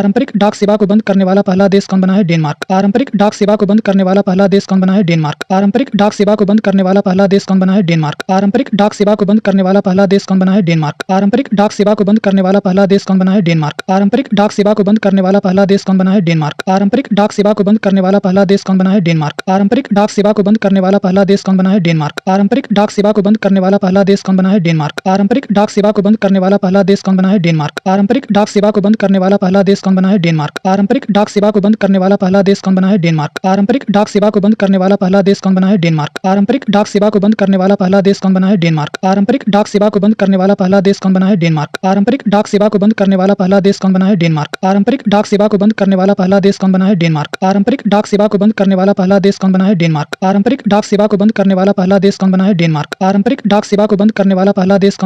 पारंपरिक डाक सेवा को बंद करने वाला पहला देश कौन बना है? डेनमार्क। पारंपरिक डाक सेवा को बंद करने वाला पहला देश कौन बना है? डेनमार्क। पारंपरिक डाक सेवा को बंद करने वाला पहला देश कौन बना है? डेनमार्क। पारंपरिक डाक सेवा को बंद करने वाला पहला देश कौन बना है? डेनमार्क। पारंपरिक डाक सेवा को बंद करने वाला पहला देश कौन बना है? डेनमार्क। पारंपरिक डाक सेवा को बंद करने वाला पहला देश कौन बना है? डेनमार्क। पारंपरिक डाक सेवा को बंद करने वाला पहला देश कौन बना है? डेनमार्क। पारंपरिक डाक सेवा को बंद करने वाला पहला देश कौन बना है? डेनमार्क। पारंपरिक डाक सेवा को बंद करने वाला पहला देश कौन बना है? डेनमार्क। पारंपरिक डाक सेवा को बंद करने वाला पहला देश कौन बना है? डेनमार्क। पारंपरिक डाक सेवा को बंद करने वाला पहला देश कौन बना है? डेनमार्क। पारंपरिक डाक सेवा को बंद करने वाला पहला देश कौन बना है? डेनमार्क। पारंपरिक डाक सेवा को बंद करने वाला पहला देश कौन बना है? डेनमार्क। पारंपरिक डाक सेवा को बंद करने वाला पहला देश कौन बना है? डेनमार्क। पारंपरिक डाक सेवा को बंद करने वाला पहला देश कौन बना है? डेनमार्क। पारंपरिक डाक सेवा को बंद करने वाला पहला देश कौन बना है? डेनमार्क। पारंपरिक डाक सेवा को बंद करने वाला पहला देश कौन बना है? डेनमार्क। पारंपरिक डाक सेवा को बंद करने वाला पहला देश कौन बना है? डेनमार्क। पारंपरिक डाक सेवा को बंद करने वाला पहला देश कौन बना है? डेनमार्क। पारंपरिक डाक सेवा को बंद करने वाला पहला देश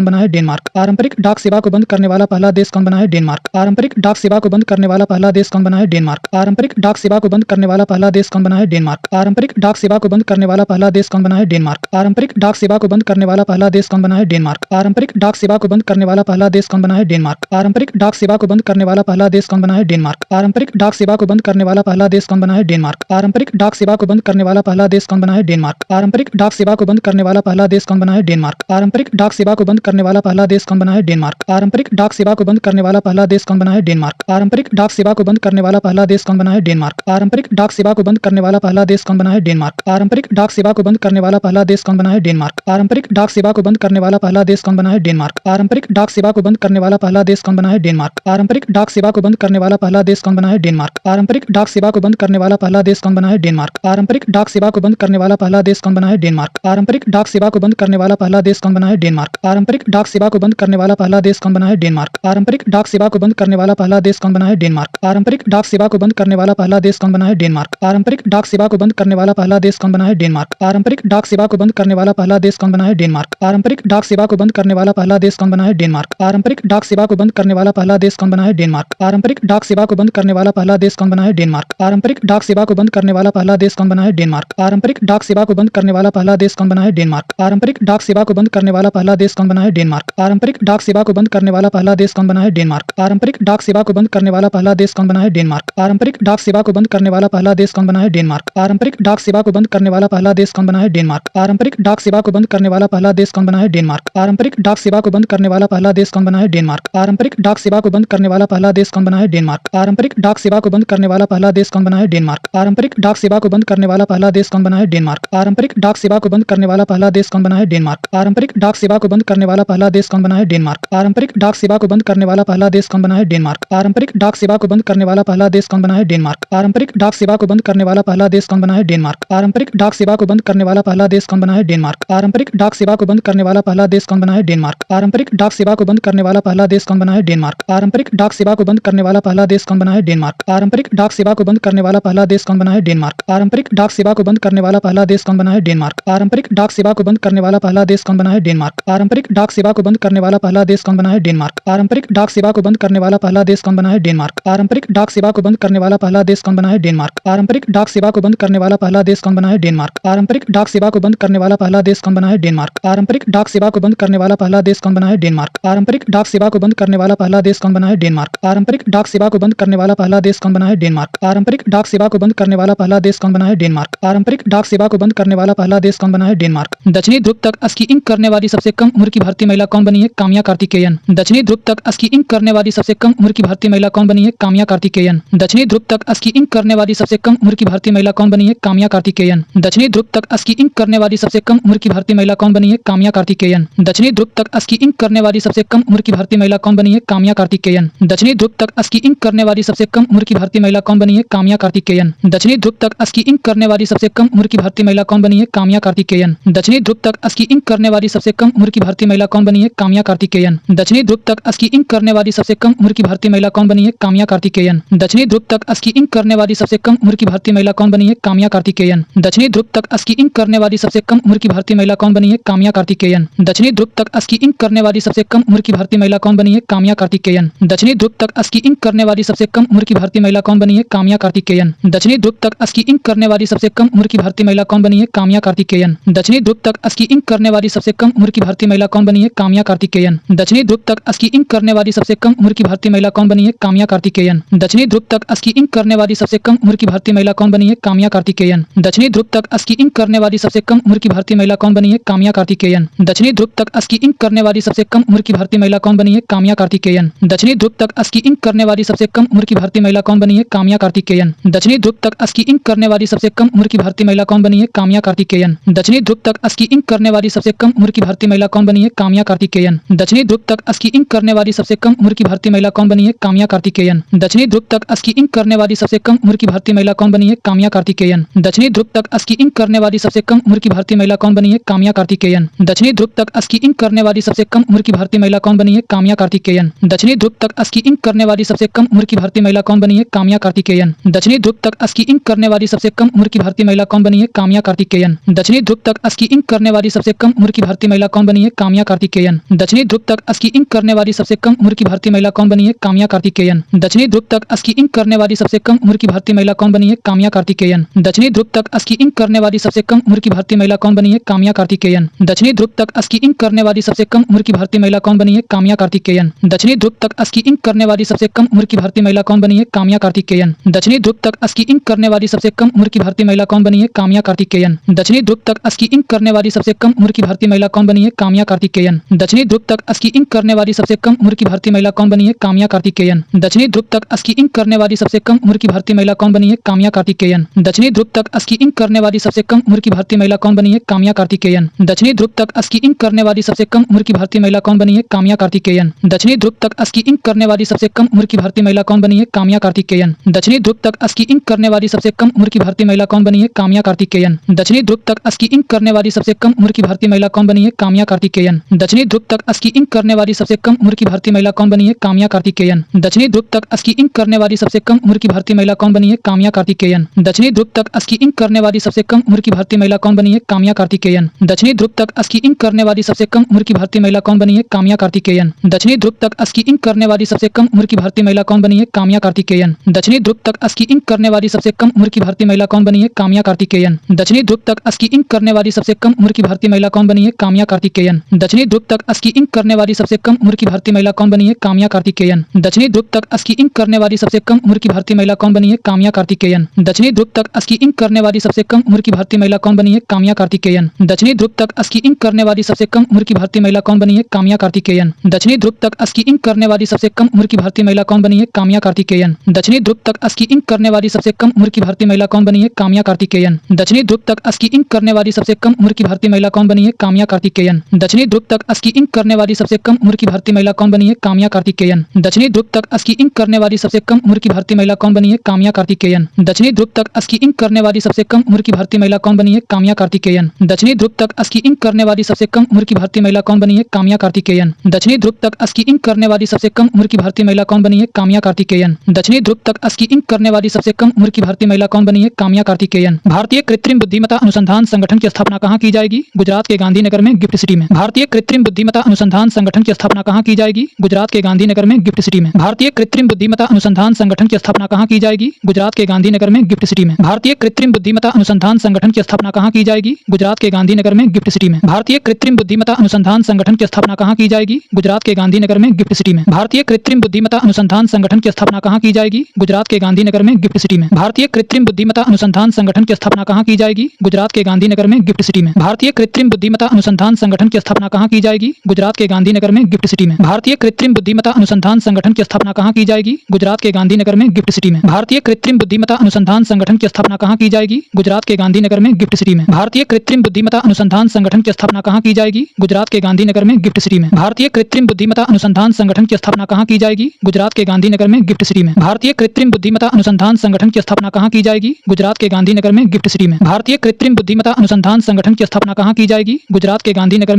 कौन बना है? डेनमार्क। पारंपरिक डाक सेवा को बंद करने वाला पहला देश कौन बना है? डेनमार्क। पारंपरिक डाक सेवा को बंद करने वाला पहला देश कौन बना है? डेनमार्क। पारंपरिक डाक सेवा को बंद करने वाला पहला देश कौन बना है? डेनमार्क। पारंपरिक डाक सेवा को बंद करने वाला पहला देश कौन बना है? डेनमार्क। पारंपरिक डाक सेवा को बंद करने वाला पहला देश कौन बना है? डेनमार्क। पारंपरिक डाक सेवा को बंद करने वाला पहला देश कौन बना है? डेनमार्क। पारंपरिक डाक सेवा को बंद करने वाला पहला देश कौन बना है? डेनमार्क। पारंपरिक डाक सेवा को बंद करने वाला पहला देश कौन बना है? डेनमार्क। पारंपरिक डाक सेवा को बंद करने वाला पहला देश कौन बना है? डेनमार्क। पारंपरिक डाक सेवा को बंद करने वाला पहला देश कौन बना है? डेनमार्क। पारंपरिक डाक सेवा को बंद करने वाला पहला देश कौन बना है? डेनमार्क। पारंपरिक डाक सेवा को बंद करने वाला पहला देश कौन बना है? डेनमार्क। पारंपरिक डाक सेवा को बंद करने वाला पहला देश कौन बना है? डेनमार्क। पारंपरिक डाक सेवा को बंद करने वाला पहला देश कौन बना है? डेनमार्क। पारंपरिक डाक सेवा को बंद करने वाला पहला देश कौन बना है? डेनमार्क। पारंपरिक डाक सेवा को बंद करने वाला पहला देश कौन बना है? डेनमार्क। पारंपरिक डाक सेवा को बंद करने वाला पहला देश कौन बना है? डेनमार्क। पारंपरिक डाक सेवा को बंद करने वाला पहला देश कौन बना है? डेनमार्क। पारंपरिक डाक सेवा को बंद करने वाला पहला देश कौन बना है? डेनमार्क। पारंपरिक डाक सेवा को बंद करने वाला पहला देश कौन बना है? डेनमार्क। पारंपरिक डाक सेवा को बंद करने वाला पहला देश कौन बना है? डेनमार्क। पारंपरिक डाक सेवा को बंद करने वाला पहला देश कौन बना है? डेनमार्क। पारंपरिक डाक सेवा को बंद करने वाला पहला देश कौन बना है? डेनमार्क। पारंपरिक डाक सेवा को बंद करने वाला पहला देश कौन बना है? डेनमार्क। पारंपरिक डाक सेवा को बंद करने वाला पहला देश कौन बना है? डेनमार्क। पारंपरिक डाक सेवा को बंद करने वाला पहला देश कौन बना है? डेनमार्क। पारंपरिक डाक सेवा को बंद करने वाला पहला देश कौन बना है? डेनमार्क। पारंपरिक डाक सेवा को बंद करने वाला पहला देश कौन बना है? डेनमार्क। पारंपरिक डाक सेवा को बंद करने वाला पहला देश कौन बना है? डेनमार्क। पारंपरिक डाक सेवा को बंद करने वाला पहला देश कौन बना है? डेनमार्क। पारंपरिक डाक सेवा को बंद करने वाला पहला देश कौन बना है? डेनमार्क। पारंपरिक डाक सेवा को बंद करने वाला पहला देश कौन बना है? डेनमार्क। पारंपरिक डाक सेवा को बंद करने वाला पहला देश कौन बना है? डेनमार्क। पारंपरिक डाक सेवा को बंद करने वाला पहला देश कौन बना है? डेनमार्क। पारंपरिक डाक सेवा को बंद करने वाला पहला देश कौन बना है? डेनमार्क। पारंपरिक डाक सेवा को बंद करने वाला पहला देश कौन बना है? डेनमार्क। पारंपरिक डाक सेवा को बंद करने वाला पहला देश कौन बना है? डेनमार्क। पारंपरिक डाक सेवा को बंद करने वाला पहला देश कौन बना है? डेनमार्क। पारंपरिक डाक सेवा को बंद करने वाला पहला देश कौन बना है? डेनमार्क। पारंपरिक डाक सेवा को बंद करने वाला पहला देश कौन बना है? डेनमार्क। पारंपरिक डाक सेवा को बंद करने वाला पहला देश कौन बना है? डेनमार्क। पारंपरिक डाक सेवा को बंद करने वाला पहला देश कौन बना है? डेनमार्क। पारंपरिक डाक सेवा को बंद करने वाला पहला देश कौन बना है? डेनमार्क। पारंपरिक डाक सेवा को बंद करने वाला पहला देश कौन बना है? डेनमार्क। पारंपरिक डाक सेवा को बंद करने वाला पहला देश कौन बना है? डेनमार्क। पारंपरिक डाक सेवा को बंद करने वाला पहला देश कौन बना है? डेनमार्क। पारंपरिक डाक सेवा को बंद करने वाला पहला देश कौन बना है? डेनमार्क। पारंपरिक डाक सेवा को बंद करने वाला पहला देश कौन बना है? डेनमार्क। पारंपरिक डाक सेवा को बंद करने वाला पहला देश कौन बना है? डेनमार्क। पारंपरिक डाक सेवा को बंद करने वाला पहला देश कौन बना है? डेनमार्क। पारंपरिक डाक सेवा को बंद करने वाला पहला देश कौन बना है? डेनमार्क। पारंपरिक डाक सेवा को बंद करने वाला पहला देश कौन बना है? डेनमार्क। पारंपरिक डाक सेवा को बंद करने वाला पहला देश कौन बना है? डेनमार्क। पारंपरिक डाक सेवा को बंद करने वाला पहला देश कौन बना है? डेनमार्क। पारंपरिक डाक सेवा को बंद करने वाला पहला देश कौन बना है? डेनमार्क। पारंपरिक डाक सेवा को बंद करने वाला पहला देश कौन बना है? डेनमार्क। पारंपरिक डाक सेवा को बंद करने वाला पहला देश कौन बना है? डेनमार्क। पारंपरिक डाक सेवा को बंद करने वाला पहला देश कौन बना है? डेनमार्क। पारंपरिक डाक सेवा को बंद करने वाला पहला देश कौन बना है? डेनमार्क। पारंपरिक डाक सेवा को बंद करने वाला पहला देश कौन बना है? डेनमार्क। पारंपरिक डाक सेवा को बंद करने वाला पहला देश कौन बना है? डेनमार्क। पारंपरिक डाक सेवा को बंद करने वाला पहला देश कौन बना है? डेनमार्क। पारंपरिक डाक सेवा को बंद करने वाला पहला देश कौन बना है? डेनमार्क। दक्षिणी ध्रुव तक स्कीइंग करने वाली सबसे कम उम्र की भारतीय महिला कौन बनी है? काम्या कार्तिकेयन। दक्षिणी ध्रुव तक स्कीइंग करने वाली सबसे कम उम्र की भारतीय महिला कौन बनी है? काम्या कार्तिकेयन। दक्षिणी ध्रुव तक स्कीइंग करने वाली सबसे कम उम्र की भारतीय महिला कौन बनी है? काम्या कार्तिकेयन। दक्षिणी ध्रुव तक स्कीइंग करने वाली सबसे कम उम्र की भारतीय महिला कौन बनी है? काम्या कार्तिकेयन। दक्षिणी ध्रुव तक स्कीइंग करने वाली सबसे कम उम्र की भारतीय महिला कौन बनी है? काम्या कार्तिकेयन। दक्षिणी ध्रुव तक स्कीइंग करने वाली सबसे कम उम्र की भारतीय महिला कौन बनी है? काम्या कार्तिकेयन। दक्षिणी ध्रुव तक स्कीइंग करने वाली सबसे कम उम्र की भारतीय महिला कौन बनी है? काम्या कार्तिकेयन। दक्षिणी ध्रुव तक स्कीइंग करने वाली सबसे कम उम्र की भारतीय महिला कौन बनी है? काम्या कार्तिकेयन। दक्षिणी ध्रुव तक स्कीइंग करने वाली सबसे कम उम्र की भारतीय महिला कौन बनी है? काम्या कार्तिकेयन। दक्षिणी ध्रुव तक स्कीइंग करने वाली सबसे कम उम्र की भारतीय महिला कौन बनी है? काम्या कार्तिकेयन। दक्षिणी ध्रुव तक स्कीइंग करने वाली सबसे कम उम्र की भारतीय महिला कौन बनी है? काम्या कार्तिकेयन। दक्षिणी ध्रुव तक स्कीइंग करने वाली सबसे कम उम्र की भारतीय महिला कौन बनी है? काम्या कार्तिकेयन। दक्षिणी ध्रुव तक स्कीइंग करने वाली सबसे कम उम्र की भारतीय महिला कौन बनी है? काम्या कार्तिकेयन। दक्षिणी ध्रुव तक स्कीइंग करने वाली सबसे कम उम्र की भारतीय महिला कौन बनी है? काम्या कार्तिकेयन। दक्षिणी ध्रुव तक स्कीइंग करने वाली सबसे कम उम्र की भारतीय महिला कौन बनी है? काम्या कार्तिकेयन। दक्षिणी ध्रुव तक स्कीइंग करने वाली सबसे कम उम्र की भारतीय महिला कौन बनी है? काम्या काम्या कार्तिकेयन। दक्षिणी ध्रुव तक स्कीइंग करने वाली सबसे कम उम्र की भारतीय महिला कौन बनी है? काम्या कार्तिकेयन। दक्षिणी ध्रुव तक स्कीइंग करने वाली सबसे कम उम्र की भारतीय महिला कौन बनी है? काम्या कार्तिकेयन। दक्षिणी ध्रुव तक स्कीइंग करने वाली सबसे कम उम्र की भारतीय महिला कौन बनी है? काम्या कार्तिकेयन। दक्षिणी ध्रुव तक स्कीइंग करने वाली सबसे कम उम्र की भारतीय महिला कौन बनी है? काम्या कार्तिकेयन। दक्षिणी ध्रुव तक स्कीइंग करने वाली सबसे कम उम्र की भारतीय महिला कौन बनी है? काम्या कार्तिकेयन। दक्षिणी ध्रुव तक स्कीइंग करने वाली सबसे कम उम्र की भारतीय महिला कौन बनी है? काम्या कार्तिकेयन। दक्षिणी ध्रुव तक स्कीइंग करने वाली सबसे कम उम्र की भारतीय महिला कौन बनी है? काम्या कार्तिकेयन। दक्षिणी ध्रुव तक स्कीइंग करने वाली सबसे कम उम्र की भारतीय महिला कौन बनी है? काम्या कार्तिकेयन। दक्षिणी ध्रुव तक स्कीइंग करने वाली सबसे कम उम्र की भारतीय महिला कौन बनी है? काम्या कार्तिकेयन। दक्षिणी ध्रुव तक स्कीइंग करने वाली सबसे कम उम्र की भारतीय महिला कौन बनी है? काम्या कार्तिकेयन। दक्षिणी ध्रुव तक स्कीइंग करने वाली सबसे कम उम्र की भारतीय महिला कौन बनी है? काम्या कार्तिकेयन। दक्षिणी ध्रुव तक स्कीइंग करने वाली सबसे कम उम्र की भारतीय महिला कौन बनी है? काम्या कार्तिकेयन। दक्षिणी ध्रुव तक स्कीइंग करने वाली सबसे कम उम्र की भारतीय महिला कौन बनी है? काम्या कार्तिकेयन। दक्षिणी ध्रुव तक स्कीइंग करने वाली सबसे कम उम्र की भारतीय महिला कौन बनी है? काम्या कार्तिकेयन। दक्षिणी ध्रुव तक स्कीइंग करने वाली सबसे कम उम्र की भारतीय महिला कौन बनी है? काम्या कार्तिकेयन। दक्षिणी ध्रुव तक स्कीइंग करने वाली सबसे कम उम्र की भारतीय महिला कौन बनी है? काम्या कार्तिकेयन। दक्षिणी ध्रुव तक स्कीइंग करने वाली सबसे कम उम्र की भारतीय महिला कौन बनी है? काम्या कार्तिकेयन। दक्षिणी ध्रुव तक स्कीइंग करने वाली सबसे कम उम्र की भारतीय महिला कौन बनी है? काम्या कार्तिकेयन। दक्षिणी ध्रुव तक स्कीइंग करने वाली सबसे कम उम्र की भारतीय महिला कौन बनी है? काम्या कार्तिकेयन। दक्षिणी ध्रुव तक स्कीइंग करने वाली सबसे कम उम्र की भारतीय महिला कौन बनी है? काम्या कार्तिकेयन। दक्षिणी ध्रुव तक स्कीइंग करने वाली सबसे कम उम्र की भारतीय महिला कौन बनी है? काम्या कार्तिकेयन। दक्षिणी ध्रुव तक स्कीइंग करने वाली सबसे कम उम्र की भारतीय महिला कौन बनी है? काम्या कार्तिकेयन। दक्षिणी ध्रुव तक स्कीइंग करने वाली सबसे कम उम्र की भारतीय महिला कौन बनी है? काम्या कार्तिकेयन। दक्षिणी ध्रुव तक स्कीइंग करने वाली सबसे कम उम्र की भारतीय महिला कौन बनी है? काम्या कार्तिकेयन। दक्षिणी ध्रुव तक स्कीइंग करने वाली सबसे कम उम्र की भारतीय महिला कौन बनी है? काम्या कार्तिकेयन। दक्षिणी ध्रुव तक स्कीइंग करने वाली सबसे कम उम्र की भारतीय महिला कौन बनी है? काम्या कार्तिकेयन। दक्षिणी ध्रुव तक स्कीइंग करने वाली सबसे कम उम्र की भारतीय महिला कौन बनी है? काम्या कार्तिकेयन। दक्षिणी ध्रुव तक स्कीइंग करने वाली सबसे कम उम्र की भारतीय महिला कौन बनी है? काम्या कार्तिकेयन। दक्षिणी ध्रुव तक स्कीइंग करने वाली सबसे कम उम्र की भारतीय महिला कौन बनी है? काम्या कार्तिकेयन। दक्षिणी ध्रुव तक स्कीइंग करने वाली सबसे कम उम्र की भारतीय महिला कौन बनी है? काम्या कार्तिकेयन। दक्षिणी ध्रुव तक स्कीइंग करने वाली सबसे कम उम्र की भारतीय महिला कौन बनी है? काम्या कार्तिकेयन। दक्षिणी ध्रुव तक स्कीइंग करने वाली सबसे कम उम्र की भारतीय महिला कौन बनी है? काम्या कार्तिकेयन। दक्षिणी ध्रुव तक स्कीइंग करने वाली सबसे कम उम्र की भारतीय महिला कौन बनी है? काम्या कार्तिकेयन। दक्षिणी ध्रुव तक स्कीइंग करने वाली सबसे कम उम्र की भारतीय महिला कौन बनी है? काम्या कार्तिकेयन। दक्षिणी ध्रुव तक स्कीइंग करने वाली सबसे कम उम्र की भारतीय महिला कौन बनी है? काम्या कार्तिकेयन। दक्षिणी ध्रुव तक स्कीइंग करने वाली सबसे कम उम्र की भारतीय महिला कौन बनी है? काम्या कार्तिकेयन। दक्षिणी ध्रुव तक स्कीइंग करने वाली सबसे कम उम्र की भारतीय महिला कौन बनी है? काम्या कार्तिकेयन। दक्षिणी ध्रुव तक स्कीइंग करने वाली सबसे कम उम्र की भारतीय महिला कौन बनी है? काम्या कार्तिकेयन। दक्षिणी ध्रुव तक स्कीइंग करने वाली सबसे कम उम्र की भारतीय महिला कौन बनी है? काम्या कार्तिकेयन। दक्षिणी ध्रुव तक स्कीइंग करने वाली सबसे कम उम्र की भारतीय महिला कौन बनी है? काम्या कार्तिकेयन। दक्षिणी ध्रुव तक स्कीइंग करने वाली सबसे कम उम्र की भारतीय महिला कौन बनी है? काम्या कार्तिकेयन। दक्षिणी ध्रुव तक स्कीइंग करने वाली सबसे कम उम्र की भारतीय महिला कौन बनी है? काम्या कार्तिकेयन। दक्षिणी ध्रुव तक स्कीइंग करने वाली सबसे कम उम्र की भारतीय महिला कौन बनी है? काम्या कार्तिकेयन। दक्षिणी ध्रुव तक स्कीइंग करने वाली सबसे कम उम्र की भारतीय महिला कौन बनी है? काम्या कार्तिकेयन। दक्षिणी ध्रुव तक स्कीइंग करने वाली सबसे कम उम्र की भारतीय महिला कौन बनी है? काम्या कार्तिकेयन। दक्षिणी ध्रुव तक स्कीइंग करने वाली सबसे कम उम्र की भारतीय महिला कौन बनी है? काम्या कार्तिकेयन। दक्षिणी ध्रुव तक स्कीइंग करने वाली सबसे कम उम्र की भारतीय महिला कौन बनी है? काम्या कार्तिकेयन। भारतीय कृत्रिम बुद्धिमत्ता अनुसंधान संगठन की स्थापना कहाँ की जाएगी? गुजरात के गांधीनगर में गिफ्ट सिटी में। भारतीय कृत्रिम बुद्धिमत्ता अनुसंधान संगठन की स्थापना कहाँ की जाएगी? गुजरात के गांधीनगर में गिफ्ट सिटी में। भारतीय कृत्रिम बुद्धिमत्ता अनुसंधान संगठन की स्थापना कहाँ की जाएगी? गुजरात के गांधीनगर में गिफ्ट सिटी में। भारतीय कृत्रिम बुद्धिमत्ता अनुसंधान संगठन की स्थापना कहाँ की जाएगी? गुजरात के गांधीनगर में गिफ्ट सिटी में। भारतीय कृत्रिम बुद्धिमत्ता अनुसंधान संगठन की स्थापना कहाँ की जाएगी? गुजरात के गांधीनगर में गिफ्ट सिटी में। भारतीय कृत्रिम बुद्धिमत्ता अनुसंधान संगठन की स्थापना कहाँ की जाएगी? गुजरात के गांधीनगर में गिफ्ट सिटी में। भारतीय कृत्रिम बुद्धिमत्ता अनुसंधान संगठन की स्थापना कहाँ की जाएगी? गुजरात के गांधीनगर में गिफ्ट सिटी में। भारतीय कृत्रिम बुद्धिमत्ता अनुसंधान संगठन की स्थापना कहाँ की जाएगी? गुजरात के गांधीनगर में गिफ्ट सिटी में। भारतीय कृत्रिम बुद्धिमत्ता अनुसंधान संगठन की स्थापना कहाँ की जाएगी? गुजरात के गांधीनगर में गिफ्ट सिटी में। भारतीय कृत्रिम बुद्धिमत्ता अनुसंधान संगठन की स्थापना कहाँ की जाएगी? गुजरात के गांधीनगर में गिफ्ट सिटी में। भारतीय कृत्रिम बुद्धिमत्ता अनुसंधान संगठन की स्थापना कहाँ की जाएगी? गुजरात के गांधीनगर में गिफ्ट सिटी में। भारतीय कृत्रिम बुद्धिमत्ता अनुसंधान संगठन की स्थापना कहाँ की जाएगी? गुजरात के गांधीनगर में गिफ्ट सिटी में। भारतीय कृत्रिम बुद्धिमत्ता अनुसंधान संगठन की स्थापना कहाँ की जाएगी? गुजरात के गांधीनगर में गिफ्ट सिटी में। भारतीय कृत्रिम बुद्धिमत्ता अनुसंधान संगठन की स्थापना कहाँ की जाएगी? गुजरात के गांधीनगर में गिफ्ट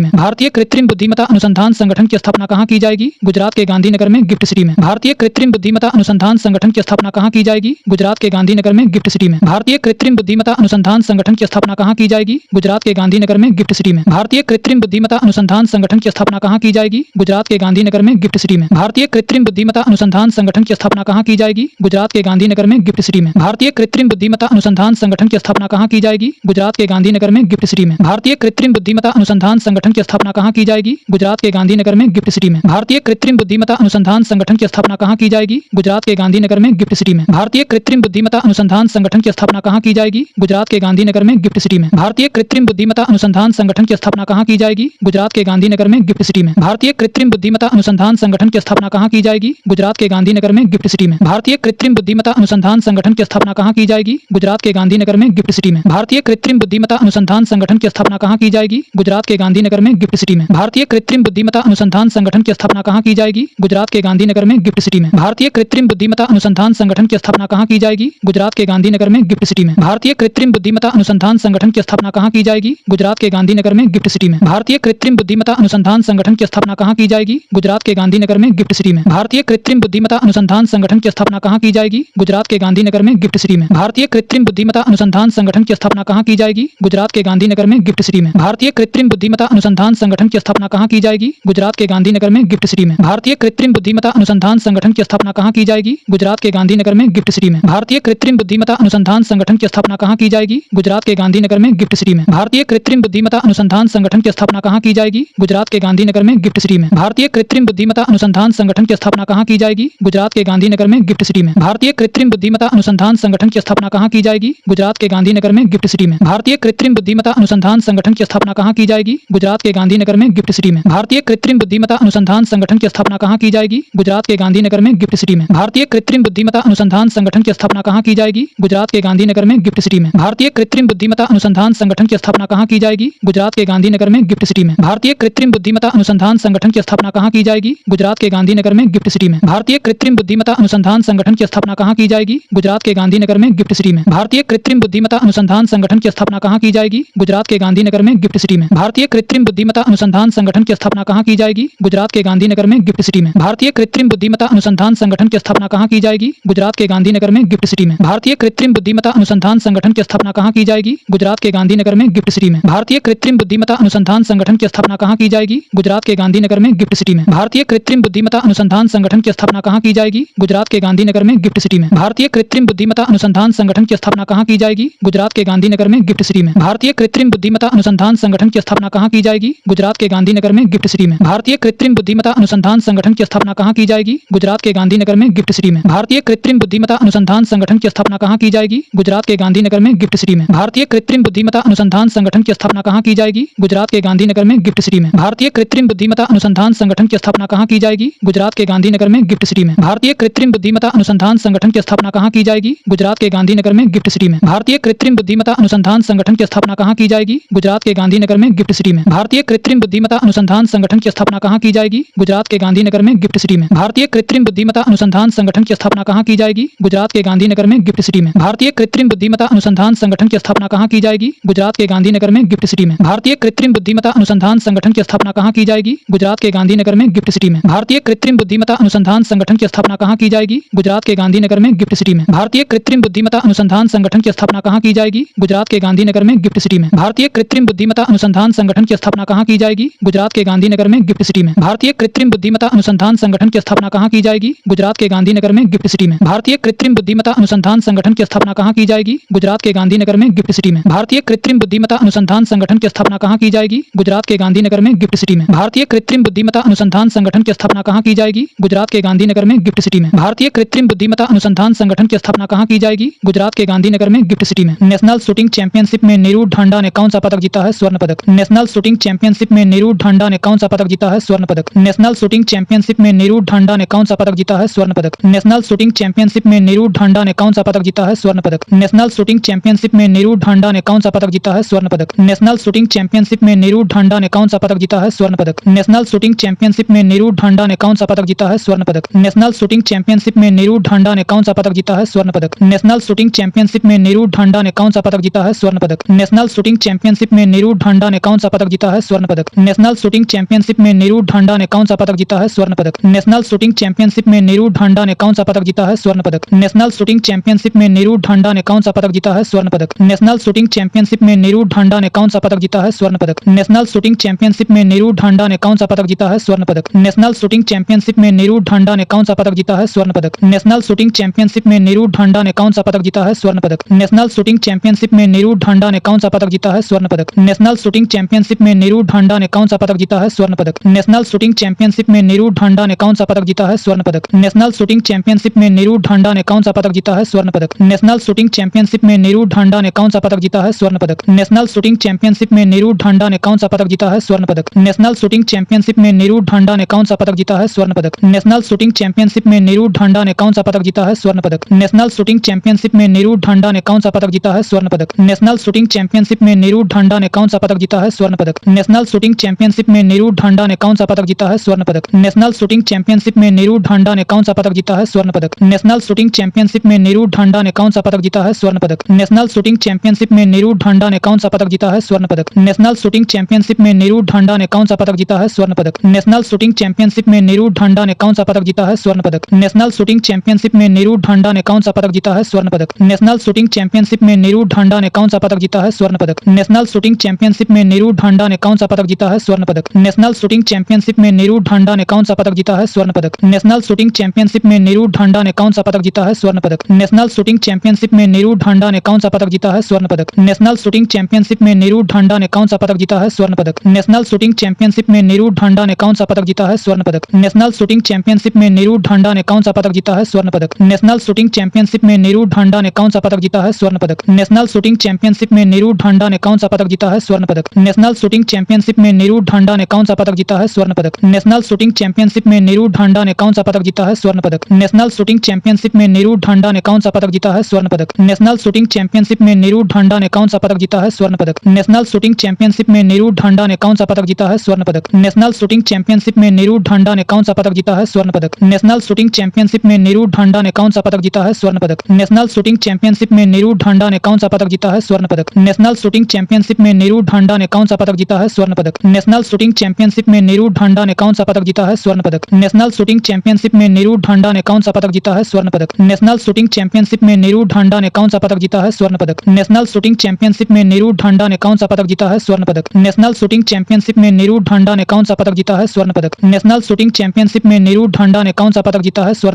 सिटी में। भारतीय कृत्रिम बुद्धिमत्ता अनुसंधान संगठन की स्थापना कहाँ की जाएगी? गुजरात के गांधीनगर में गिफ्ट सिटी में। भारतीय कृत्रिम बुद्धिमत्ता अनुसंधान संगठन की स्थापना कहाँ की जाएगी? गुजरात के गांधीनगर में गिफ्ट सिटी में। भारतीय कृत्रिम बुद्धिमत्ता अनुसंधान संगठन की स्थापना कहाँ की जाएगी? गुजरात के गांधीनगर में गिफ्ट सिटी में। भारतीय कृत्रिम बुद्धिमत्ता अनुसंधान संगठन की स्थापना कहाँ की जाएगी? गुजरात के गांधीनगर में गिफ्ट सिटी में। भारतीय कृत्रिम बुद्धिमत्ता अनुसंधान संगठन की स्थापना कहाँ की जाएगी? गुजरात के गांधीनगर में गिफ्ट सिटी में। भारतीय कृत्रिम बुद्धिमत्ता अनुसंधान संगठन की स्थापना कहाँ की जाएगी? गुजरात के गांधीनगर में गिफ्ट सिटी में। भारतीय कृत्रिम बुद्धिमत्ता अनुसंधान संगठन की स्थापना कहाँ की जाएगी? गुजरात के गांधीनगर में गिफ्ट सिटी में। भारतीय कृत्रिम बुद्धिमत्ता अनुसंधान संगठन संगठन की स्थापना कहाँ की जाएगी? गुजरात के गांधीनगर में गिफ्ट सिटी में। भारतीय कृत्रिम बुद्धिमत्ता अनुसंधान संगठन की स्थापना कहाँ की जाएगी? गुजरात के गांधीनगर में गिफ्ट सिटी में। भारतीय कृत्रिम बुद्धिमत्ता अनुसंधान संगठन की स्थापना कहाँ की जाएगी? गुजरात के गांधीनगर में गिफ्ट सिटी में। भारतीय कृत्रिम बुद्धिमत्ता अनुसंधान संगठन की स्थापना कहाँ की जाएगी? गुजरात के गांधीनगर में गिफ्ट सिटी में। भारतीय कृत्रिम बुद्धिमत्ता अनुसंधान संगठन की स्थापना कहाँ की जाएगी? गुजरात के गांधीनगर में गिफ्ट सिटी में। भारतीय कृत्रिम बुद्धिमत्ता अनुसंधान संगठन की स्थापना कहाँ की जाएगी? गुजरात के गांधीनगर में गिफ्ट सिटी में। भारतीय कृत्रिम बुद्धिमत्ता अनुसंधान संगठन की स्थापना कहाँ की जाएगी? गुजरात के गांधीनगर में गिफ्ट सिटी में। भारतीय कृत्रिम बुद्धिमत्ता अनुसंधान संगठन की स्थापना कहाँ की जाएगी? गुजरात के गांधीनगर में गिफ्ट सिटी में। भारतीय कृत्रिम बुद्धिमत्ता अनुसंधान संगठन की स्थापना कहाँ की जाएगी? गुजरात के गांधीनगर में गिफ्ट सिटी में। भारतीय कृत्रिम बुद्धिमत्ता अनुसंधान संगठन की स्थापना कहाँ की जाएगी? गुजरात के गांधीनगर में गिफ्ट सिटी में। भारतीय कृत्रिम बुद्धिमत्ता अनुसंधान संगठन की स्थापना कहाँ की जाएगी? गुजरात के गांधीनगर में गिफ्ट सिटी में। भारतीय कृत्रिम बुद्धिमत्ता अनुसंधान संगठन की स्थापना कहाँ की जाएगी? गुजरात के गांधीनगर में गिफ्ट सिटी में। भारतीय कृत्रिम बुद्धिमत्ता अनुसंधान संगठन की स्थापना कहाँ की जाएगी? गुजरात के गांधीनगर में गिफ्ट सिटी में। भारतीय कृत्रिम बुद्धिमत्ता अनुसंधान संगठन की स्थापना कहाँ की जाएगी? गुजरात के गांधीनगर में गिफ्ट सिटी में। भारतीय कृत्रिम बुद्धिमत्ता अनुसंधान संगठन की स्थापना कहाँ की जाएगी? गुजरात के गांधीनगर में गिफ्ट सिटी में। भारतीय कृत्रिम बुद्धिमत्ता अनुसंधान संगठन की स्थापना कहाँ की जाएगी? गुजरात के गांधीनगर में गिफ्ट सिटी में। भारतीय कृत्रिम बुद्धिमत्ता अनुसंधान संगठन की स्थापना कहाँ की जाएगी? गुजरात के गांधीनगर में गिफ्ट सिटी में। भारतीय कृत्रिम बुद्धिमत्ता अनुसंधान संगठन की स्थापना कहाँ की जाएगी? गुजरात के गांधीनगर में गिफ्ट सिटी में। भारतीय कृत्रिम बुद्धिमत्ता अनुसंधान संगठन की स्थापना कहाँ की जाएगी? गुजरात के गांधीनगर में गिफ्ट सिटी में। भारतीय कृत्रिम बुद्धिमत्ता अनुसंधान संगठन की स्थापना कहाँ की जाएगी? गुजरात के गांधीनगर में गिफ्ट सिटी में। भारतीय कृत्रिम बुद्धिमत्ता अनुसंधान संगठन की स्थापना कहाँ की जाएगी? गुजरात के गांधीनगर में गिफ्ट सिटी में। भारतीय कृत्रिम बुद्धिमत्ता अनुसंधान संगठन की स्थापना कहाँ की जाएगी? गुजरात के गांधीनगर में गिफ्ट सिटी में। भारतीय कृत्रिम बुद्धिमत्ता अनुसंधान संगठन की स्थापना कहाँ की जाएगी? गुजरात के गांधीनगर में गिफ्ट सिटी में। भारतीय कृत्रिम बुद्धिमत्ता अनुसंधान संगठन की स्थापना कहाँ की जाएगी? गुजरात के गांधीनगर में गिफ्ट सिटी में। भारतीय कृत्रिम बुद्धिमत्ता अनुसंधान संगठन की स्थापना कहाँ की जाएगी? गुजरात के गांधीनगर में गिफ्ट सिटी में। भारतीय कृत्रिम बुद्धिमत्ता अनुसंधान संगठन की स्थापना कहाँ की जाएगी? गुजरात के गांधीनगर में गिफ्ट सिटी में। भारतीय कृत्रिम बुद्धिमत्ता अनुसंधान संगठन की स्थापना कहाँ की जाएगी? गुजरात के गांधीनगर में गिफ्ट सिटी में। भारतीय कृत्रिम बुद्धिमत्ता अनुसंधान संगठन की स्थापना कहाँ की जाएगी? गुजरात के गांधीनगर में गिफ्ट सिटी में। भारतीय कृत्रिम बुद्धिमत्ता अनुसंधान संगठन की स्थापना कहाँ की जाएगी? गुजरात के गांधीनगर में गिफ्ट सिटी में। भारतीय कृत्रिम बुद्धिमत्ता अनुसंधान संगठन की स्थापना कहाँ की जाएगी? गुजरात के गांधीनगर में गिफ्ट सिटी में। भारतीय कृत्रिम बुद्धिमत्ता अनुसंधान संगठन की स्थापना कहाँ की जाएगी? गुजरात के गांधीनगर में गिफ्ट सिटी में। भारतीय कृत्रिम बुद्धिमत्ता अनुसंधान संगठन की स्थापना कहाँ की जाएगी? गुजरात के गांधीनगर में गिफ्ट सिटी में। भारतीय कृत्रिम बुद्धिमत्ता अनुसंधान संगठन की स्थापना कहाँ की जाएगी? गुजरात के गांधीनगर में गिफ्ट सिटी में। भारतीय कृत्रिम बुद्धिमत्ता अनुसंधान संगठन की स्थापना कहाँ की जाएगी? गुजरात के गांधीनगर में गिफ्ट सिटी में। भारतीय कृत्रिम बुद्धिमत्ता अनुसंधान संगठन की स्थापना कहाँ की जाएगी? गुजरात के गांधीनगर में गिफ्ट सिटी में। भारतीय कृत्रिम बुद्धिमत्ता अनुसंधान संगठन की स्थापना कहाँ की जाएगी? गुजरात के गांधीनगर में गिफ्ट सिटी में। भारतीय कृत्रिम बुद्धिमत्ता अनुसंधान संगठन की स्थापना कहाँ की जाएगी? गुजरात के गांधीनगर में गिफ्ट सिटी में। भारतीय कृत्रिम बुद्धिमत्ता अनुसंधान संगठन की स्थापना कहाँ की जाएगी? गुजरात के गांधीनगर में गिफ्ट सिटी में। भारतीय कृत्रिम बुद्धिमत्ता अनुसंधान संगठन की स्थापना कहाँ की जाएगी? गुजरात के गांधीनगर में गिफ्ट सिटी में। भारतीय कृत्रिम बुद्धिमत्ता अनुसंधान संगठन की स्थापना कहाँ की जाएगी? गुजरात के गांधीनगर में गिफ्ट सिटी में। भारतीय कृत्रिम बुद्धिमत्ता अनुसंधान संगठन की स्थापना कहाँ की जाएगी? गुजरात के गांधीनगर में गिफ्ट सिटी में। भारतीय कृत्रिम बुद्धिमत्ता अनुसंधान संगठन की स्थापना कहाँ की जाएगी? गुजरात के गांधीनगर में गिफ्ट सिटी में। भारतीय कृत्रिम बुद्धिमत्ता अनुसंधान संगठन की स्थापना कहाँ की जाएगी? गुजरात के गांधीनगर में गिफ्ट सिटी में। भारतीय कृत्रिम बुद्धिमत्ता अनुसंधान संगठन की स्थापना कहाँ की जाएगी? गुजरात के गांधीनगर में गिफ्ट सिटी में। भारतीय कृत्रिम बुद्धिमत्ता अनुसंधान संगठन की स्थापना कहाँ की जाएगी? गुजरात के गांधीनगर में गिफ्ट सिटी में। भारतीय कृत्रिम बुद्धिमत्ता अनुसंधान संगठन की स्थापना कहाँ की जाएगी? गुजरात के गांधीनगर में गिफ्ट सिटी में। भारतीय कृत्रिम बुद्धिमत्ता अनुसंधान संगठन की स्थापना कहाँ की जाएगी? गुजरात के गांधीनगर में गिफ्ट सिटी में। भारतीय कृत्रिम बुद्धिमत्ता अनुसंधान संगठन की स्थापना कहाँ की जाएगी? गुजरात के गांधीनगर में गिफ्ट सिटी में। भारतीय कृत्रिम बुद्धिमत्ता अनुसंधान संगठन की स्थापना कहाँ की जाएगी? गुजरात के गांधीनगर में गिफ्ट सिटी में। भारतीय कृत्रिम बुद्धिमत्ता अनुसंधान संगठन की स्थापना कहाँ की जाएगी? गुजरात के गांधीनगर में गिफ्ट सिटी में। नेशनल शूटिंग चैंपियनशिप में नीरू ढांडा ने कौन सा पदक जीता है? स्वर्ण पदक। नेशनल शूटिंग चैंपियनशिप में नीरू ढांडा ने कौन सा पदक जीता है? स्वर्ण पदक। नेशनल शूटिंग चैंपियनशिप में नीरू ढांडा ने कौन सा पदक जीता है? स्वर्ण पदक। नेशनल शूटिंग चैंपियनशिप में नीरू ढांडा ने कौन सा पदक जीता है? स्वर्ण पदक। नेशनल शूटिंग चैंपियनशिप में नीरू ढांडा ने कौन सा पदक जीता है? स्वर्ण पदक। नेशनल शूटिंग चैंपियनशिप में नीरू ढांडा ने कौन सा पदक जीता है? स्वर्ण पदक। नेशनल शूटिंग चैंपियनशिप में नीरू ढांडा ने कौन सा पदक जीता है? स्वर्ण पदक। नेशनल शूटिंग चैंपियनशिप में नीरू ढांडा ने कौन सा पदक जीता है? स्वर्ण पदक। नेशनल शूटिंग चैंपियनशिप में नीरू ढांडा ने कौन सा पदक जीता है? स्वर्ण पदक। नेशनल शूटिंग चैंपियनशिप में नीरू ढांडा ने कौन सा पदक जीता है? स्वर्ण पदक। नेशनल शूटिंग चैंपियनशिप में नीरू ढांडा ने कौन सा पदक जीता है? स्वर्ण पदक। नेशनल शूटिंग चैंपियनशिप में नीरू ढांडा ने कौन सा पदक जीता है? स्वर्ण पदक। नेशनल शूटिंग चैंपियनशिप में नीरू ढांडा ने कौन सा पदक जीता है? स्वर्ण पदक। नेशनल शूटिंग चैंपियनशिप में नीरू ढांडा ने कौन सा पदक जीता है? स्वर्ण पदक। नेशनल शूटिंग चैंपियनशिप में नीरू ढांडा ने कौन सा पदक जीता है? स्वर्ण पदक। नेशनल शूटिंग चैंपियनशिप में नीरू ढांडा ने कौन सा पदक जीता है? स्वर्ण पदक। नेशनल शूटिंग चैंपियनशिप में नीरू ढांडा ने कौन सा पदक जीता है? स्वर्ण पदक। नेशनल शूटिंग चैंपियनशिप में नीरू ढांडा ने कौन सा पदक जीता है? स्वर्ण पदक। नेशनल शूटिंग चैंपियनशिप में नीरू ढांडा ने कौन सा पदक जीता है? स्वर्ण पदक। नेशनल शूटिंग चैंपियनशिप में नीरू ढांडा ने कौन सा पदक पदक जीता है स्वर्ण पदक। नेशनल शूटिंग चैंपियनशिप में नीरू ढांडा ने कौन सा पदक जीता है स्वर्ण पदक। नेशनल शूटिंग चैंपियनशिप में नीरू ढांडा ने कौन सा पदक जीता है स्वर्ण पदक। नेशनल शूटिंग चैंपियनशिप में नीरू ढांडा ने कौन सा पदक जीता है स्वर्ण पदक। नेशनल शूटिंग चैंपियनशिप में नीरू ढांडा ने कौन सा पदक जीता है स्वर्ण पदक। नेशनल शूटिंग चैंपियनशिप में नीरू ढांडा ने कौन सा पदक जीता है स्वर्ण पदक। नेशनल शूटिंग चैंपियनशिप में नीरू ढांडा ने कौन सा पदक जीता है स्वर्ण पदक। नेशनल शूटिंग चैंपियनशिप में नीरू ढांडा ने कौन सा पदक जीता है स्वर्ण पदक। नेशनल शूटिंग चैंपियनशिप में नीरू ढांडा ने कौन सा पदक जीता है स्वर्ण पदक। नेशनल शूटिंग चैंपियनशिप में नीरू ढांडा ने कौन सा पदक जीता है स्वर्ण पदक। नेशनल शूटिंग चैंपियनशिप में नीरू ढांडा ने कौन सा पदक जीता है स्वर्ण पदक। नेशनल शूटिंग चैंपियनशिप में नीरू ढांडा ने कौन सा पदक जीता है स्वर्ण पदक। नेशनल शूटिंग चैंपियनशिप में नीरू ढांडा ने कौन सा पदक जीता है स्वर्ण पदक। नेशनल शूटिंग चैंपियनशिप में नीरू ढांडा ने कौन सा पदक जीता है स्वर्ण पदक। नेशनल शूटिंग चैंपियनशिप में नीरू ढांडा ने कौन सा पदक जीता है स्वर्ण पदक। नेशनल शूटिंग चैंपियनशिप में नीरू ढांडा ने कौन सा पदक जीता है स्वर्ण पदक। नेशनल शूटिंग चैंपियनशिप में नीरू ढांडा ने कौन सा पदक जीता है स्वर्ण पदक। नेशनल शूटिंग चैंपियनशिप में नीरू ढांडा ने कौन सा पदक जीता है स्वर्ण पदक। नेशनल शूटिंग चैंपियनशिप में नीरू ढांडा ने कौन सा पदक जीता है स्वर्ण पदक। नेशनल शूटिंग चैंपियनशिप में नीरू ढांडा ने कौन सा पदक जीता है स्वर्ण पदक। नेशनल शूटिंग चैंपियनशिप में नीरू ढांडा ने कौन सा पदक जीता है स्वर्ण पदक। नेशनल शूटिंग चैंपियनशिप में नीरू ढांडा ने कौन सा पदक जीता है स्वर्ण पदक। नेशनल शूटिंग चैंपियनशिप में नीरू ढांडा ने कौन सा पदक जीता है स्वर्ण पदक। नेशनल शूटिंग चैंपियनशिप में नीरू ढांडा ने कौन सा पदक जीता है स्वर्ण पदक। नेशनल शूटिंग चैंपियनशिप में नीरू ढांडा ने कौन सा पदक जीता है स्वर्ण पदक। नेशनल शूटिंग चैंपियनशिप में नीरू ढांडा ने कौन सा पदक जीता है स्वर्ण पदक। नेशनल शूटिंग चैंपियनशिप में नीरू ढांडा ने कौन सा पदक जीता है स्वर्ण पदक। नेशनल शूटिंग चैंपियनशिप में नीरू ढांडा ने कौन सा पदक जीता है स्वर्ण पदक। नेशनल शूटिंग चैंपियनशिप में नीरू ढांडा ने कौन सा पदक जीता है स्वर्ण पदक। नेशनल शूटिंग चैंपियनशिप में नीरू ढांडा ने कौन सा पदक जीता है स्वर्ण पदक। नेशनल शूटिंग चैंपियनशिप में नीरू ढांडा ने कौन सा पदक जीता है स्वर्ण पदक। नेशनल शूटिंग चैंपियनशिप में नीरू ढांडा ने कौन सा पदक जीता है स्वर्ण पदक। नेशनल शूटिंग चैंपियनशिप में नीरू ढांडा ने कौन सा पदक जीता है स्वर्ण पदक। नेशनल शूटिंग चैंपियनशिप में नीरू ढांडा ने कौन सा पदक जीता है स्वर्ण पदक। नेशनल शूटिंग चैंपियनशिप में नीरू ढांडा ने कौन सा पदक जीता है स्वर्ण पदक। नेशनल शूटिंग चैंपियनशिप में नीरू ढांडा ने कौन सा पदक जीता है स्वर्ण पदक। नेशनल शूटिंग चैंपियनशिप में नीरू ढांडा ने कौन सा पदक जीता है स्वर्ण पदक। नेशनल शूटिंग चैंपियनशिप में नीरू ढांडा ने कौन सा पदक जीता है स्वर्ण पदक। नेशनल शूटिंग चैंपियनशिप में नीरू ढांडा ने कौन सा पदक जीता है स्वर्ण पदक। नेशनल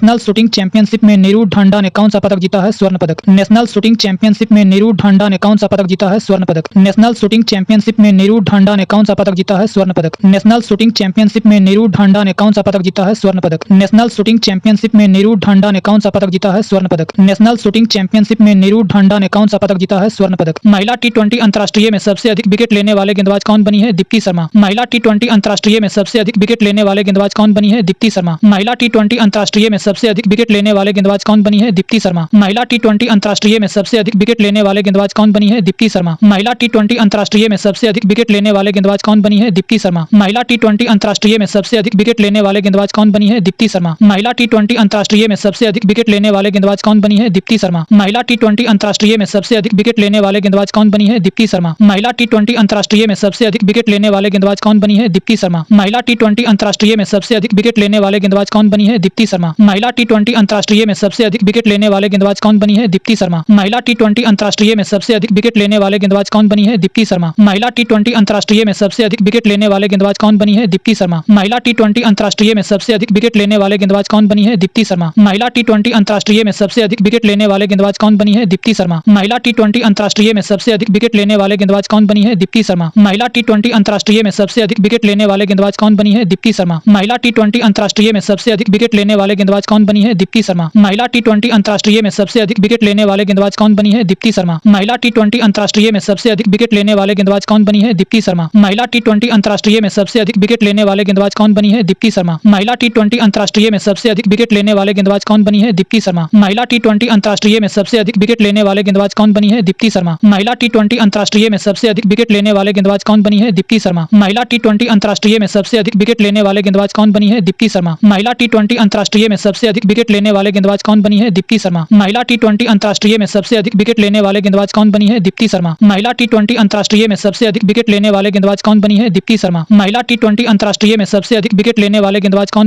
शूटिंग चैंपियनशिप में नीरू ढांडा ने कौन सा पदक जीता है स्वर्ण पदक। नेशनल शूटिंग चैंपियनशिप में नीरू ढांडा ने कौन सा पदक जीता है स्वर्ण पदक। नेशनल शूटिंग चैंपियनशिप में नीरू ढांडा ने कौन सा पदक जीता है स्वर्ण पदक। नेशनल शूटिंग चैंपियनशिप में नीरू ढांडा ने कौन सा पदक जीता है स्वर्ण पदक। नेशनल शूटिंग चैंपियनशिप में नीरू ढांडा ने कौन सा पदक जीता है स्वर्ण पदक। नेशनल शूटिंग चैंपियनशिप में नीरू ढांडा ने कौन सा पदक जीता है स्वर्ण पदक। नेशनल शूटिंग चैंपियनशिप में नीरू ढांडा ने कौन सा पदक जीता है स्वर्ण पदक। महिला टी20 अंतर्राष्ट्रीय में सबसे अधिक विकेट लेने वाले गेंदबाज कौन बनी है? दीप्ति शर्मा। महिला टी20 अंतर्राष्ट्रीय में सबसे अधिक विकेट लेने वाले गेंदबाज कौन बनी है? दीप्ति शर्मा। महिला टी20 अंतर्राष्ट्रीय में सबसे अधिक विकेट लेने वाले गेंदबाज कौन बनी है? दीप्ति शर्मा। महिला टी20 अंतर्राष्ट्रीय में सबसे अधिक विकेट लेने वाले गेंदबाज कौन बनी है? दीप्ति शर्मा। महिला टी20 अंतर्राष्ट्रीय में सबसे अधिक विकेट लेने वाले गेंदबाज कौन बनी है? दीप्ति शर्मा। महिला टी20 अंतर्राष्ट्रीय में सबसे अधिक विकेट लेने वाले गेंदबाज कौन बनी है? दीप्ति शर्मा। महिला टी20 अंतर्राष्ट्रीय में सबसे अधिक विकेट लेने वाले गेंदबाज कौन बनी है? दीप्ति शर्मा। महिला टी20 अंतर्राष्ट्रीय में सबसे अधिक विकेट लेने वाले गेंदबाज कौन बनी है? दीप्ति शर्मा। महिला टी20 अंतर्राष्ट्रीय में सबसे अधिक विकेट लेने वाले गेंदबाज कौन बनी है? दीप्ति शर्मा। महिला टी20 अंतर्राष्ट्रीय में सबसे अधिक विकेट लेने वाले गेंदबाज कौन बनी है? दीप्ति शर्मा। महिला टी20 अंतर्राष्ट्रीय में सबसे अधिक विकेट लेने वाले गेंदबाज कौन बनी है? दीप्ति शर्मा। महिला टी20 अंतर्राष्ट्रीय में सबसे अधिक विकेट लेने वाले गेंदबाज कौन बनी है? दीप्ति शर्मा। महिला टी20 अंतर्राष्ट्रीय में सबसे अधिक विकेट लेने वाले गेंदबाज कौन बनी है? दीप्ति शर्मा। महिला टी20 अंतर्राष्ट्रीय में सबसे अधिक विकेट लेने वाले गेंदबाज कौन बनी है? दीप्ति शर्मा। महिला टी20 अंतर्राष्ट्रीय में सबसे अधिक विकेट लेने वाले गेंदबाज कौन बनी है? दीप्ति शर्मा। महिला टी20 अंतर्राष्ट्रीय में सबसे अधिक विकेट लेने वाले गेंदबाज कौन बनी है? दीप्ति शर्मा। महिला टी20 अंतर्राष्ट्रीय में सबसे अधिक विकेट लेने वाले गेंदबाज कौन बनी है? दीप्ति शर्मा। महिला टी20 अंतर्राष्ट्रीय में सबसे अधिक विकेट लेने वाले गेंदबाज कौन बनी है? दीप्ति शर्मा। महिला टी20 अंतर्राष्ट्रीय में सबसे अधिक विकेट लेने वाले गेंदबाज कौन बनी है? दीप्ति शर्मा। महिला टी20 अंतर्राष्ट्रीय में सबसे अधिक विकेट लेने वाले गेंदबाज कौन बनी है? दीप्ति शर्मा। महिला टी20 अंतर्राष्ट्रीय में सबसे अधिक विकेट लेने वाले गेंदबाज कौन बनी है? दीप्ति शर्मा। महिला टी20 अंतर्राष्ट्रीय में सबसे अधिक विकेट लेने वाले गेंदबाज कौन बनी है? दीप्ति शर्मा। महिला टी20 अंतर्राष्ट्रीय में सबसे अधिक विकेट लेने वाले गेंदबाज कौन बनी है? दीप्ति शर्मा। महिला टी20 अंतर्राष्ट्रीय में सबसे अधिक विकेट लेने वाले गेंदबाज कौन बनी है? दीप्ति शर्मा। महिला टी20 अंतर्राष्ट्रीय में सबसे अधिक विकेट लेने वाले गेंदबाज कौन बनी है? दीप्ति शर्मा। महिला टी20 अंतर्राष्ट्रीय में सबसे अधिक विकेट लेने वाले गेंदबाज कौन बनी है? दीप्ति शर्मा। महिला टी20 अंतर्राष्ट्रीय में सबसे अधिक विकेट लेने वाले गेंदबाज कौन बनी है? दीप्ति शर्मा। महिला टी20 अंतर्राष्ट्रीय में सबसे अधिक विकेट लेने वाले गेंदबाज कौन बनी है? दीप्ति शर्मा। महिला टी20 अंतर्राष्ट्रीय में सबसे अधिक विकेट लेने वाले गेंदबाज कौन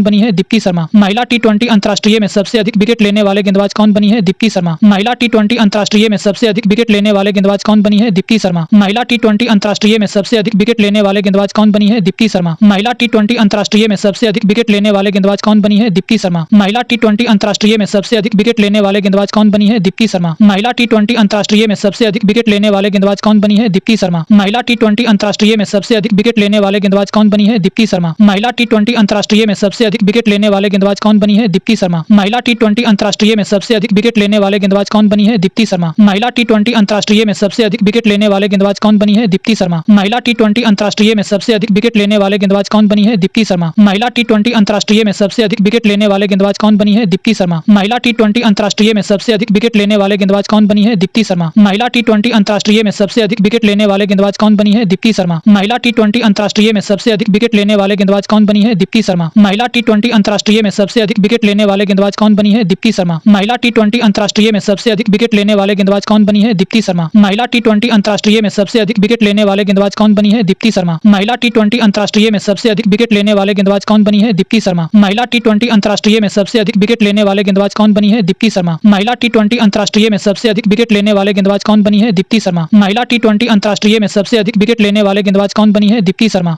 बनी है? दीप्ति शर्मा। महिला टी20 अंतर्राष्ट्रीय में सबसे अधिक विकेट लेने वाले गेंदबाज कौन बनी है? दीप्ति शर्मा। महिला टी20 अंतर्राष्ट्रीय में सबसे अधिक विकेट लेने वाले गेंदबाज कौन बनी है? दीप्ति शर्मा। महिला टी20 अंतर्राष्ट्रीय में सबसे अधिक विकेट लेने वाले गेंदबाज कौन बनी है? दीप्ति शर्मा। महिला टी20 अंतर्राष्ट्रीय में सबसे अधिक विकेट लेने वाले गेंदबाज कौन बनी है? दीप्ति शर्मा। महिला टी20 अंतर्राष्ट्रीय में सबसे अधिक विकेट लेने वाले गेंदबाज कौन बनी है? दीप्ति शर्मा। महिला टी20 अंतर्राष्ट्रीय में सबसे अधिक विकेट लेने वाले गेंदबाज कौन बनी है? दीप्ति शर्मा। महिला टी20 अंतर्राष्ट्रीय में सबसे अधिक विकेट लेने वाले गेंदबाज कौन बनी है? दीप्ति शर्मा। महिला टी20 अंतर्राष्ट्रीय में सबसे अधिक विकेट लेने वाले गेंदबाज कौन बनी है? दीप्ति शर्मा। महिला टी20 अंतर्राष्ट्रीय में सबसे अधिक विकेट लेने वाले गेंदबाज कौन बनी है? दीप्ति शर्मा। महिला टी20 अंतर्राष्ट्रीय में सबसे अधिक विकेट लेने वाले गेंदबाज कौन बनी है? दीप्ति शर्मा। महिला टी20 अंतर्राष्ट्रीय में सबसे अधिक विकेट लेने वाले गेंदबाज कौन बनी है? दीप्ति शर्मा। महिला टी20 अंतर्राष्ट्रीय में सबसे अधिक विकेट लेने वाले गेंदबाज कौन बनी है? दीप्ति शर्मा। महिला टी20 अंतर्राष्ट्रीय में सबसे अधिक विकेट लेने वाले गेंदबाज कौन बनी है? दीप्ति शर्मा। महिला टी20 अंतर्राष्ट्रीय में सबसे अधिक विकेट लेने वाले गेंदबाज कौन बनी है? दीप्ति शर्मा। महिला टी20 अंतर्राष्ट्रीय में सबसे अधिक विकेट लेने वाले गेंदबाज कौन बनी है? दीप्ति शर्मा। महिला टी20 अंतर्राष्ट्रीय में सबसे अधिक विकेट लेने वाले गेंदबाज कौन बनी है? दीप्ति शर्मा। महिला टी20 अंतर्राष्ट्रीय में सबसे अधिक विकेट लेने वाले गेंदबाज कौन बनी है? दीप्ति शर्मा। महिला टी20 अंतर्राष्ट्रीय में सबसे अधिक विकेट लेने वाले गेंदबाज कौन बनी है? दीप्ति शर्मा। महिला टी20 अंतर्राष्ट्रीय में सबसे अधिक विकेट लेने वाले गेंदबाज कौन बनी है? दीप्ति शर्मा। महिला टी20 अंतर्राष्ट्रीय में सबसे अधिक विकेट लेने वाले गेंदबाज कौन बनी है? दीप्ति शर्मा। महिला टी20 अंतर्राष्ट्रीय में सबसे अधिक विकेट लेने वाले गेंदबाज कौन बनी है? दीप्ति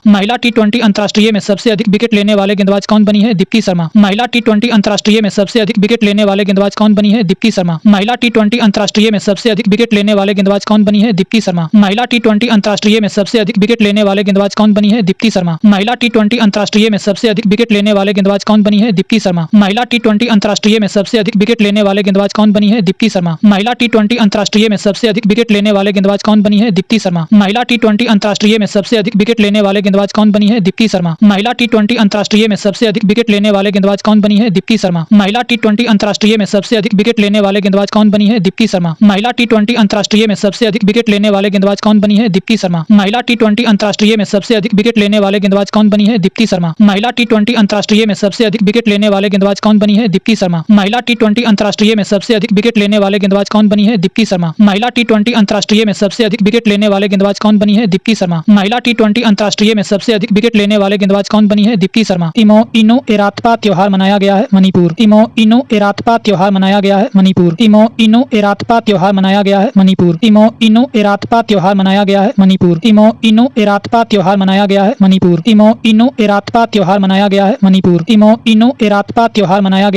शर्मा। महिला टी20 अंतर्राष्ट्रीय में सबसे अधिक विकेट लेने वाले गेंदबाज कौन बनी है? दीप्ति शर्मा। महिला टी20 अंतर्राष्ट्रीय में सबसे अधिक विकेट लेने वाले गेंदबाज कौन बनी है? दीप्ति शर्मा। महिला टी20 अंतर्राष्ट्रीय में सबसे अधिक विकेट लेने वाले गेंदबाज कौन बनी है? दीप्ति शर्मा। महिला टी20 अंतर्राष्ट्रीय में सबसे अधिक विकेट लेने वाले गेंदबाज कौन बनी है? दीप्ति शर्मा। महिला टी20 अंतर्राष्ट्रीय में सबसे अधिक विकेट लेने वाले गेंदबाज कौन बनी है? दीप्ति शर्मा। महिला टी20 अंतर्राष्ट्रीय में सबसे अधिक विकेट लेने वाले गेंदबाज कौन बनी है? दीप्ति शर्मा। महिला टी20 अंतर्राष्ट्रीय में सबसे अधिक विकेट लेने वाले गेंदबाज कौन बनी है? दीप्ति शर्मा। महिला टी20 अंतर्राष्ट्रीय में सबसे अधिक विकेट लेने वाले गेंदबाज कौन बनी है? दीप्ति शर्मा। महिला टी20 अंतर्राष्ट्रीय में सबसे अधिक विकेट लेने वाले गेंदबाज कौन बनी है? दीप्ति शर्मा। महिला टी20 अंतर्राष्ट्रीय में सबसे अधिक विकेट लेने वाले गेंदबाज कौन बनी है? दीप्ति शर्मा। महिला टी20 अंतर्राष्ट्रीय में सबसे अधिक विकेट लेने वाले गेंदबाज कौन बनी है? दीप्ति शर्मा। महिला टी20 अंतर्राष्ट्रीय में सबसे अधिक विकेट लेने वाले गेंदबाज कौन बनी है? दीप्ति शर्मा। महिला टी20 अंतर्राष्ट्रीय में सबसे अधिक विकेट लेने वाले गेंदबाज कौन बनी है? दीप्ति शर्मा। महिला टी20 अंतर्राष्ट्रीय में सबसे अधिक विकेट लेने वाले गेंदबाज कौन बनी है? दीप्ति शर्मा। महिला टी20 अंतर्राष्ट्रीय में सबसे अधिक विकेट लेने वाले गेंदबाज कौन बनी है? दीप्ति शर्मा। महिला टी20 अंतर्राष्ट्रीय में सबसे अधिक विकेट लेने वाले गेंदबाज कौन बनी है? दीप्ति शर्मा। महिला टी20 अंतर्राष्ट्रीय में सबसे अधिक विकेट लेने वाले गेंदबाज कौन बनी है? दीप्ति शर्मा। इमो इनो एरातपा त्योहार मनाया गया है मणिपुर। इमो इनो एरातपा त्योहार मनाया गया है मणिपुर। इमो इनो एरातपा त्योहार मनाया गया है मणिपुर। इमो इनो एरातपा त्योहार मनाया गया है मणिपुर। इमो इनो एरातपा त्योहार मनाया गया है मणिपुर। इमो इनो एरातपा त्योहार मनाया गया है मणिपुर। इमो इनो एरातपा त्योहार मनाया गया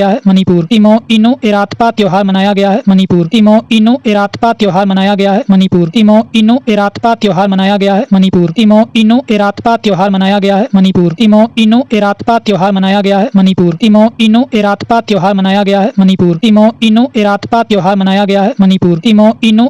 है मणिपुर। इमो इनो एरातपा त्योहार मनाया गया है मणिपुर। इमो इनो एरातपा त्योहार मनाया गया है मणिपुर। इमो इनो एरातपा त्योहार मनाया गया है मणिपुर। इमो इनो एरातपा त्योहार मनाया गया है मणिपुर। इमो इनो एरातपा त्योहार मनाया गया है मणिपुर। इमो इनो एरातपा त्योहार मनाया गया है मणिपुर। इमो इनो एरातपा त्योहार मनाया गया है मणिपुर। इमो इनो एरातपा त्योहार मनाया गया है मणिपुर। इमो इनो एरातपा त्योहार मनाया गया है मणिपुर। इमो इनो एरातपा त्योहार मनाया गया है मणिपुर। इमो इनो एरातपा त्योहार मनाया गया है मणिपुर। इमो इनो एरातपा त्योहार मनाया गया है मणिपुर। इमो इनो एरातपा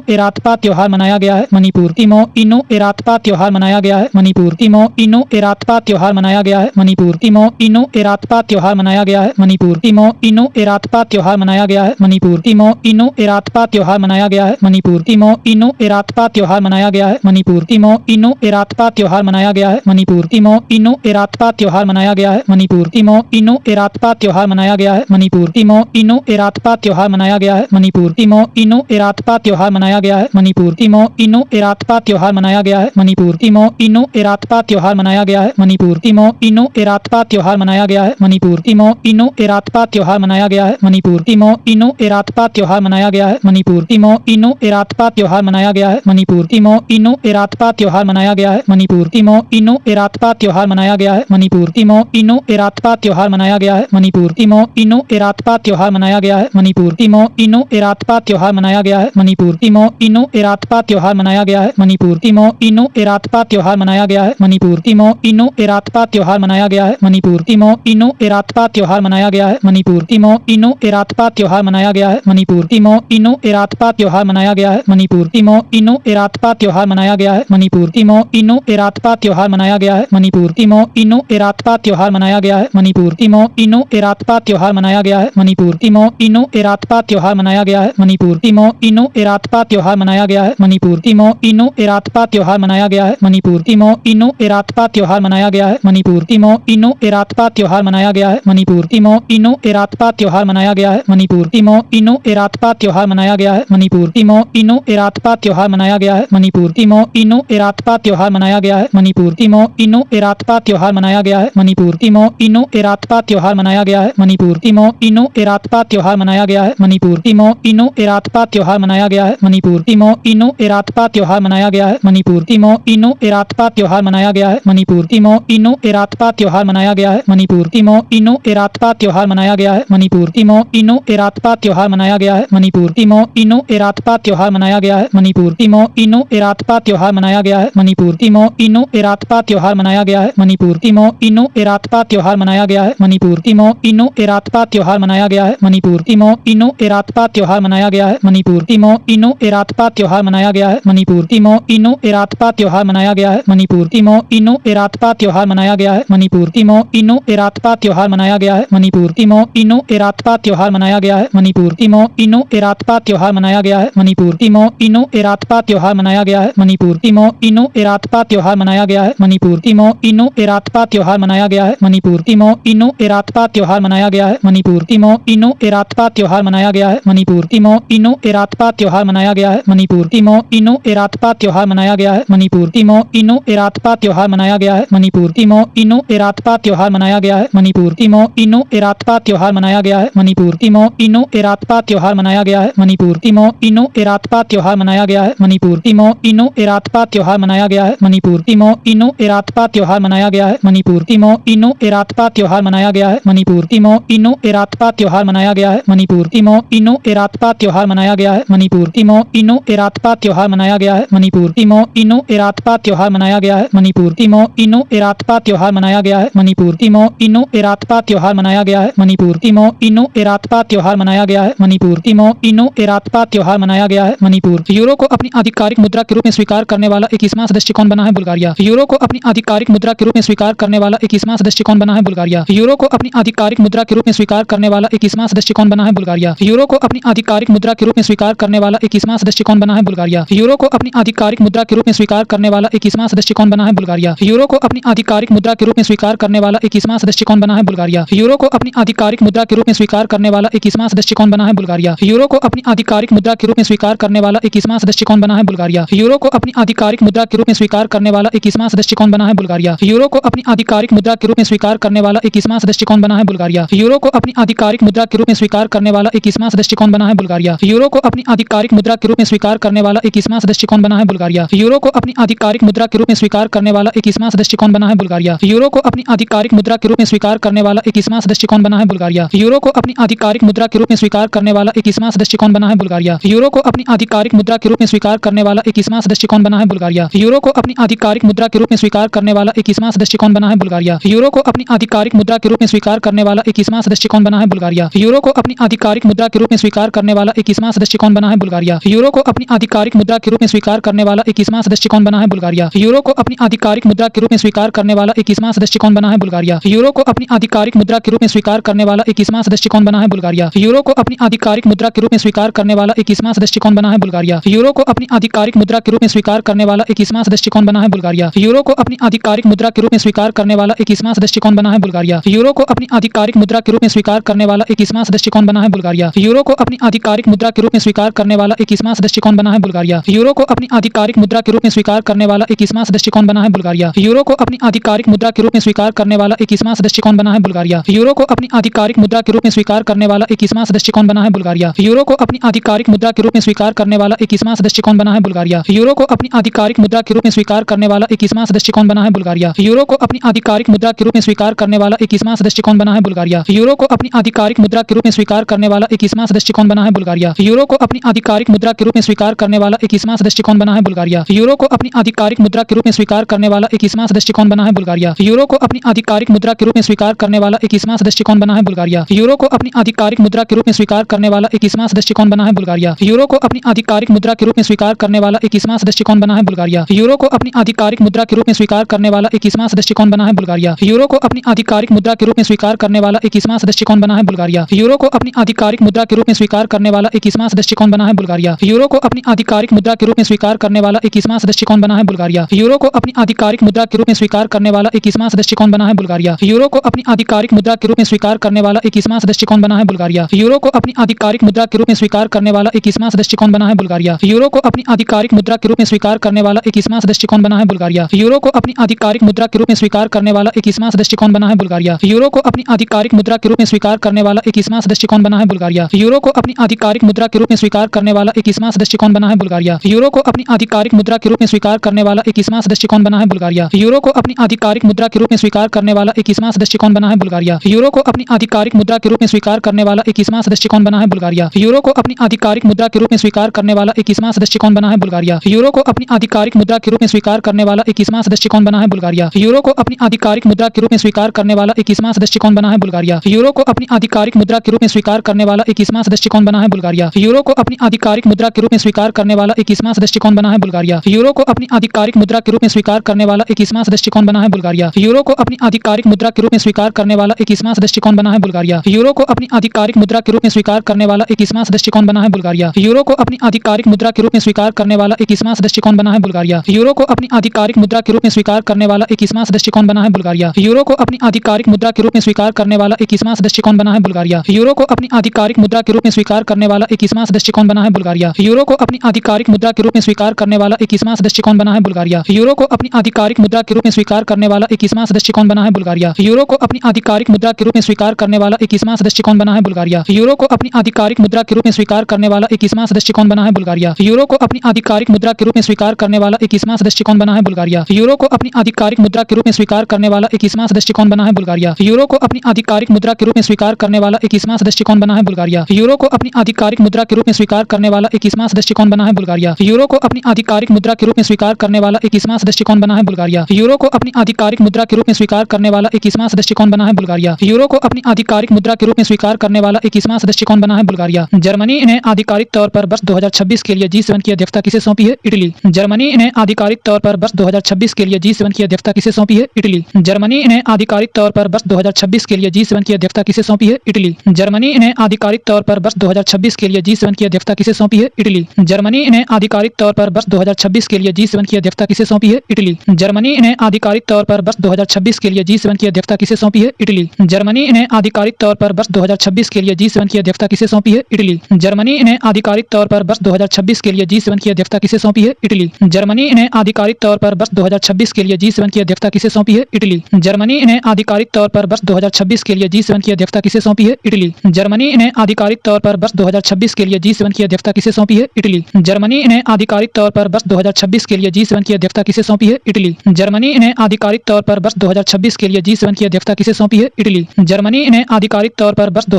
त्योहार मनाया गया है मणिपुर। इमो इनो एरातपा त्योहार मनाया गया है मणिपुर। इमो इनो एरातपा त्योहार मनाया गया है मणिपुर। इमो इनो एरातपा त्योहार मनाया गया है मणिपुर। इमो इनो एरातपा त्योहार मनाया गया है मणिपुर। इमो इनो एरातपा त्योहार मनाया गया है मणिपुर। इमो इनो एरातपा त्योहार मनाया गया है मणिपुर। इमो इनो एरातपा त्योहार मनाया गया है मणिपुर। इमो इनो एरातपा त्योहार मनाया गया है मणिपुर। इमो इनो एरातपा त्योहार मनाया गया है मणिपुर। इमो इनो एरातपा त्योहार मनाया गया है मणिपुर। इमो इनो एरातपा त्योहार मनाया गया है मणिपुर। इमो इनो एरातपा त्योहार मनाया गया है मणिपुर। इमो इनो एरातपा त्योहार मनाया गया है मणिपुर। इमो इनो एरातपा त्योहार मनाया गया है मणिपुर। इमो इनो एरातपा त्योहार मनाया गया है मणिपुर। इमो इनो एरातपा त्योहार मनाया गया है मणिपुर। इमो इनो एरातपा त्योहार मनाया गया है मणिपुर। इमो इनो एरातपा त्योहार मनाया गया है मणिपुर। इमो इनो एरातपा त्योहार मनाया गया है मणिपुर। इमो इनो एरातपा त्योहार मनाया गया है मणिपुर। इमो इनो एरातपा त्योहार मनाया गया है मणिपुर। इमो इनो एरातपा त्योहार मनाया गया है मणिपुर। इमो इनो एरातपा त्योहार मनाया गया है मणिपुर। इमो इनो एरातपा त्योहार मनाया गया है मणिपुर। इमो इनो एरातपा त्योहार मनाया गया है मणिपुर। इमो इनो एरातपा त्योहार मनाया गया है मणिपुर। इमो इनो एरातपा त्योहार मनाया गया है मणिपुर। इमो इनो एरातपा त्योहार मनाया गया है मणिपुर। इमो इनो एरातपा त्योहार मनाया गया है मणिपुर। इमो इनो एरातपा त्योहार मनाया गया है मणिपुर। इमो इनो एरातपा त्योहार मनाया गया है मणिपुर। इमो इनो एरातपा त्योहार मनाया गया है मणिपुर। इमो इनो एरातपा त्योहार मनाया गया है मणिपुर। इमो इनो एरातपा त्योहार मनाया गया है मणिपुर। इमो इनो एरातपा त्योहार मनाया गया है मणिपुर। इमो इनो एरातपा त्योहार मनाया गया है मणिपुर। इमो इनो एरातपा त्योहार मनाया गया है मणिपुर। इमो इनो एरातपा त्योहार मनाया गया है मणिपुर। इमो इनो एरातपा त्योहार मनाया गया है मणिपुर। इमो इनो एरातपा त्योहार मनाया गया है मणिपुर। इमो इनो एरातपा त्योहार मनाया गया है मणिपुर। इमो इनो एरातपा त्योहार मनाया गया है मणिपुर। इमो इनो एरातपा त्योहार मनाया गया है मणिपुर। इमो इनो एरातपा त्योहार मनाया गया है मणिपुर। इमो इनो एरातपा त्योहार मनाया गया है मणिपुर। इमो इनो एरातपा त्योहार मनाया गया है मणिपुर। इमो इनो एरातपा त्योहार मनाया गया है मणिपुर। इमो इनो एरातपा त्योहार मनाया गया है मणिपुर। इमो इनो एरातपा त्योहार त्योहार मनाया गया है मणिपुर। इमो इनु एरातपा त्योहार मनाया गया है मणिपुर। इमो इनु एरातपा त्योहार मनाया गया है मणिपुर। इमो इनु एरातपा त्योहार मनाया गया है मणिपुर। इमो इनु एरातपा त्योहार मनाया गया है मणिपुर। इमो इनु एरातपा त्योहार मनाया गया है मणिपुर। इमो इनु एरातपा त्योहार मनाया गया है मणिपुर। इमो इनु एरातपा त्योहार मनाया गया है मणिपुर। इमो इनु एरातपा त्योहार मनाया गया है मणिपुर। इमो इनु एरातपा त्योहार मनाया गया है मणिपुर। इमो इनु एरातपा त्योहार मनाया गया है मणिपुर। इमो इनु एरातपा त्योहार मनाया गया है मणिपुर। इमो इनु एरातपा त्योहार मनाया गया है मणिपुर। इमो इनु एरातपा त्योहार मनाया गया है मणिपुर। इमो इनु एरातपा त्योहार मनाया गया है मणिपुर। इमो इनु एरातपा त्योहार मनाया गया है मणिपुर। इमो इनु एरातपा त्योहार मनाया गया है मणिपुर। इमो इनु एरातपा त्योहार मनाया गया है मणिपुर। इमो इनु एरातपा त्योहार मनाया गया है मणिपुर। इमो इनु एरातपा त्योहार मनाया गया है मणिपुर। इमो इनु एरातपा त्योहार मनाया गया है मणिपुर। इमो इनु एरातपा त्योहार मनाया गया है मणिपुर। इमो इनु एरातपा त्योहार मनाया गया है मणिपुर। इमो इनु एरातपा त्योहार मनाया गया है मणिपुर। इमो इनु एरातपा त्योहार मनाया गया है मणिपुर। इमो इनु एरातपा त्योहार मनाया गया है मणिपुर। इमो इनु एरातपा त्योहार मनाया गया है मणिपुर। इमो इनु एरातपा त्योहार मनाया गया है मणिपुर। इमो इनु एरातपा त्योहार मनाया गया है मणिपुर। इमो इनु एरातपा त्योहार मनाया गया है मणिपुर। इमो इनु एरातपा त्योहार मनाया गया है मणिपुर। इमो इनु एरातपा त्योहार मनाया गया है मणिपुर। इमो इनु एरातपा त्योहार मनाया गया है मणिपुर। यूरो को अपनी आधिकारिक मुद्रा के रूप में स्वीकार करने वाला 21वां सदस्य कौन बना है बुल्गारिया। यूरो को अपनी आधिकारिक मुद्रा के रूप में स्वीकार करने वाला 21वां सदस्य कौन बना है बुल्गारिया। यूरो को अपनी आधिकारिक मुद्रा के रूप में स्वीकार करने वाला 21वां सदस्य कौन बना है बुल्गारिया। यूरो को अपनी आधिकारिक मुद्रा के रूप में स्वीकार करने वाला 21वां सदस्य कौन बना है बुल्गारिया। यूरो को अपनी आधिकारिक मुद्रा के रूप में स्वीकार करने वाला 21वां सदस्य कौन बना है बुल्गारिया। यूरो को अपनी आधिकारिक मुद्रा के रूप में स्वीकार करने वाला 21वां सदस्य कौन बना है बुल्गारिया। यूरो को अपनी आधिकारिक मुद्रा के रूप में स्वीकार करने वाला 21वां सदस्य कौन बना है बुल्गारिया। यूरो को अपनी आधिकारिक मुद्रा के रूप में स्वीकार करने वाला 21वां सदस्य कौन बना है बुल्गारिया। यूरो को अपनी आधिकारिक मुद्रा के रूप में स्वीकार करने वाला 21वां सदस्य कौन बना है बुल्गारिया। यूरो को अपनी आधिकारिक मुद्रा के रूप में स्वीकार करने वाला 21वां सदस्य कौन बना है बुल्गारिया। यूरो को अपनी आधिकारिक मुद्रा के रूप में स्वीकार करने वाला 21वां सदस्य कौन बना है बुल्गारिया। यूरो को अपनी आधिकारिक मुद्रा के रूप में स्वीकार करने वाला 21वां सदस्य कौन बना है बुल्गारिया। यूरो को अपनी आधिकारिक मुद्रा के रूप में स्वीकार करने वाला 21वां सदस्य कौन बना है बुल्गारिया। यूरो को अपनी आधिकारिक मुद्रा के रूप में स्वीकार करने वाला 21वां सदस्य कौन बना है बुल्गारिया। यूरो को अपनी आधिकारिक मुद्रा के रूप में स्वीकार करने वाला 21वां सदस्य कौन बना है बुल्गारिया। यूरो को अपनी आधिकारिक मुद्रा के रूप में स्वीकार करने वाला 21वां सदस्य कौन बना है बुल्गारिया। यूरो को अपनी आधिकारिक मुद्रा के रूप में स्वीकार करने वाला 21वां सदस्य कौन बना है बुल्गारिया। यूरो को अपनी आधिकारिक मुद्रा के रूप में स्वीकार करने वाला 21वां सदस्य कौन बना है बुल्गारिया। यूरो को अपनी आधिकारिक मुद्रा के रूप में स्वीकार करने वाला 21वां सदस्य कौन बना है बुल्गारिया। यूरो को अपनी आधिकारिक मुद्रा के रूप में स्वीकार करने वाला 21वां सदस्य कौन बना है बुल्गारिया। यूरो को अपनी आधिकारिक मुद्रा के रूप में स्वीकार करने वाला 21वां सदस्य कौन बना है बुल्गारिया। यूरो को अपनी आधिकारिक मुद्रा के रूप में स्वीकार करने वाला 21वां सदस्य कौन बना है बुल्गारिया। यूरो को अपनी आधिकारिक मुद्रा के रूप में स्वीकार करने वाला 21वां सदस्य कौन बना है बुल्गारिया। यूरो को अपनी आधिकारिक मुद्रा के रूप में स्वीकार करने वाला 21वां सदस्य कौन बना है बुल्गारिया। यूरो को अपनी आधिकारिक मुद्रा के रूप में स्वीकार करने वाला 21वां सदस्य कौन बना है बुल्गारिया। यूरो को अपनी आधिकारिक मुद्रा के रूप में स्वीकार करने वाला 21वां सदस्य कौन बना है बुल्गारिया। यूरो को अपनी आधिकारिक मुद्रा के रूप में स्वीकार करने वाला 21वां सदस्य कौन बना है बुल्गारिया। यूरो को अपनी आधिकारिक मुद्रा के रूप में स्वीकार करने वाला 21वां सदस्य कौन बना है बुल्गारिया। यूरो को अपनी आधिकारिक मुद्रा के रूप में स्वीकार करने वाला 21वां सदस्य कौन बना है बुल्गारिया। यूरो को अपनी आधिकारिक मुद्रा के रूप में स्वीकार करने वाला 21वां सदस्य कौन बना है बुल्गारिया। यूरो को अपनी आधिकारिक मुद्रा के रूप में स्वीकार करने वाला 21वां सदस्य कौन बना है बुल्गारिया। यूरो को अपनी आधिकारिक मुद्रा के रूप में स्वीकार करने वाला 21वां सदस्य कौन बना है बुल्गारिया। यूरो को अपनी आधिकारिक मुद्रा के रूप में स्वीकार करने वाला 21वां सदस्य कौन बना है बुल्गारिया। यूरो को अपनी आधिकारिक मुद्रा के रूप में स्वीकार करने वाला 21वां सदस्य कौन बना है बुल्गारिया। यूरो को अपनी आधिकारिक मुद्रा के रूप में स्वीकार करने वाला 21वां सदस्य कौन बना है बुल्गारिया। यूरो को अपनी आधिकारिक मुद्रा के रूप में स्वीकार करने वाला 21वां सदस्य कौन बना है बुल्गारिया। यूरो को अपनी आधिकारिक मुद्रा के रूप में स्वीकार करने वाला 21वां सदस्य कौन बना है बुल्गारिया। यूरो को अपनी आधिकारिक मुद्रा के रूप में स्वीकार करने वाला 21वां सदस्य कौन बना है बुल्गारिया। यूरो को अपनी आधिकारिक मुद्रा के रूप में स्वीकार करने वाला 21वां सदस्य कौन बना है बुल्गारिया। यूरो को अपनी आधिकारिक मुद्रा के रूप में स्वीकार करने वाला 21वां सदस्य कौन बना है बुल्गारिया। यूरो को अपनी आधिकारिक मुद्रा के रूप में स्वीकार करने वाला 21वां सदस्य कौन बना है बुल्गारिया। यूरो को अपनी आधिकारिक मुद्रा के रूप में स्वीकार करने वाला 21वां सदस्य कौन बना है बुल्गारिया। यूरो को अपनी आधिकारिक मुद्रा के रूप में स्वीकार करने वाला 21वां सदस्य कौन बना है बुल्गारिया। यूरो को अपनी आधिकारिक मुद्रा के रूप में स्वीकार करने वाला 21वां सदस्य कौन बना है बुल्गारिया। यूरो को अपनी आधिकारिक मुद्रा के रूप में स्वीकार करने वाला 21वां सदस्य कौन बना है बुल्गारिया। यूरो को अपनी आधिकारिक मुद्रा के रूप में स्वीकार करने वाला 21वां सदस्य कौन बना है बुल्गारिया। यूरो को अपनी आधिकारिक मुद्रा के रूप में स्वीकार करने वाला 21वां सदस्य कौन बना है बुल्गारिया। यूरो को अपनी आधिकारिक मुद्रा के रूप में स्वीकार करने वाला 21वां सदस्य कौन बना है बुल्गारिया। यूरो को अपनी आधिकारिक मुद्रा के रूप में स्वीकार करने वाला 21वां सदस्य कौन बना है बुल्गारिया। यूरो को अपनी आधिकारिक मुद्रा के रूप में स्वीकार करने वाला 21वां सदस्य कौन बना है बुल्गारिया। यूरो को अपनी आधिकारिक मुद्रा के रूप में स्वीकार करने वाला 21वां सदस्य कौन बना है बुल्गारिया। यूरो को अपनी आधिकारिक मुद्रा के रूप में स्वीकार करने वाला 21वां सदस्य कौन बना है बुल्गारिया। यूरो को अपनी आधिकारिक मुद्रा के रूप में स्वीकार करने वाला 21वां सदस्य कौन बना है बुल्गारिया। यूरो को अपनी आधिकारिक मुद्रा के रूप में स्वीकार करने वाला 21वां सदस्य कौन बना है बुल्गारिया। यूरो को अपनी आधिकारिक मुद्रा के रूप में स्वीकार करने वाला 21वां सदस्य कौन बना है? बुल्गारिया। यूरो को अपनी आधिकारिक मुद्रा के रूप में स्वीकार करने वाला 21वां सदस्य कौन बना है? बुल्गारिया। यूरो को अपनी आधिकारिक मुद्रा के रूप में स्वीकार करने वाला 21वां सदस्य कौन बना है? बुल्गारिया। यूरो को अपनी आधिकारिक मुद्रा के रूप में स्वीकार करने वाला 21वां सदस्य कौन बना है? बुल्गारिया। यूरो को अपनी आधिकारिक मुद्रा के रूप में स्वीकार करने वाला 21वां सदस्य कौन बना है? बुल्गारिया। यूरो को अपनी आधिकारिक मुद्रा के रूप में स्वीकार करने वाला 21वां सदस्य कौन बना है? बुल्गारिया। यूरो को अपनी आधिकारिक मुद्रा के रूप में स्वीकार करने वाला 21वां सदस्य कौन बना है? बुल्गारिया। यूरो को अपनी आधिकारिक मुद्रा के रूप में स्वीकार करने वाला 21वां सदस्य कौन बना है? बुल्गारिया। यूरो को अपनी आधिकारिक मुद्रा के रूप में स्वीकार करने वाला 21वां सदस्य कौन बना है? बुल्गारिया। यूरो को अपनी आधिकारिक मुद्रा के रूप में स्वीकार करने वाला 21वां सदस्य कौन बना है? बुल्गारिया। यूरो को अपनी आधिकारिक मुद्रा के रूप में स्वीकार करने वाला 21वां सदस्य कौन बना है? बुल्गारिया। यूरो को अपनी आधिकारिक मुद्रा के रूप में स्वीकार करने वाला 21वां सदस्य कौन बना है? बुल्गारिया। यूरो को अपनी आधिकारिक मुद्रा के रूप में स्वीकार करने वाला 21वां सदस्य कौन बना है? बुल्गारिया। यूरो को अपनी आधिकारिक मुद्रा के रूप में स्वीकार करने वाला 21वां सदस्य कौन बना है? बुल्गारिया। यूरो को अपनी आधिकारिक मुद्रा के रूप में स्वीकार करने वाला 21वां सदस्य कौन बना है? बुल्गारिया। यूरो को अपनी आधिकारिक मुद्रा के रूप में स्वीकार करने वाला 21वां सदस्य कौन बना है? बुल्गारिया। यूरो को अपनी आधिकारिक मुद्रा के रूप में स्वीकार करने वाला 21वां सदस्य कौन बना है? बुल्गारिया। यूरो को अपनी आधिकारिक मुद्रा के रूप में स्वीकार करने वाला 21वां सदस्य कौन बना है? बुल्गारिया। यूरो को अपनी आधिकारिक मुद्रा के रूप में स्वीकार करने वाला 21वां सदस्य कौन बना है? बुल्गारिया। यूरो को अपनी आधिकारिक मुद्रा के रूप में स्वीकार करने वाला 21वां सदस्य कौन बना है? बुल्गारिया। यूरो को अपनी आधिकारिक मुद्रा के रूप में स्वीकार करने वाला 21वां सदस्य कौन बना है? बुल्गारिया। यूरो को अपनी आधिकारिक मुद्रा के रूप में स्वीकार करने वाला 21वां सदस्य कौन बना है? बुल्गारिया। जर्मनी ने आधिकारिक तौर पर वर्ष 2026 के लिए G7 की अध्यक्षता किसे सौंपी है? इटली। जर्मनी ने आधिकारिक तौर पर वर्ष 2026 के लिए G7 की अध्यक्षता किसे सौंपी है? इटली। जर्मनी ने आधिकारिक तौर पर वर्ष 2026 के लिए G7 की अध्यक्षता किसे सौंपी है? इटली। जर्मनी ने आधिकारिक तौर पर वर्ष 2026 के लिए G7 की अध्यक्षता किसे सौंपी है? इटली। जर्मनी ने आधिकारिक तौर पर वर्ष 2026 के लिए G7 की अध्यक्षता किसे सौंपी है? इटली। जर्मनी ने आधिकारिक तौर पर वर्ष 2026 के लिए G7 की अध्यक्षता किसे सौंपी है? इटली। जर्मनी ने आधिकारिक तौर पर वर्ष 2026 के लिए G7 की अध्यक्षता किसे सौंपी है? इटली। जर्मनी ने आधिकारिक तौर पर वर्ष 2026 के लिए G7 की अध्यक्षता किसे सौंपी है? इटली। जर्मनी ने आधिकारिक तौर पर वर्ष 2026 के लिए G7 की अध्यक्षता किसे सौंपी है? इटली। जर्मनी ने आधिकारिक तौर पर वर्ष 2026 के लिए G7 की अध्यक्षता किसे सौंपी है? इटली। जर्मनी ने आधिकारिक तौर पर वर्ष 2026 के लिए G7 की अध्यक्षता किसे सौंपी है? इटली। जर्मनी ने आधिकारिक तौर पर वर्ष 2026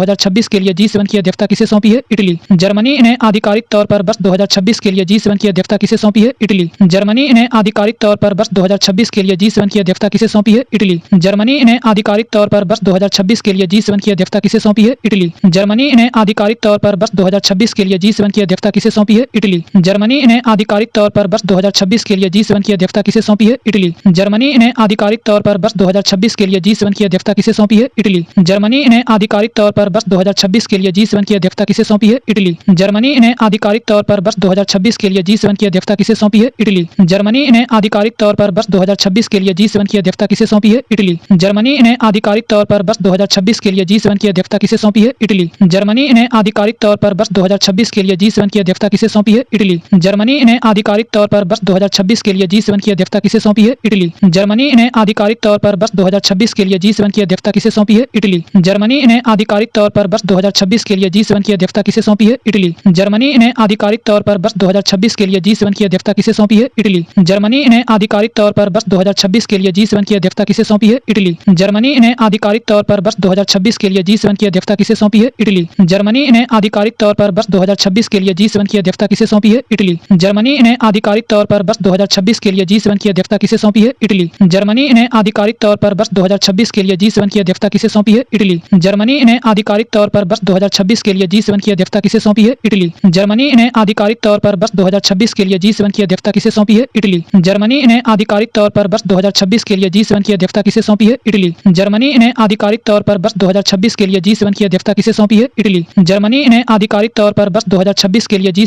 के लिए G7 की अध्यक्षता किसे सौंपी है? इटली। जर्मनी ने आधिकारिक तौर पर वर्ष 2026 के लिए G7 की अध्यक्षता किसे सौंपी है? इटली। जर्मनी ने आधिकारिक तौर पर वर्ष 2026 के लिए G7 की अध्यक्षता किसे सौंपी है? इटली। जर्मनी ने आधिकारिक तौर पर वर्ष 2026 के लिए G7 की अध्यक्षता किसे सौंपी है? इटली। जर्मनी ने आधिकारिक तौर पर वर्ष 2026 के लिए G7 की अध्यक्षता किसे सौंपी है? इटली। जर्मनी ने आधिकारिक तौर पर वर्ष 2026 के लिए G7 की अध्यक्षता किसे सौंपी है? इटली। जर्मनी ने आधिकारिक तौर पर वर्ष 2026 के लिए G7 की अध्यक्षता किसे सौंपी है? इटली। जर्मनी ने आधिकारिक तौर पर वर्ष 2026 के लिए G7 की अध्यक्षता किसे सौंपी है? इटली। जर्मनी ने आधिकारिक तौर पर वर्ष 2026 के लिए G7 की अध्यक्षता किसे सौंपी है? इटली। जर्मनी ने आधिकारिक तौर पर वर्ष 2026 के लिए G7 की अध्यक्षता किसे सौंपी है? इटली। जर्मनी ने आधिकारिक तौर पर वर्ष 2026 के लिए G7 की अध्यक्षता किसे सौंपी है? इटली। जर्मनी ने आधिकारिक तौर पर वर्ष 2026 के लिए G7 की अध्यक्षता किसे सौंपी है? इटली। जर्मनी ने आधिकारिक तौर पर वर्ष 2026 के लिए G7 की अध्यक्षता किसे सौंपी है? इटली। जर्मनी ने आधिकारिक तौर पर वर्ष 2026 के लिए G7 की अध्यक्षता किसे सौंपी है? इटली। जर्मनी ने आधिकारिक तौर पर वर्ष 2026 के लिए G7 की अध्यक्षता किसे सौंपी है? इटली। जर्मनी ने आधिकारिक तौर पर वर्ष 2026 के लिए G7 की अध्यक्षता किसे सौंपी है? इटली। जर्मनी ने आधिकारिक तौर पर वर्ष 2026 के लिए G7 की अध्यक्षता किसे सौंपी है? इटली। जर्मनी ने आधिकारिक तौर पर वर्ष 2026 के लिए G7 की अध्यक्षता किसे सौंपी है? इटली। जर्मनी ने आधिकारिक तौर पर वर्ष 2026 के लिए G7 की अध्यक्षता किसे सौंपी है? इटली। जर्मनी ने आधिकारिक तौर पर वर्ष 2026 के लिए G7 की अध्यक्षता किसे सौंपी है? इटली। जर्मनी ने आधिकारिक तौर पर वर्ष 2026 के लिए G7 की अध्यक्षता किसे सौंपी है? इटली। जर्मनी ने आधिकारिक तौर पर वर्ष 2026 के लिए G7 की अध्यक्षता किसे सौंपी है? इटली। जर्मनी ने आधिकारिक तौर पर वर्ष 2026 के लिए G7 की अध्यक्षता किसे सौंपी है? इटली। जर्मनी ने आधिकारिक तौर पर वर्ष 2026 के लिए G7 की अध्यक्षता किसे सौंपी है? इटली। जर्मनी ने आधिकारिक तौर पर वर्ष 2026 के लिए G7 की अध्यक्षता किसे सौंपी है? इटली। जर्मनी ने आधिकारिक तौर पर वर्ष 2026 के लिए G7 की अध्यक्षता किसे सौंपी है? इटली। जर्मनी ने आधिकारिक तौर पर वर्ष 2026 के लिए G7 की अध्यक्षता किसे सौंपी है? इटली। जर्मनी ने आधिकारिक तौर पर वर्ष 2026 के लिए G7 की अध्यक्षता किसे सौंपी है? इटली। जर्मनी ने आधिकारिक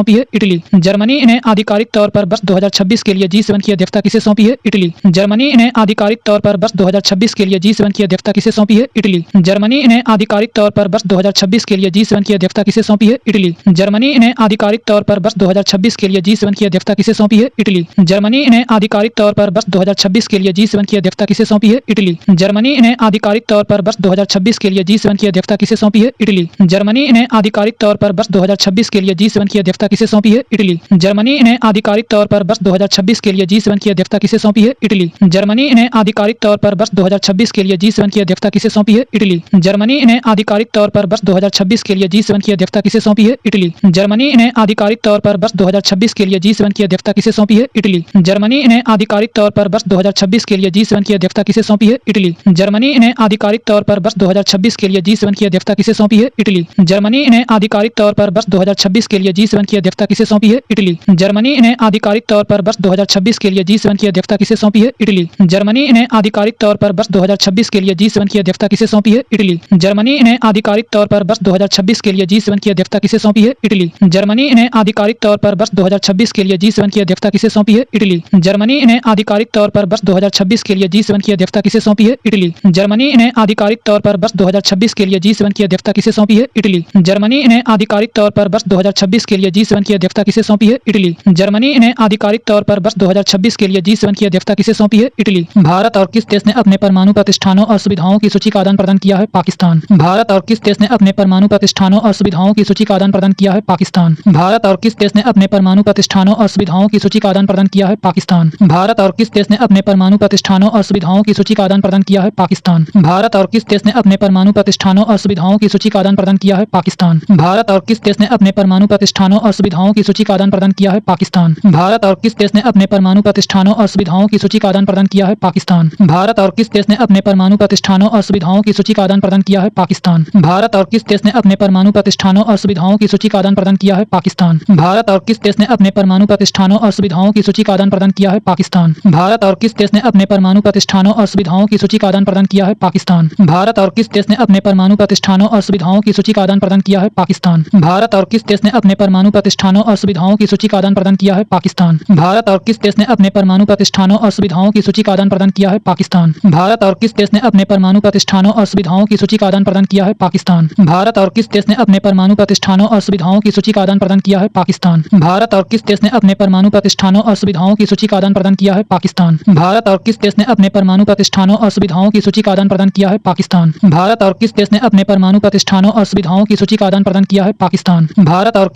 तौर पर वर्ष 2026 के लिए G7 की अध्यक्षता किसे सौंपी है? इटली। जर्मनी ने आधिकारिक तौर पर वर्ष 2026 के लिए G7 की अध्यक्षता किसे सौंपी है? इटली। जर्मनी ने आधिकारिक तौर पर वर्ष 2026 के लिए G7 की अध्यक्षता किसे सौंपी है? इटली। जर्मनी ने आधिकारिक तौर पर वर्ष 2026 के लिए G7 की अध्यक्षता किसे सौंपी है? इटली। जर्मनी ने आधिकारिक तौर पर वर्ष 2026 के लिए G7 की अध्यक्षता किसे सौंपी है? इटली। जर्मनी ने आधिकारिक तौर पर वर्ष 2026 के लिए G7 की अध्यक्षता किसे सौंपी है? इटली। जर्मनी ने आधिकारिक तौर पर वर्ष 2026 के लिए G7 की अध्यक्षता किसे सौंपी है? इटली। जर्मनी ने आधिकारिक तौर पर वर्ष 2026 के लिए G7 की अध्यक्षता किसे सौंपी है? इटली। जर्मनी ने आधिकारिक तौर पर वर्ष 2026 के लिए G7 की अध्यक्षता किसे सौंपी है? इटली। जर्मनी ने आधिकारिक तौर पर वर्ष 2026 के लिए G7 की अध्यक्षता किसे सौंपी है? इटली। जर्मनी ने आधिकारिक तौर पर वर्ष 2026 के लिए G7 की अध्यक्षता किसे सौंपी है? इटली। जर्मनी जर्मनी ने आधिकारिक तौर पर वर्ष 2026 के लिए G7 की अध्यक्षता किसे सौंपी है? इटली। जर्मनी ने आधिकारिक तौर पर वर्ष 2026 के लिए G7 की अध्यक्षता किसे सौंपी है? इटली। जर्मनी ने आधिकारिक तौर पर वर्ष 2026 के लिए G7 की अध्यक्षता किसे सौंपी है? इटली। जर्मनी ने आधिकारिक तौर पर वर्ष 2026 के लिए G7 की अध्यक्षता किसे सौंपी है? इटली। जर्मनी ने आधिकारिक तौर पर वर्ष 2026 के लिए G7 की अध्यक्षता किसे सौंपी है? इटली। जर्मनी ने आधिकारिक तौर पर वर्ष 2026 के लिए G7 की अध्यक्षता किसे सौंपी है? इटली। जर्मनी ने आधिकारिक तौर पर वर्ष 2026 के लिए G7 की अध्यक्षता किसे सौंपी है? इटली। जर्मनी ने आधिकारिक तौर पर वर्ष 2026 के लिए G7 की अध्यक्षता किसे सौंपी है? इटली। जर्मनी ने आधिकारिक तौर पर वर्ष 2026 के लिए G7 की अध्यक्षता किसे सौंपी है? इटली। जर्मनी ने आधिकारिक तौर पर वर्ष 2026 के लिए G7 की अध्यक्षता किसे सौंपी है? इटली। जर्मनी ने आधिकारिक तौर पर वर्ष 2026 के लिए G7 की अध्यक्षता किसे सौंपी है? इटली। जर्मनी ने आधिकारिक तौर पर वर्ष 2026 के लिए G7 की अध्यक्षता किसे सौंपी है? इटली। भारत और किस देश ने अपने परमाणु प्रतिष्ठानों और सुविधाओं की सूची का आदान प्रदान किया है? पाकिस्तान। भारत और किस देश ने अपने परमाणु प्रतिष्ठानों और सुविधाओं की सूची का आदान प्रदान किया है? पाकिस्तान। भारत और किस देश ने अपने परमाणु प्रतिष्ठानों और सुविधाओं की सूची का आदान प्रदान किया है? पाकिस्तान। भारत और किस देश ने अपने परमाणु प्रतिष्ठानों और सुविधाओं की सूची का आदान प्रदान किया है? पाकिस्तान। भारत और किस देश ने अपने परमाणु प्रतिष्ठानों और सुविधाओं की सूची का आदान प्रदान किया है? पाकिस्तान। भारत और किस देश ने अपने परमाणु प्रतिष्ठानों और सुविधाओं की सूची का आदान प्रदान किया है? पाकिस्तान। भारत और किस देश ने अपने परमाणु प्रतिष्ठानों और सुविधाओं की सूची का आदान प्रदान किया है? पाकिस्तान। भारत और किस देश ने अपने परमाणु प्रतिष्ठानों और सुविधाओं की सूची का आदान प्रदान किया है? पाकिस्तान। भारत और किस देश ने अपने परमाणु प्रतिष्ठानों और सुविधाओं की सूची का आदान प्रदान किया है? पाकिस्तान। भारत और किस देश ने अपने परमाणु प्रतिष्ठानों और सुविधाओं की सूची का आदान प्रदान किया है? पाकिस्तान। भारत और किस देश ने अपने परमाणु प्रतिष्ठानों और सुविधाओं की सूची का आदान प्रदान किया है? पाकिस्तान। भारत और किस देश ने अपने परमाणु प्रतिष्ठानों और सुविधाओं की सूची का आदान प्रदान किया है? पाकिस्तान। भारत और किस देश ने अपने परमाणु प्रतिष्ठानों और सुविधाओं की सूची का आदान प्रदान किया है? पाकिस्तान। भारत और किस देश ने अपने परमाणु प्रतिष्ठानों और सुविधाओं की सूची का आदान प्रदान किया है? पाकिस्तान। भारत और किस देश ने अपने परमाणु प्रतिष्ठानों और सुविधाओं की सूची का आदान प्रदान किया है? पाकिस्तान। भारत और किस देश ने अपने परमाणु प्रतिष्ठानों और सुविधाओं की सूची का आदान प्रदान किया है? पाकिस्तान। भारत और किस देश ने अपने परमाणु प्रतिष्ठानों और सुविधाओं की सूची का आदान प्रदान किया है? पाकिस्तान। भारत और किस देश ने अपने परमाणु प्रतिष्ठानों और सुविधाओं की सूची का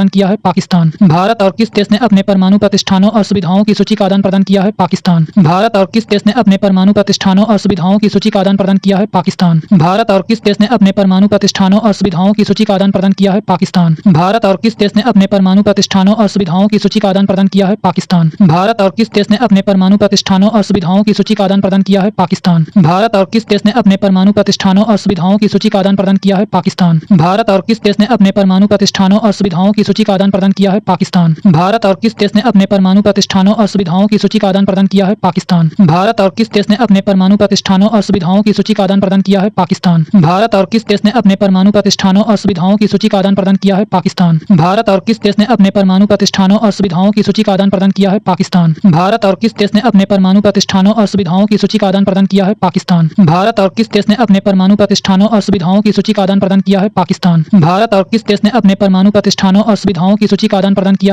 आदान प्रदान किया है? पाकिस्तान। भारत और किस देश ने अपने परमाणु प्रतिष्ठानों और सुविधाओं की सूची का आदान प्रदान किया है? पाकिस्तान। भारत और किस देश ने अपने परमाणु प्रतिष्ठानों और सुविधाओं की सूची का आदान प्रदान किया है? पाकिस्तान। भारत और किस देश ने अपने परमाणु प्रतिष्ठानों और सुविधाओं की सूची का आदान प्रदान किया है? पाकिस्तान। भारत और किस देश ने अपने परमाणु प्रतिष्ठानों और सुविधाओं की सूची का आदान प्रदान किया है? पाकिस्तान। भारत और किस देश ने अपने परमाणु प्रतिष्ठानों और सुविधाओं की सूची का आदान प्रदान किया है? पाकिस्तान। भारत और किस देश ने अपने परमाणु प्रतिष्ठानों और सुविधाओं की सूची का आदान प्रदान किया है? पाकिस्तान। भारत और किस देश ने अपने परमाणु प्रतिष्ठानों और सुविधाओं की सूची का आदान प्रदान किया है? पाकिस्तान। भारत और किस देश ने अपने परमाणु प्रतिष्ठानों और सुविधाओं की सूची का आदान प्रदान किया है? पाकिस्तान। भारत और किस देश ने अपने परमाणु प्रतिष्ठानों और सुविधाओं की सूची का आदान प्रदान किया है? पाकिस्तान। भारत और किस देश ने अपने परमाणु प्रतिष्ठानों और सुविधाओं की सूची का आदान प्रदान किया है? पाकिस्तान। भारत और किस देश ने अपने परमाणु प्रतिष्ठानों और सुविधाओं की सूची का आदान प्रदान किया है? पाकिस्तान। भारत और किस देश ने अपने परमाणु प्रतिष्ठानों और सुविधाओं की सूची का आदान प्रदान किया है? पाकिस्तान। भारत और किस देश ने अपने परमाणु प्रतिष्ठानों और सुविधाओं की सूची का आदान प्रदान किया है? पाकिस्तान। भारत और किस देश ने अपने परमाणु प्रतिष्ठानों और सुविधाओं की सूची का आदान प्रदान किया है? पाकिस्तान। भारत और किस देश ने अपने परमाणु प्रतिष्ठानों और सुविधाओं की सूची का आदान प्रदान किया है? पाकिस्तान। भारत और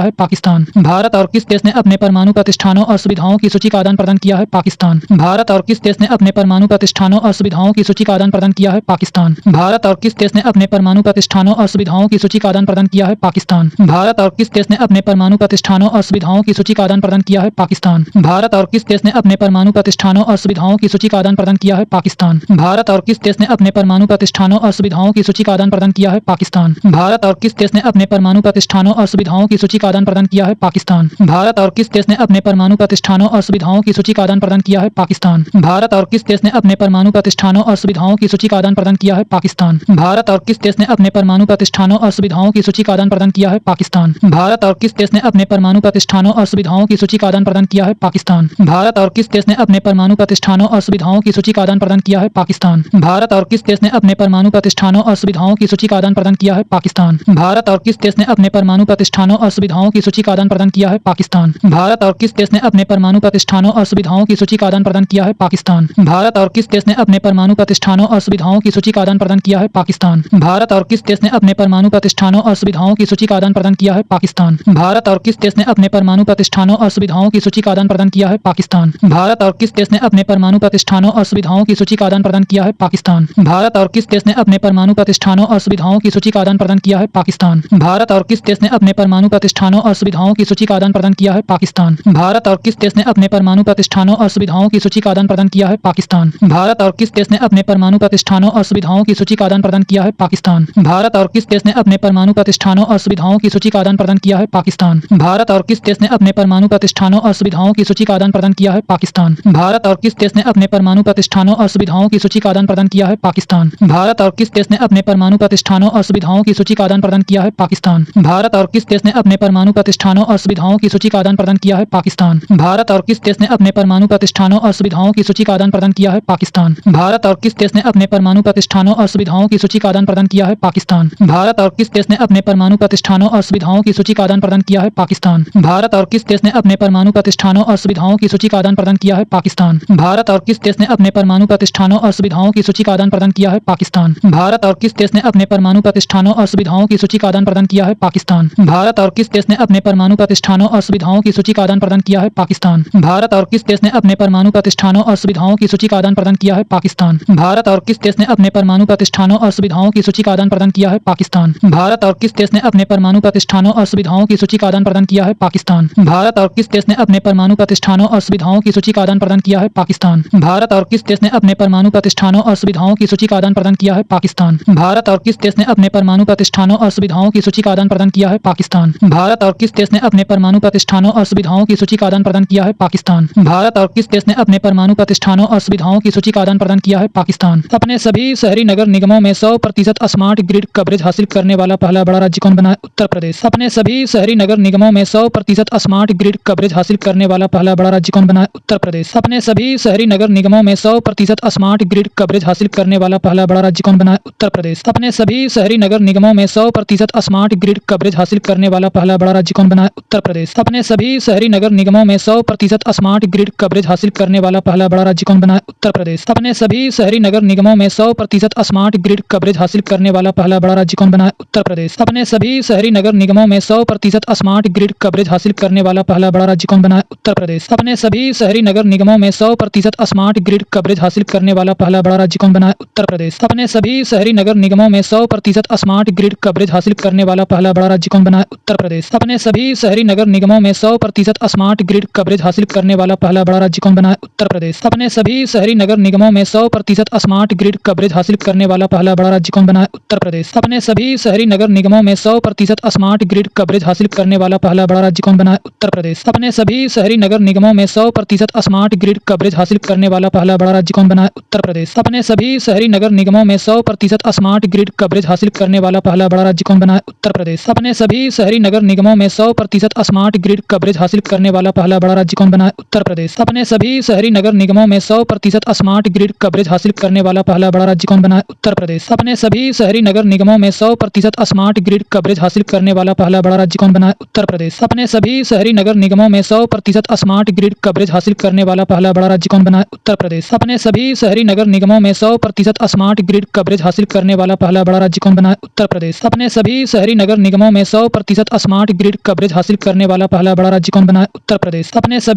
किस देश ने अपने परमाणु प्रतिष्ठानों और सुविधाओं की सूची का आदान प्रदान किया है? पाकिस्तान। भारत और किस देश ने अपने परमाणु प्रतिष्ठानों और सुविधाओं की सूची का आदान प्रदान किया है? पाकिस्तान। भारत और किस देश ने अपने परमाणु प्रतिष्ठानों और सुविधाओं की सूची का आदान प्रदान किया है? पाकिस्तान। भारत और किस देश ने अपने परमाणु प्रतिष्ठानों और सुविधाओं की सूची का आदान प्रदान किया है? पाकिस्तान। भारत और किस देश ने अपने परमाणु प्रतिष्ठानों और सुविधाओं की सूची का आदान प्रदान किया है? पाकिस्तान। भारत और किस देश ने अपने परमाणु प्रतिष्ठानों और सुविधाओं की सूची का आदान प्रदान किया है? पाकिस्तान। भारत और किस देश ने अपने परमाणु प्रतिष्ठानों और सुविधाओं की सूची का आदान प्रदान किया है? पाकिस्तान। भारत और किस देश ने अपने परमाणु प्रतिष्ठानों और सुविधाओं की सूची का आदान प्रदान किया है? पाकिस्तान। भारत और किस देश ने अपने परमाणु प्रतिष्ठानों और सुविधाओं की सूची का आदान प्रदान किया है? पाकिस्तान। भारत और किस देश ने अपने परमाणु प्रतिष्ठानों और सुविधाओं की सूची का आदान प्रदान किया है? पाकिस्तान। भारत और किस देश ने अपने परमाणु प्रतिष्ठानों और सुविधाओं की सूची का आदान प्रदान किया है? पाकिस्तान। भारत और किस देश ने अपने परमाणु प्रतिष्ठानों और सुविधाओं की सूची का आदान प्रदान किया है? पाकिस्तान। भारत और किस देश ने अपने परमाणु प्रतिष्ठानों और सुविधाओं की सूची का आदान प्रदान किया है? पाकिस्तान। भारत और किस देश ने अपने परमाणु प्रतिष्ठानों और सुविधाओं की सूची का आदान प्रदान किया है? पाकिस्तान। भारत और किस देश ने अपने परमाणु प्रतिष्ठानों और सुविधाओं की सूची का आदान प्रदान किया है? पाकिस्तान। भारत और किस देश ने अपने परमाणु प्रतिष्ठानों और सुविधाओं की सूची का आदान प्रदान किया है? पाकिस्तान। भारत और किस देश ने अपने परमाणु प्रतिष्ठानों और सुविधाओं की सूची का आदान प्रदान किया है? पाकिस्तान। भारत और किस देश ने अपने परमाणु प्रतिष्ठानों और सुविधाओं की सूची का आदान प्रदान किया है? पाकिस्तान। भारत और किस देश ने अपने परमाणु प्रतिष्ठानों और सुविधाओं की सूची का आदान प्रदान किया है? पाकिस्तान। भारत और किस देश ने अपने परमाणु प्रतिष्ठानों और सुविधाओं की सूची का आदान प्रदान किया है? पाकिस्तान। भारत और किस देश ने अपने परमाणु प्रतिष्ठानों और सुविधाओं की सूची का आदान प्रदान किया है? पाकिस्तान। भारत और किस देश ने अपने परमाणु प्रतिष्ठानों और सुविधाओं की सूची का आदान प्रदान किया है? पाकिस्तान। भारत और किस देश ने अपने परमाणु प्रतिष्ठानों और सुविधाओं की सूची का आदान प्रदान किया है? पाकिस्तान। भारत और किस देश ने अपने परमाणु प्रतिष्ठानों और सुविधाओं की सूची का आदान प्रदान किया है? पाकिस्तान। पाकिस्तान। भारत और किस देश ने अपने परमाणु प्रतिष्ठानों और सुविधाओं की सूची का आदान प्रदान किया है? पाकिस्तान। भारत और किस देश ने अपने परमाणु प्रतिष्ठानों और सुविधाओं की सूची का आदान प्रदान किया है? पाकिस्तान। भारत और किस देश ने अपने परमाणु प्रतिष्ठानों और सुविधाओं की सूची का आदान प्रदान किया है? पाकिस्तान। भारत और किस देश ने अपने परमाणु प्रतिष्ठानों और सुविधाओं की सूची का आदान प्रदान किया है? पाकिस्तान। भारत और किस देश ने अपने परमाणु प्रतिष्ठानों और सुविधाओं की सूची का आदान प्रदान किया है? पाकिस्तान। भारत और किस देश ने अपने परमाणु प्रतिष्ठानों और सुविधाओं की सूची का आदान प्रदान किया है? पाकिस्तान। भारत और किस देश ने अपने परमाणु प्रतिष्ठानों और सुविधाओं की सूची का आदान प्रदान किया है? पाकिस्तान। भारत और किस देश ने अपने परमाणु प्रतिष्ठानों और सुविधाओं की सूची का आदान प्रदान किया है? पाकिस्तान। भारत और किस देश ने अपने परमाणु प्रतिष्ठानों और सुविधाओं की सूची का आदान प्रदान किया है? पाकिस्तान। भारत और किस देश ने अपने परमाणु प्रतिष्ठानों और सुविधाओं की सूची का आदान प्रदान किया है? पाकिस्तान। भारत और किस देश ने अपने परमाणु प्रतिष्ठानों और सुविधाओं की सूची का आदान प्रदान किया है? पाकिस्तान। भारत और किस देश ने अपने परमाणु प्रतिष्ठानों और सुविधाओं की सूची का आदान प्रदान किया है? पाकिस्तान। भारत और किस देश ने अपने परमाणु प्रतिष्ठानों और सुविधाओं की सूची का आदान प्रदान किया है? पाकिस्तान। भारत और किस देश ने अपने परमाणु प्रतिष्ठानों और सुविधाओं की सूची का आदान प्रदान किया है? पाकिस्तान। भारत और किस देश ने अपने परमाणु प्रतिष्ठानों और सुविधाओं की सूची का आदान प्रदान किया है? पाकिस्तान। भारत और किस देश ने अपने परमाणु प्रतिष्ठानों और सुविधाओं की सूची का आदान प्रदान किया है? पाकिस्तान। भारत और किस देश ने अपने परमाणु प्रतिष्ठानों और सुविधाओं की सूची का आदान प्रदान किया है? पाकिस्तान। भारत और किस देश ने अपने परमाणु प्रतिष्ठानों और सुविधाओं की सूची का आदान प्रदान किया है? पाकिस्तान। भारत और किस देश ने अपने परमाणु प्रतिष्ठानों और सुविधाओं की सूची का आदान प्रदान किया है? पाकिस्तान। भारत और किस देश ने अपने परमाणु प्रतिष्ठानों और सुविधाओं की सूची का आदान प्रदान किया है? पाकिस्तान। अपने सभी शहरी नगर निगमों में 100% स्मार्ट ग्रिड कवरेज हासिल करने वाला पहला बड़ा राज्य कौन बना है? उत्तर प्रदेश। अपने सभी शहरी नगर निगमों में 100% स्मार्ट ग्रिड कवरेज हासिल करने वाला पहला बड़ा राज्य कौन बना है? उत्तर प्रदेश। अपने सभी शहरी नगर निगमों में 100% स्मार्ट ग्रिड कवरेज हासिल करने वाला पहला बड़ा राज्य कौन बना है? उत्तर प्रदेश। अपने सभी शहरी नगर निगमों में 100% स्मार्ट ग्रिड कवरेज हासिल करने वाला पहला बड़ा राज्य कौन बना है? उत्तर प्रदेश। अपने सभी शहरी नगर निगमों में 100% स्मार्ट ग्रिड कवरेज हासिल करने वाला पहला बड़ा राज्य कौन बना है? उत्तर प्रदेश। अपने सभी शहरी नगर निगमों में 100% स्मार्ट ग्रिड कवरेज हासिल करने वाला पहला बड़ा राज्य कौन बना है? उत्तर प्रदेश। अपने सभी शहरी नगर निगमों में 100% स्मार्ट ग्रिड कवरेज हासिल करने वाला पहला बड़ा राज्य कौन बना है? उत्तर प्रदेश। अपने सभी शहरी नगर निगमों में 100% स्मार्ट ग्रिड कवरेज हासिल करने वाला पहला बड़ा राज्य कौन बना है? उत्तर प्रदेश। अपने सभी शहरी नगर निगमों में 100% स्मार्ट ग्रिड कवरेज हासिल करने वाला पहला बड़ा राज्य कौन बना है? उत्तर प्रदेश। अपने सभी शहरी नगर निगमों में 100% स्मार्ट ग्रिड कवरेज हासिल करने वाला पहला बड़ा राज्य कौन बना है? उत्तर प्रदेश। अपने सभी शहरी नगर निगमों में 100% स्मार्ट ग्रिड कवरेज हासिल करने वाला पहला बड़ा राज्य कौन बना है? उत्तर प्रदेश। अपने सभी शहरी नगर निगमों में 100% स्मार्ट ग्रिड कवरेज हासिल करने वाला पहला बड़ा राज्य कौन बना है? उत्तर प्रदेश। अपने सभी शहरी नगर निगमों में 100% स्मार्ट ग्रिड कवरेज हासिल करने वाला पहला बड़ा राज्य कौन बना है? उत्तर प्रदेश। अपने सभी शहरी नगर निगमों में 100% स्मार्ट ग्रिड कवरेज हासिल करने वाला पहला बड़ा राज्य कौन बना है? उत्तर प्रदेश। अपने सभी शहरी नगर निगमों में 100% स्मार्ट ग्रिड कवरेज हासिल करने वाला पहला बड़ा राज्य कौन बना है? उत्तर प्रदेश। अपने सभी शहरी नगर निगमों में 100% स्मार्ट ग्रिड कवरेज हासिल करने वाला पहला बड़ा राज्य कौन बना है? उत्तर प्रदेश। अपने सभी शहरी नगर निगमों में 100% स्मार्ट ग्रिड कवरेज हासिल करने वाला पहला बड़ा राज्य कौन बना है? उत्तर प्रदेश। अपने सभी शहरी नगर निगमों में 100% स्मार्ट ग्रिड कवरेज हासिल करने वाला पहला बड़ा राज्य कौन बना है? उत्तर प्रदेश। अपने सभी शहरी नगर निगमों में 100% स्मार्ट ग्रिड कवरेज हासिल करने वाला पहला बड़ा राज्य कौन बना है? उत्तर प्रदेश। अपने सभी शहरी नगर निगमों में 100% स्मार्ट ग्रिड कवरेज हासिल करने वाला पहला बड़ा राज्य कौन बना है? उत्तर प्रदेश। अपने सभी शहरी नगर निगमों में 100% स्मार्ट ग्रिड कवरेज हासिल करने वाला पहला बड़ा राज्य कौन बना है? उत्तर प्रदेश। अपने सभी शहरी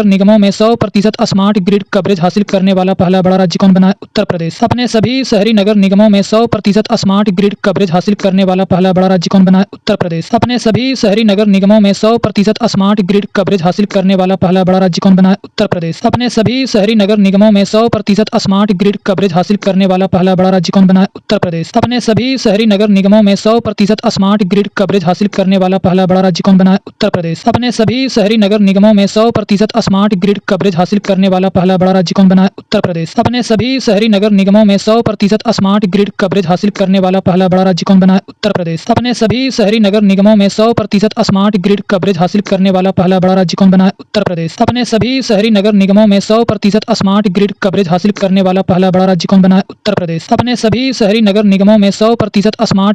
नगर निगमों में 100% स्मार्ट ग्रिड कवरेज हासिल करने वाला पहला बड़ा राज्य कौन बना है? उत्तर प्रदेश। अपने सभी शहरी नगर निगमों में 100% स्मार्ट ग्रिड कवरेज हासिल करने वाला पहला बड़ा राज्य कौन बना है? उत्तर प्रदेश। अपने सभी शहरी नगर निगमों में 100% स्मार्ट ग्रिड कवरेज हासिल करने वाला पहला बड़ा राज्य कौन बना है? उत्तर प्रदेश। अपने सभी शहरी नगर निगमों में 100% स्मार्ट ग्रिड कवरेज हासिल करने वाला पहला बड़ा राज्य कौन बना है? उत्तर प्रदेश। अपने सभी शहरी नगर निगमों में 100% स्मार्ट ग्रिड कवरेज हासिल करने वाला पहला बड़ा राज्य कौन बना है? उत्तर प्रदेश। अपने सभी शहरी नगर निगमों में 100% स्मार्ट ग्रिड कवरेज हासिल करने वाला पहला बड़ा राज्य कौन बना है? उत्तर प्रदेश। अपने सभी शहरी नगर निगमों में 100% स्मार्ट ग्रिड कवरेज हासिल करने वाला पहला बड़ा राज्य कौन बना है? उत्तर प्रदेश। अपने सभी शहरी नगर निगमों में 100% स्मार्ट ग्रिड कवरेज हासिल करने वाला पहला बड़ा राज्य कौन बना है? उत्तर प्रदेश। अपने सभी शहरी नगर निगमों में 100% स्मार्ट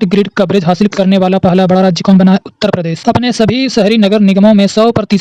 ग्रिड कवरेज हासिल करने वाला पहला बड़ा राज्य कौन बना है? उत्तर प्रदेश। अपने सभी शहरी नगर निगमों में 100% स्मार्ट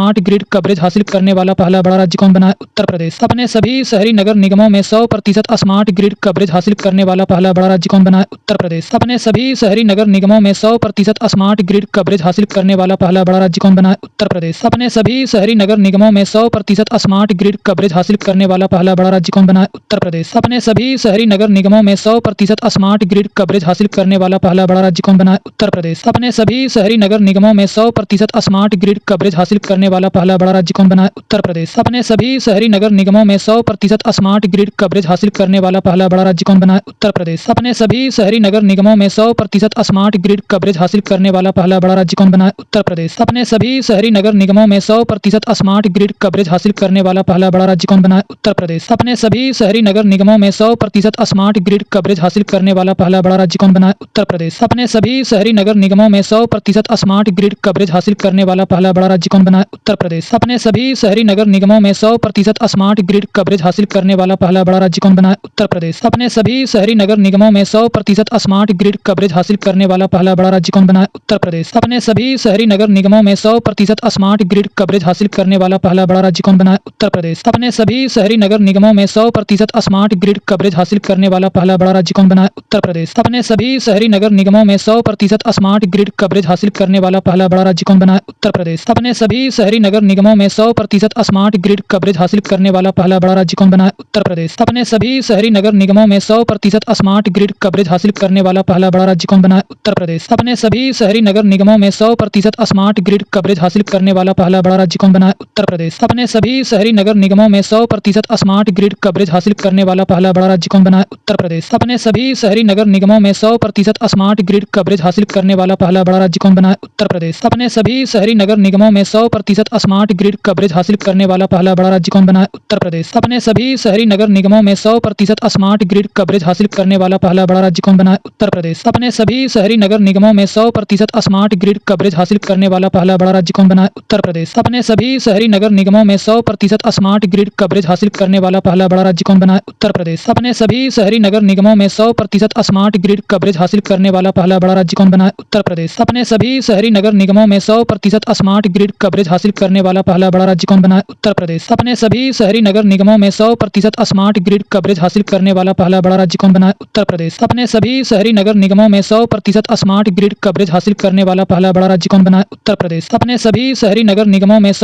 ग्रिड कवरेज हासिल करने वाला पहला बड़ा राज्य कौन बना है? उत्तर प्रदेश। अपने सभी शहरी नगर निगमों में 100% स्मार्ट ग्रिड कवरेज हासिल करने वाला पहला बड़ा राज्य कौन बना है? उत्तर प्रदेश। अपने सभी शहरी नगर निगमों में 100% स्मार्ट ग्रिड कवरेज हासिल करने वाला पहला बड़ा राज्य कौन बना है? उत्तर प्रदेश। अपने सभी शहरी नगर निगमों में 100% स्मार्ट ग्रिड कवरेज हासिल करने वाला पहला बड़ा राज्य कौन बना है? उत्तर प्रदेश। अपने सभी शहरी नगर निगमों में 100% स्मार्ट ग्रिड कवरेज हासिल करने वाला पहला बड़ा राज्य कौन बना है? उत्तर प्रदेश। अपने सभी शहरी नगर निगमों में 100% स्मार्ट ग्रिड कवरेज हासिल करने वाला पहला बड़ा राज्य कौन बना है? उत्तर प्रदेश। अपने सभी शहरी नगर निगमों में 100% स्मार्ट ग्रिड कवरेज हासिल करने वाला पहला बड़ा राज्य कौन बना है? उत्तर प्रदेश। अपने सभी शहरी नगर निगमों में 100% स्मार्ट ग्रिड कवरेज हासिल करने वाला पहला बड़ा राज्य कौन बना है? उत्तर प्रदेश। अपने सभी शहरी नगर निगमों में 100% स्मार्ट ग्रिड कवरेज हासिल करने वाला पहला बड़ा राज्य कौन बना है? उत्तर प्रदेश। अपने सभी शहरी नगर निगमों में 100% स्मार्ट ग्रिड कवरेज हासिल करने वाला पहला बड़ा राज्य कौन बना है? उत्तर प्रदेश। अपने सभी शहरी नगर निगमों में 100% स्मार्ट ग्रिड कवरेज हासिल करने वाला पहला बड़ा राज्य कौन बना है? उत्तर प्रदेश। अपने सभी शहरी नगर निगमों में 100% स्मार्ट ग्रिड कवरेज हासिल करने वाला पहला बड़ा राज्य कौन बना है? उत्तर प्रदेश। अपने सभी शहरी नगर निगमों में 100% स्मार्ट ग्रिड कवरेज हासिल करने वाला पहला बड़ा राज्य कौन बना है? उत्तर प्रदेश। अपने सभी शहरी नगर निगमों में 100% स्मार्ट ग्रिड कवरेज हासिल करने वाला पहला बड़ा राज्य कौन बना है? उत्तर प्रदेश। अपने सभी शहरी नगर निगमों में 100% स्मार्ट ग्रिड कवरेज हासिल करने वाला पहला बड़ा राज्य कौन बना है? उत्तर प्रदेश। अपने सभी शहरी नगर निगमों में 100% स्मार्ट ग्रिड कवरेज हासिल करने वाला पहला बड़ा राज्य कौन बना है? उत्तर प्रदेश। अपने सभी शहरी नगर निगमों में 100% स्मार्ट ग्रिड कवरेज हासिल करने वाला पहला बड़ा राज्य कौन बना है? उत्तर प्रदेश। अपने सभी शहरी नगर निगमों में 100% स्मार्ट ग्रिड कवरेज हासिल करने वाला पहला बड़ा राज्य कौन बना है? उत्तर प्रदेश। अपने सभी शहरी नगर निगमों में 100% स्मार्ट ग्रिड कवरेज हासिल करने वाला पहला बड़ा राज्य कौन बना है? उत्तर प्रदेश। अपने सभी शहरी नगर निगमों में 100% स्मार्ट ग्रिड कवरेज हासिल करने वाला पहला बड़ा राज्य कौन बना है? उत्तर प्रदेश। अपने सभी शहरी नगर निगमों में 100% स्मार्ट ग्रिड कवरेज हासिल करने वाला पहला बड़ा राज्य कौन बना है? उत्तर प्रदेश। अपने सभी शहरी नगर निगमों में 100% स्मार्ट ग्रिड कवरेज हासिल करने वाला पहला बड़ा राज्य कौन बना है? उत्तर प्रदेश। अपने सभी शहरी नगर निगमों में 100% स्मार्ट ग्रिड कवरेज हासिल करने वाला पहला बड़ा राज्य कौन बना है? उत्तर प्रदेश। अपने सभी शहरी नगर निगमों में 100% स्मार्ट ग्रिड कवरेज हासिल करने वाला पहला बड़ा राज्य कौन बना है? उत्तर प्रदेश। अपने सभी शहरी नगर निगमों में 100% स्मार्ट ग्रिड कवरेज हासिल करने वाला पहला बड़ा राज्य कौन बना है? उत्तर प्रदेश। अपने सभी शहरी नगर निगमों में 100% स्मार्ट ग्रिड कवरेज हासिल करने वाला पहला बड़ा राज्य कौन बना है? उत्तर प्रदेश। अपने सभी शहरी नगर निगमों में 100% स्मार्ट ग्रिड कवरेज हासिल करने वाला पहला बड़ा राज्य कौन बना है? उत्तर प्रदेश। अपने सभी शहरी नगर निगमों में 100% स्मार्ट ग्रिड कवरेज हासिल करने वाला पहला बड़ा राज्य कौन बना है? उत्तर प्रदेश। अपने सभी शहरी नगर निगमों में 100% स्मार्ट ग्रिड कवरेज हासिल करने वाला पहला बड़ा राज्य कौन बना है? उत्तर प्रदेश। अपने सभी शहरी नगर निगमों में 100% स्मार्ट ग्रिड कवरेज हासिल करने वाला पहला बड़ा राज्य कौन बना है? उत्तर प्रदेश। अपने सभी शहरी नगर निगमों में 100%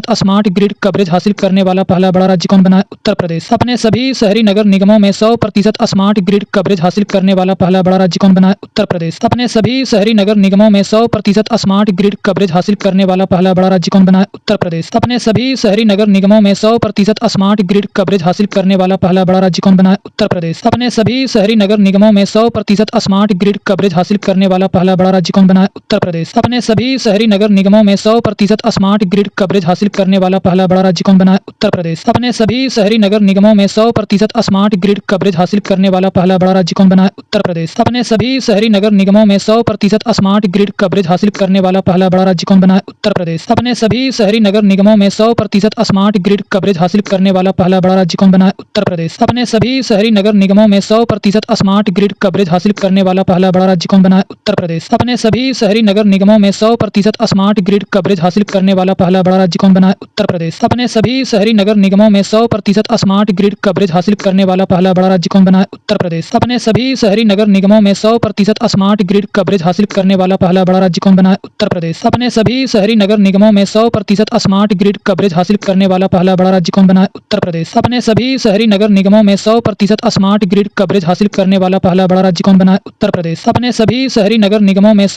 स्मार्ट ग्रिड कवरेज हासिल करने वाला पहला बड़ा राज्य कौन बना है? उत्तर प्रदेश। अपने सभी शहरी नगर निगमों में 100% स्मार्ट ग्रिड कवरेज हासिल करने वाला पहला बड़ा राज्य कौन बना है? उत्तर प्रदेश। अपने सभी शहरी नगर निगमों में 100% स्मार्ट ग्रिड कवरेज हासिल करने वाला पहला बड़ा राज्य कौन बना है? उत्तर प्रदेश। अपने सभी शहरी नगर निगमों में 100% स्मार्ट ग्रिड कवरेज हासिल करने वाला पहला बड़ा राज्य कौन बना है? उत्तर प्रदेश। अपने सभी शहरी नगर निगमों में 100% स्मार्ट ग्रिड कवरेज हासिल करने वाला पहला बड़ा राज्य कौन बना है? उत्तर प्रदेश। अपने सभी शहरी नगर निगमों में 100% स्मार्ट ग्रिड कवरेज हासिल करने वाला पहला बड़ा राज्य कौन बना है? उत्तर प्रदेश। अपने सभी शहरी नगर निगमों में 100% स्मार्ट ग्रिड कवरेज हासिल करने वाला पहला बड़ा राज्य कौन बना है? उत्तर प्रदेश। अपने सभी शहरी नगर निगमों में 100% स्मार्ट ग्रिड कवरेज हासिल करने वाला पहला बड़ा राज्य कौन बना है? उत्तर प्रदेश। अपने सभी शहरी नगर निगमों में 100% स्मार्ट ग्रिड कवरेज हासिल करने वाला पहला बड़ा राज्य कौन बना है? उत्तर प्रदेश। अपने सभी शहरी नगर निगमों में 100% स्मार्ट ग्रिड कवरेज हासिल करने वाला पहला बड़ा राज्य कौन बना है? उत्तर प्रदेश। अपने सभी शहरी नगर निगमों में 100% स्मार्ट ग्रिड कवरेज हासिल करने वाला पहला बड़ा राज्य कौन बना है? उत्तर प्रदेश। अपने सभी शहरी नगर निगमों में 100% स्मार्ट ग्रिड कवरेज हासिल करने वाला पहला बड़ा राज्य कौन बना है? उत्तर प्रदेश। अपने सभी शहरी नगर निगमों में 100% स्मार्ट ग्रिड कवरेज हासिल करने वाला पहला बड़ा राज्य कौन बना है? उत्तर प्रदेश। अपने सभी शहरी नगर निगमों में 100% स्मार्ट ग्रिड कवरेज हासिल करने वाला पहला बड़ा राज्य कौन बना है? उत्तर प्रदेश। अपने सभी शहरी नगर निगमों में 100%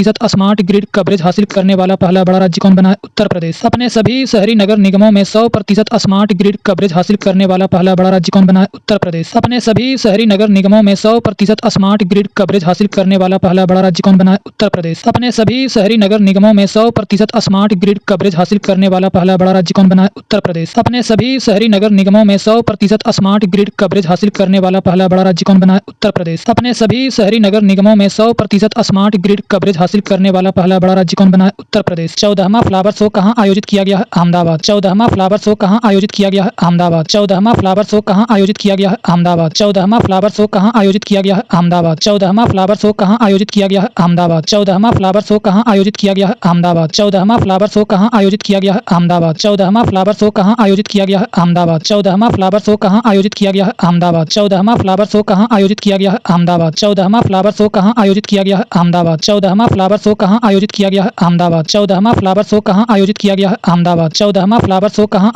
स्मार्ट ग्रिड कवरेज हासिल करने वाला पहला बड़ा राज्य कौन बना है? उत्तर प्रदेश। अपने सभी शहरी नगर निगमों में 100% स्मार्ट ग्रिड कवरेज हासिल करने वाला पहला बड़ा राज्य कौन बना है? उत्तर प्रदेश। अपने सभी शहरी नगर निगमों में 100% स्मार्ट ग्रिड कवरेज हासिल करने वाला पहला बड़ा राज्य कौन बना है? उत्तर प्रदेश। अपने सभी शहरी नगर निगमों में 100% स्मार्ट ग्रिड कवरेज हासिल करने वाला पहला बड़ा राज्य कौन बना है? उत्तर प्रदेश। अपने सभी शहरी नगर निगमों में 100% स्मार्ट ग्रिड कवरेज हासिल करने वाला पहला बड़ा राज्य कौन बना है? उत्तर प्रदेश। अपने सभी शहरी नगर निगमों में 100% स्मार्ट ग्रिड कवरेज हासिल करने वाला पहला बड़ा राज्य कौन बना है? उत्तर प्रदेश। 14वां फ्लावर शो कहां आयोजित किया गया है? अहमदाबाद। 14वां फ्लावर शो कहां आयोजित किया गया है? अहमदाबाद। 14वां फ्लावर शो कहां आयोजित किया गया है? अहमदाबाद। 14वां फ्लावर शो कहां आयोजित किया गया है? अहमदाबाद। 14वां फ्लावर शो कहां आयोजित किया गया है? अहमदाबाद। 14वां फ्लावर शो कहां आयोजित किया गया है? अहमदाबाद। 14वां फ्लावर शो कहां आयोजित किया गया है? अहमदाबाद। 14वां फ्लावर शो कहां आयोजित किया गया है? अहमदाबाद। 14वां फ्लावर शो कहां आयोजित किया गया है? अहमदाबाद। 14वां फ्लावर शो कहां आयोजित किया गया है? अहमदाबाद। 14वां फ्लावर शो कहां आयोजित किया गया है? अहमदाबाद। 14वां फ्लावर शो कहां आयोजित किया गया है? अहमदाबाद। 14वां फ्लावर शो कहां आयोजित किया गया है? अहमदाबाद। 14वां फ्लावर शो कहां आयोजित किया गया है? अहमदाबाद। 14वां फ्लावर शो कहां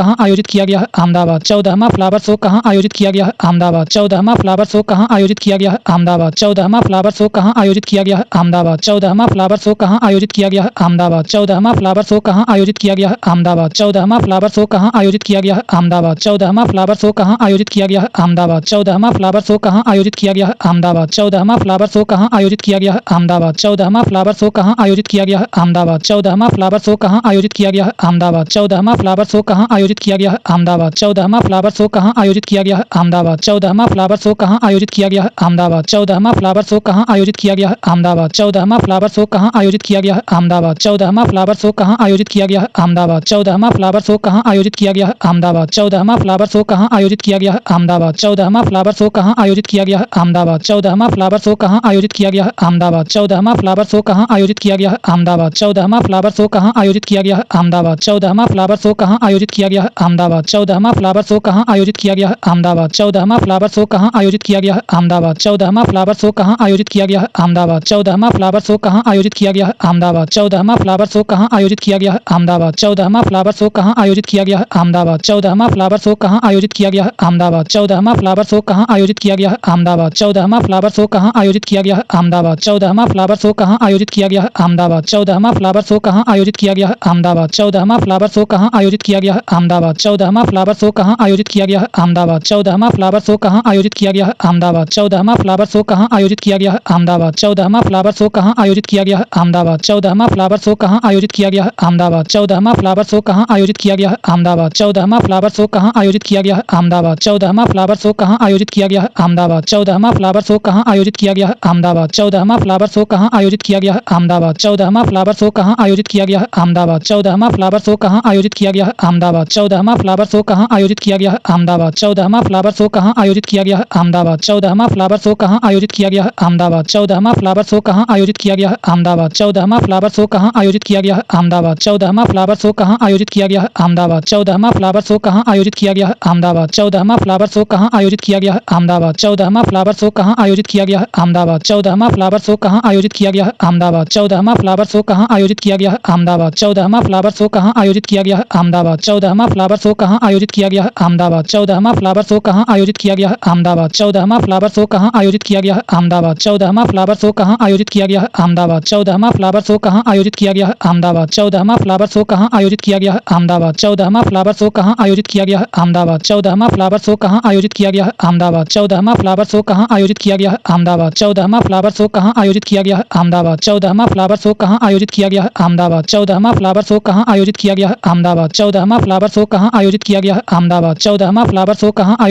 आयोजित किया गया है? अहमदाबाद। 14वां फ्लावर शो कहां आयोजित किया गया है? अहमदाबाद। 14वां फ्लावर शो कहां आयोजित किया गया है? अहमदाबाद। 14वां फ्लावर शो कहां आयोजित किया गया है? अहमदाबाद। 14वां फ्लावर शो कहां आयोजित किया गया है? अहमदाबाद। 14वां फ्लावर शो कहां आयोजित किया गया है? अहमदाबाद। 14वां फ्लावर शो कहां आयोजित किया गया है? अहमदाबाद। 14वां फ्लावर शो कहां आयोजित किया गया है? अहमदाबाद। 14वां फ्लावर शो कहाँ आयोजित किया गया है? अहमदाबाद। 14वां फ्लावर शो कहाँ आयोजित किया गया है? अहमदाबाद। 14वां फ्लावर शो कहाँ आयोजित किया गया है? अहमदाबाद। 14वां फ्लावर शो कहाँ आयोजित किया गया है? अहमदाबाद। 14वां फ्लावर शो कहाँ आयोजित किया गया है? अहमदाबाद। 14वां फ्लावर शो कहाँ आयोजित किया गया है? अहमदाबाद। 14वां फ्लावर शो कहाँ आयोजित किया गया है? अहमदाबाद। 14वां फ्लावर शो कहाँ आयोजित किया गया है? अहमदाबाद। 14वां फ्लावर शो कहाँ आयोजित किया गया है? अहमदाबाद। 14वां फ्लावर शो कहाँ आयोजित किया गया है? अहमदाबाद। 14वां फ्लावर शो कहाँ आयोजित किया गया है? अहमदाबाद। 14वां फ्लावर शो कहाँ आयोजित किया गया है? अहमदाबाद। 14वां फ्लावर शो कहाँ आयोजित किया गया है? अहमदाबाद। 14वां फ्लावर शो कहाँ आयोजित किया गया है? अहमदाबाद। 14वां फ्लावर शो कहाँ आयोजित किया गया है? अहमदाबाद। 14वां फ्लावर शो कहाँ आयोजित किया गया है? अहमदाबाद। 14वां फ्लावर शो कहाँ आयोजित किया गया है? अहमदाबाद। 14वां फ्लावर शो कहाँ आयोजित किया गया है? अहमदाबाद। 14वां फ्लावर शो कहाँ आयोजित किया गया है? अहमदाबाद। 14वां फ्लावर शो कहाँ आयोजित किया गया है? अहमदाबाद। 14वां फ्लावर शो कहाँ आयोजित किया गया है? अहमदाबाद। 14वां फ्लावर शो कहाँ आयोजित किया गया है? अहमदाबाद। 14वां फ्लावर शो कहाँ आयोजित किया गया है? अहमदाबाद। 14वां फ्लावर शो कहाँ आयोजित किया गया है? अहमदाबाद। 14वां फ्लावर शो कहाँ आयोजित किया गया है? अहमदाबाद। 14वां फ्लावर शो कहाँ आयोजित किया गया है? अहमदाबाद। 14वां फ्लावर शो कहाँ आयोजित किया गया है? अहमदाबाद। 14वां फ्लावर शो कहाँ आयोजित किया गया है? अहमदाबाद। 14वां फ्लावर शो कहाँ आयोजित किया गया है? अहमदाबाद। 14वां फ्लावर शो कहाँ आयोजित किया गया है? अहमदाबाद। 14वां फ्लावर शो कहाँ आयोजित किया गया है? अहमदाबाद। 14वां फ्लावर शो कहाँ आयोजित किया गया है? अहमदाबाद। 14वां फ्लावर शो कहाँ आयोजित किया गया है? अहमदाबाद। 14वां फ्लावर शो कहाँ आयोजित किया गया है? अहमदाबाद। 14वां फ्लावर शो कहाँ आयोजित किया गया है? अहमदाबाद। 14वां फ्लावर शो कहाँ आयोजित किया गया है? अहमदाबाद। 14वां फ्लावर शो कहाँ आयोजित किया गया है? अहमदाबाद। 14वां फ्लावर शो कहाँ आयोजित किया गया है? अहमदाबाद। 14वां फ्लावर शो कहाँ आयोजित किया गया है? अहमदाबाद। 14वां फ्लावर शो कहाँ आयोजित किया गया है? अहमदाबाद। 14वां फ्लावर शो कहाँ आयोजित किया गया है? अहमदाबाद। 14वां फ्लावर शो कहाँ आयोजित किया गया है? अहमदाबाद। 14वां फ्लावर शो कहाँ आयोजित किया गया है? अहमदाबाद। 14वां फ्लावर शो कहाँ आयोजित किया गया है? अहमदाबाद। 14वां फ्लावर शो कहाँ आयोजित किया गया है? अहमदाबाद। 14वां फ्लावर शो कहाँ आयोजित किया गया है? अहमदाबाद। 14वां फ्लावर शो कहाँ आयोजित किया गया है? अहमदाबाद। 14वां फ्लावर शो कहाँ आयोजित किया गया है? अहमदाबाद। 14वां फ्लावर शो कहाँ आयोजित किया गया है? अहमदाबाद। 14वां फ्लावर शो कहाँ आयोजित किया गया है? अहमदाबाद। 14वां फ्लावर शो कहाँ आयोजित किया गया है? अहमदाबाद। 14वां फ्लावर शो कहाँ आयोजित किया गया है? अहमदाबाद। 14वां फ्लावर शो कहाँ आयोजित किया गया है? अहमदाबाद। 14वां फ्लावर शो कहाँ आयोजित किया गया है? अहमदाबाद। 14वां फ्लावर शो कहाँ आयोजित किया गया है? अहमदाबाद। 14वां फ्लावर शो कहाँ आयोजित किया गया है? अहमदाबाद। 14वां फ्लावर शो कहाँ आयोजित किया गया है? अहमदाबाद। 14वां फ्लावर शो कहाँ आयोजित किया गया है? अहमदाबाद। 14वां फ्लावर शो कहाँ आयोजित किया गया है? अहमदाबाद। 14वां फ्लावर शो कहाँ आयोजित किया गया है? अहमदाबाद। 14वां फ्लावर शो कहाँ आयोजित किया गया है? अहमदाबाद। 14वां फ्लावर शो कहाँ आयोजित किया गया है? अहमदाबाद। 14वां फ्लावर शो कहाँ आयोजित किया गया है? अहमदाबाद। 14वां फ्लावर शो कहाँ आयोजित किया गया है? अहमदाबाद। 14वां फ्लावर शो कहाँ आयोजित किया गया है? अहमदाबाद। 14वां फ्लावर शो कहाँ आयोजित किया गया है? अहमदाबाद। 14वां फ्लावर शो कहाँ आयोजित किया गया है? अहमदाबाद। 14वां फ्लावर शो कहाँ आयोजित किया गया है? अहमदाबाद। 14वां फ्लावर शो कहाँ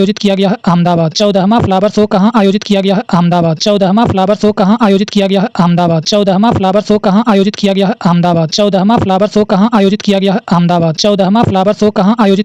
आयोजित किया गया है? अहमदाबाद। 14वां फ्लावर शो कहाँ आयोजित किया गया है? अहमदाबाद। 14वां फ्लावर शो कहाँ आयोजित किया गया है? अहमदाबाद। 14वां फ्लावर शो कहाँ आयोजित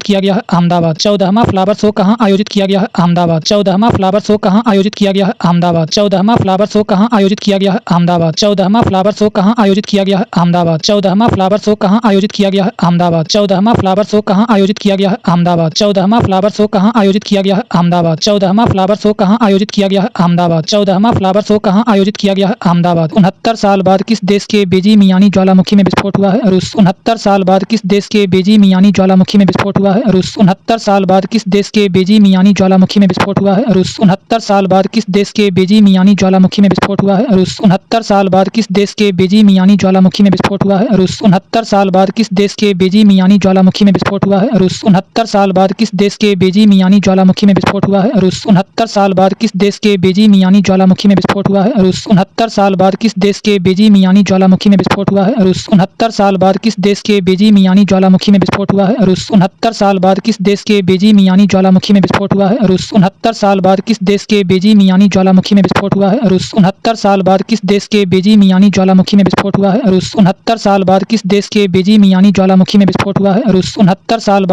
किया गया है? अहमदाबाद। 14वां फ्लावर शो कहाँ आयोजित किया गया है? अहमदाबाद। 14वां फ्लावर शो कहाँ आयोजित किया गया है? अहमदाबाद। 14वां फ्लावर शो कहाँ आयोजित किया गया है? अहमदाबाद। 14वां फ्लावर शो कहाँ आयोजित किया गया है? अहमदाबाद। 14वां फ्लावर शो कहाँ आयोजित किया गया है? अहमदाबाद। 14वां फ्लावर शो कहाँ आयोजित किया गया है? अहमदाबाद। 14वां फ्लावर शो कहाँ आयोजित किया गया है? अहमदाबाद। 14वां फ्लावर शो कहाँ आयोजित किया गया है? अहमदाबाद। 14वां फ्लावर शो कहाँ आयोजित किया गया है? अहमदाबाद। 69 साल बाद किस देश के बेजीमियानी ज्वालामुखी में विस्फोट हुआ है? रूस। 69 साल बाद किस देश के बेजीमियानी ज्वालामुखी में विस्फोट हुआ है? रूस। 69 साल बाद किस देश के बेजीमियानी ज्वालामुखी में विस्फोट हुआ है? रूस। 69 साल बाद किस देश के बेजीमियानी ज्वालामुखी में विस्फोट हुआ है? रूस। 69 साल बाद किस देश के बेजीमियानी ज्वालामुखी में विस्फोट हुआ है? रूस। 69 साल बाद किस देश के बेजीमियानी ज्वालामुखी में विस्फोट हुआ है? रूस। 69 साल बाद किस देश के बेजीमियानी ज्वालामुखी में विस्फोट हुआ है? रूस। 69 साल बाद किस देश के बेजीमियानी ज्वालामुखी में विस्फोट हुआ है? रूस। 69 साल बाद किस देश के बेजीमियानी ज्वालामुखी में विस्फोट हुआ है? रूस। 69 साल बाद किस देश के बेजीमियानी ज्वालामुखी में विस्फोट हुआ है? रूस। 69 साल बाद किस देश के बेजीमियानी ज्वालामुखी में विस्फोट हुआ है? रूस। 69 साल बाद किस देश के बेजीमियानी ज्वालामुखी में विस्फोट हुआ है? रूस। 69 साल बाद किस देश के बेजीमियानी ज्वालामुखी में विस्फोट हुआ है? रूस। 69 साल बाद किस देश के बेजीमियानी ज्वालामुखी में विस्फोट हुआ है? रूस। 69 साल बाद किस देश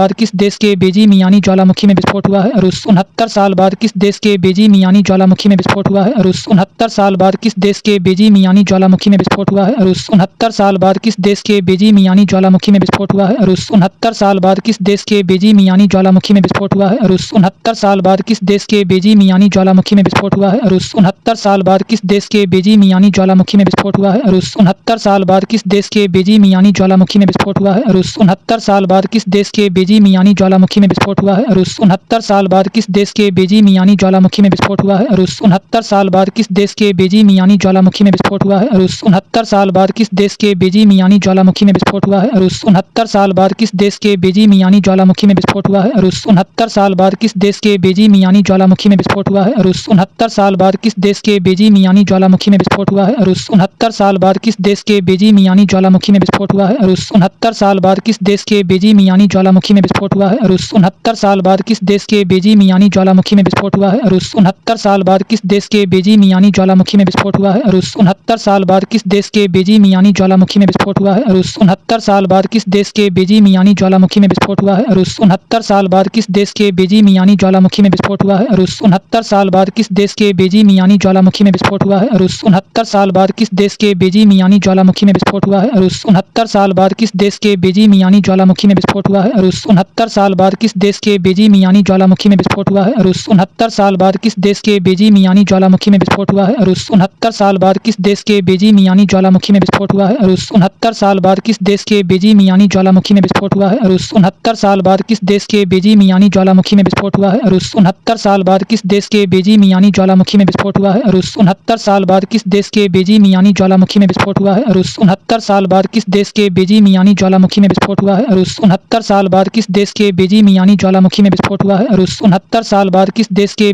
के बेजीमियानी ज्वालामुखी में विस्फोट हुआ है? रूस। 69 साल बाद किस देश के बेजीमियानी ज्वालामुखी में विस्फोट हुआ है? रूस। 69 साल बाद किस देश के बेजीमियानी ज्वालामुखी में विस्फोट हुआ है? रूस। 69 साल बाद किस देश के बेजीमियानी ज्वालामुखी में विस्फोट हुआ है? रूस। 69 साल बाद किस देश के बेजीमियानी ज्वालामुखी में विस्फोट हुआ है? रूस। 69 साल बाद किस देश के बेजीमियानी ज्वालामुखी में विस्फोट हुआ है? रूस। 69 साल बाद किस देश के बेजीमियानी ज्वालामुखी में विस्फोट हुआ है? रूस। 69 साल बाद किस देश के बेजीमियानी ज्वालामुखी में विस्फोट हुआ है? रूस। 69 साल बाद किस देश के बेजीमियानी ज्वालामुखी में विस्फोट हुआ है? रूस। 69 साल बाद किस देश के बेजीमियानी ज्वालामुखी में विस्फोट हुआ है? रूस। 69 साल बाद किस देश के बेजीमियानी ज्वालामुखी में विस्फोट हुआ है? रूस। 69 साल बाद किस देश के बेजीमियानी ज्वालामुखी में विस्फोट हुआ है? रूस। 69 साल बाद किस देश के बेजीमियानी ज्वालामुखी में विस्फोट हुआ है? रूस। 69 साल बाद किस देश के बेइजिंग यानी ज्वालामुखी में विस्फोट हुआ है? रूस। 69 साल बाद किस देश के बेइजिंग यानी ज्वालामुखी में विस्फोट हुआ है? रूस। 69 साल बाद किस देश के बेइजिंग यानी ज्वालामुखी में विस्फोट हुआ है? रूस। 69 साल बाद किस देश के बेइजिंग यानी ज्वालामुखी में विस्फोट हुआ है? रूस। 69 साल बाद किस देश के बेइजिंग यानी ज्वालामुखी में विस्फोट हुआ है? रूस। 69 साल बाद किस देश के बेइजिंग यानी ज्वालामुखी में विस्फोट हुआ है? रूस। 69 साल बाद किस देश के बेइजिंग यानी ज्वालामुखी में विस्फोट हुआ है? रूस। 69 साल बाद किस देश के बेइजिंग यानी ज्वालामुखी में विस्फोट हुआ है? रूस। 69 साल बाद किस देश के बेइजिंग यानी ज्वालामुखी में विस्फोट हुआ है? रूस। 69 साल बाद किस देश के बेइजिंग यानी ज्वालामुखी में विस्फोट हुआ है? रूस। 69 साल बाद किस देश के बेइजिंग यानी ज्वालामुखी में विस्फोट हुआ है? रूस। 69 साल बाद किस देश के बेइजिंग यानी ज्वालामुखी में विस्फोट हुआ है? रूस। 69 साल बाद किस देश के बेइजिंग यानी ज्वालामुखी में विस्फोट हुआ है? रूस। 69 साल बाद किस देश के बेइजिंग यानी ज्वालामुखी में विस्फोट हुआ है? रूस। 69 साल बाद किस देश के बेइजिंग यानी ज्वालामुखी में विस्फोट हुआ है? रूस। 69 साल बाद किस देश के बेइजिंग यानी ज्वालामुखी में विस्फोट हुआ है? रूस। 69 साल बाद किस देश के बेइजिंग यानी ज्वालामुखी में विस्फोट हुआ है? रूस। 69 साल बाद किस देश के बेइजिंग यानी ज्वालामुखी में विस्फोट हुआ है? रूस। 69 साल बाद किस देश के बेइजिंग यानी ज्वालामुखी में विस्फोट हुआ है? रूस। 69 साल बाद किस देश के बेइजिंग यानी ज्वालामुखी में विस्फोट हुआ है? रूस। 69 साल बाद किस देश के बेइजिंग यानी ज्वालामुखी में विस्फोट हुआ है? रूस। 69 साल बाद किस देश के बेइजिंग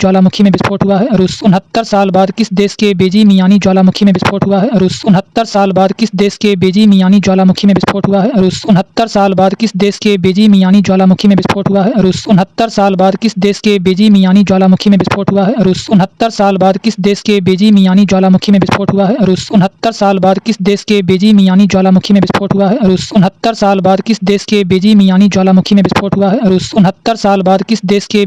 यानी ज्वालामुखी में विस्फोट हुआ है? रूस। 69 साल बाद किस देश के बेइजिंग यानी ज्वालामुखी में विस्फोट हुआ है? रूस। 69 साल बाद किस देश के बेइजिंग यानी ज्वालामुखी में विस्फोट हुआ है? रूस। 69 साल बाद किस देश के बेइजिंग यानी ज्वालामुखी में विस्फोट हुआ है? रूस। 69 साल बाद किस देश के बेइजिंग यानी ज्वालामुखी में विस्फोट हुआ है? रूस। 69 साल बाद किस देश के बेइजिंग यानी ज्वालामुखी में विस्फोट हुआ है? रूस। 69 साल बाद किस देश के बेइजिंग यानी ज्वालामुखी में विस्फोट हुआ है? रूस। 69 साल बाद किस देश के बेइजिंग यानी ज्वालामुखी में विस्फोट हुआ है? रूस। 69 साल बाद किस देश के बेइजिंग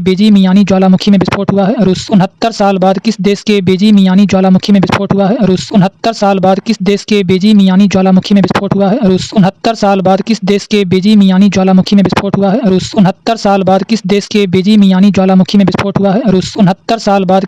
यानी ज्वालामुखी में विस्फोट हुआ है? रूस। 69 साल बाद किस देश के बेइजिंग यानी ज्वालामुखी में विस्फोट हुआ है? रूस। 69 साल बाद किस देश के बेइजिंग यानी ज्वालामुखी में विस्फोट हुआ है? रूस। 69 साल बाद किस देश के बेइजिंग यानी ज्वालामुखी में विस्फोट हुआ है? रूस। 69 साल बाद किस देश के बेइजिंग यानी ज्वालामुखी में विस्फोट हुआ है? रूस। 69 साल बाद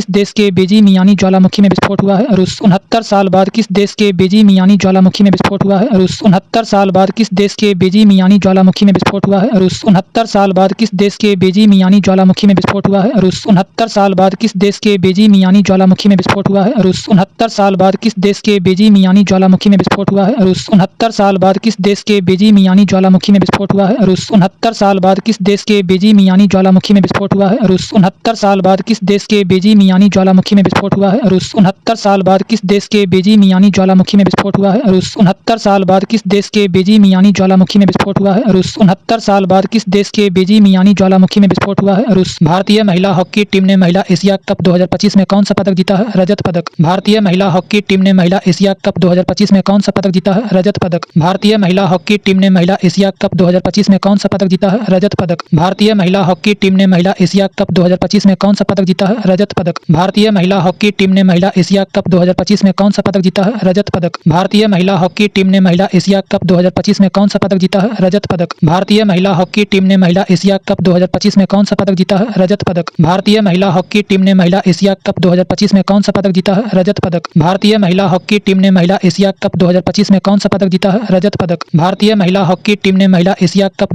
किस देश के बेइजिंग यानी ज्वालामुखी में विस्फोट हुआ है? रूस। 69 साल बाद किस देश के बेइजिंग यानी ज्वालामुखी में विस्फोट हुआ है? रूस। 69 साल बाद किस देश के बेइजिंग यानी ज्वालामुखी में विस्फोट हुआ है? रूस। 69 साल बाद किस देश के बेइजिंग यानी ज्वालामुखी में विस्फोट हुआ है? रूस। 69 साल बाद किस देश के बेइजिंग यानी ज्वालामुखी में विस्फोट हुआ है? रूस। 69 साल बाद किस देश के बेइजिंग यानी ज्वालामुखी में विस्फोट हुआ है? रूस। 69 साल बाद किस देश के बेइजिंग यानी ज्वालामुखी में विस्फोट हुआ है? रूस। 69 साल बाद किस देश के बेइजिंग यानी ज्वालामुखी में विस्फोट हुआ है? रूस। 69 साल बाद किस देश के बेइजिंग यानी ज्वालामुखी में विस्फोट हुआ है? रूस। 69 साल बाद किस देश के बेइजिंग यानी ज्वालामुखी में विस्फोट हुआ है? रूस। 69 साल बाद किस देश के बेइजिंग यानी ज्वालामुखी में विस्फोट हुआ है? रूस। 69 साल बाद किस देश के बेइजिंग यानी ज्वालामुखी में विस्फोट हुआ है? रूस। 69 साल बाद किस देश के बेइजिंग यानी ज्वालामुखी में विस्फोट हुआ है? रूस। भारतीय महिला हॉकी टीम ने महिला एशिया कप 2025 में कौन सा पदक जीता है? रजत पदक। भारतीय महिला हॉकी टीम ने महिला एशिया कप 2025 में कौन सा पदक जीता है? रजत पदक। भारतीय महिला हॉकी टीम ने महिला एशिया कप 2025 में कौन सा पदक जीता है? रजत पदक। भारतीय महिला हॉकी टीम ने महिला एशिया कप 2025 में कौन सा पदक जीता है? रजत पदक। भारतीय महिला हॉकी टीम ने महिला एशिया कप 2025 में कौन सा पदक जीता है? रजत पदक। भारतीय महिला हॉकी टीम ने महिला एशिया कप 2025 में कौन सा पदक जीता है? रजत पदक। भारतीय महिला हॉकी टीम ने महिला एशिया कप 2025 में कौन सा पदक जीता है? रजत पदक। भारतीय महिला हॉकी टीम ने महिला एशिया कप 2025 में कौन सा पदक जीता है? रजत पदक। भारतीय महिला हॉकी टीम ने महिला एशिया कप 2025 में कौन सा पदक जीता है? रजत पदक। भारतीय महिला हॉकी टीम ने महिला एशिया कप 2025 में कौन सा पदक जीता है? रजत पदक। भारतीय महिला हॉकी टीम ने महिला एशिया कप 2025 में कौन सा पदक जीता है? रजत पदक। भारतीय महिला हॉकी टीम ने महिला एशिया कप 2025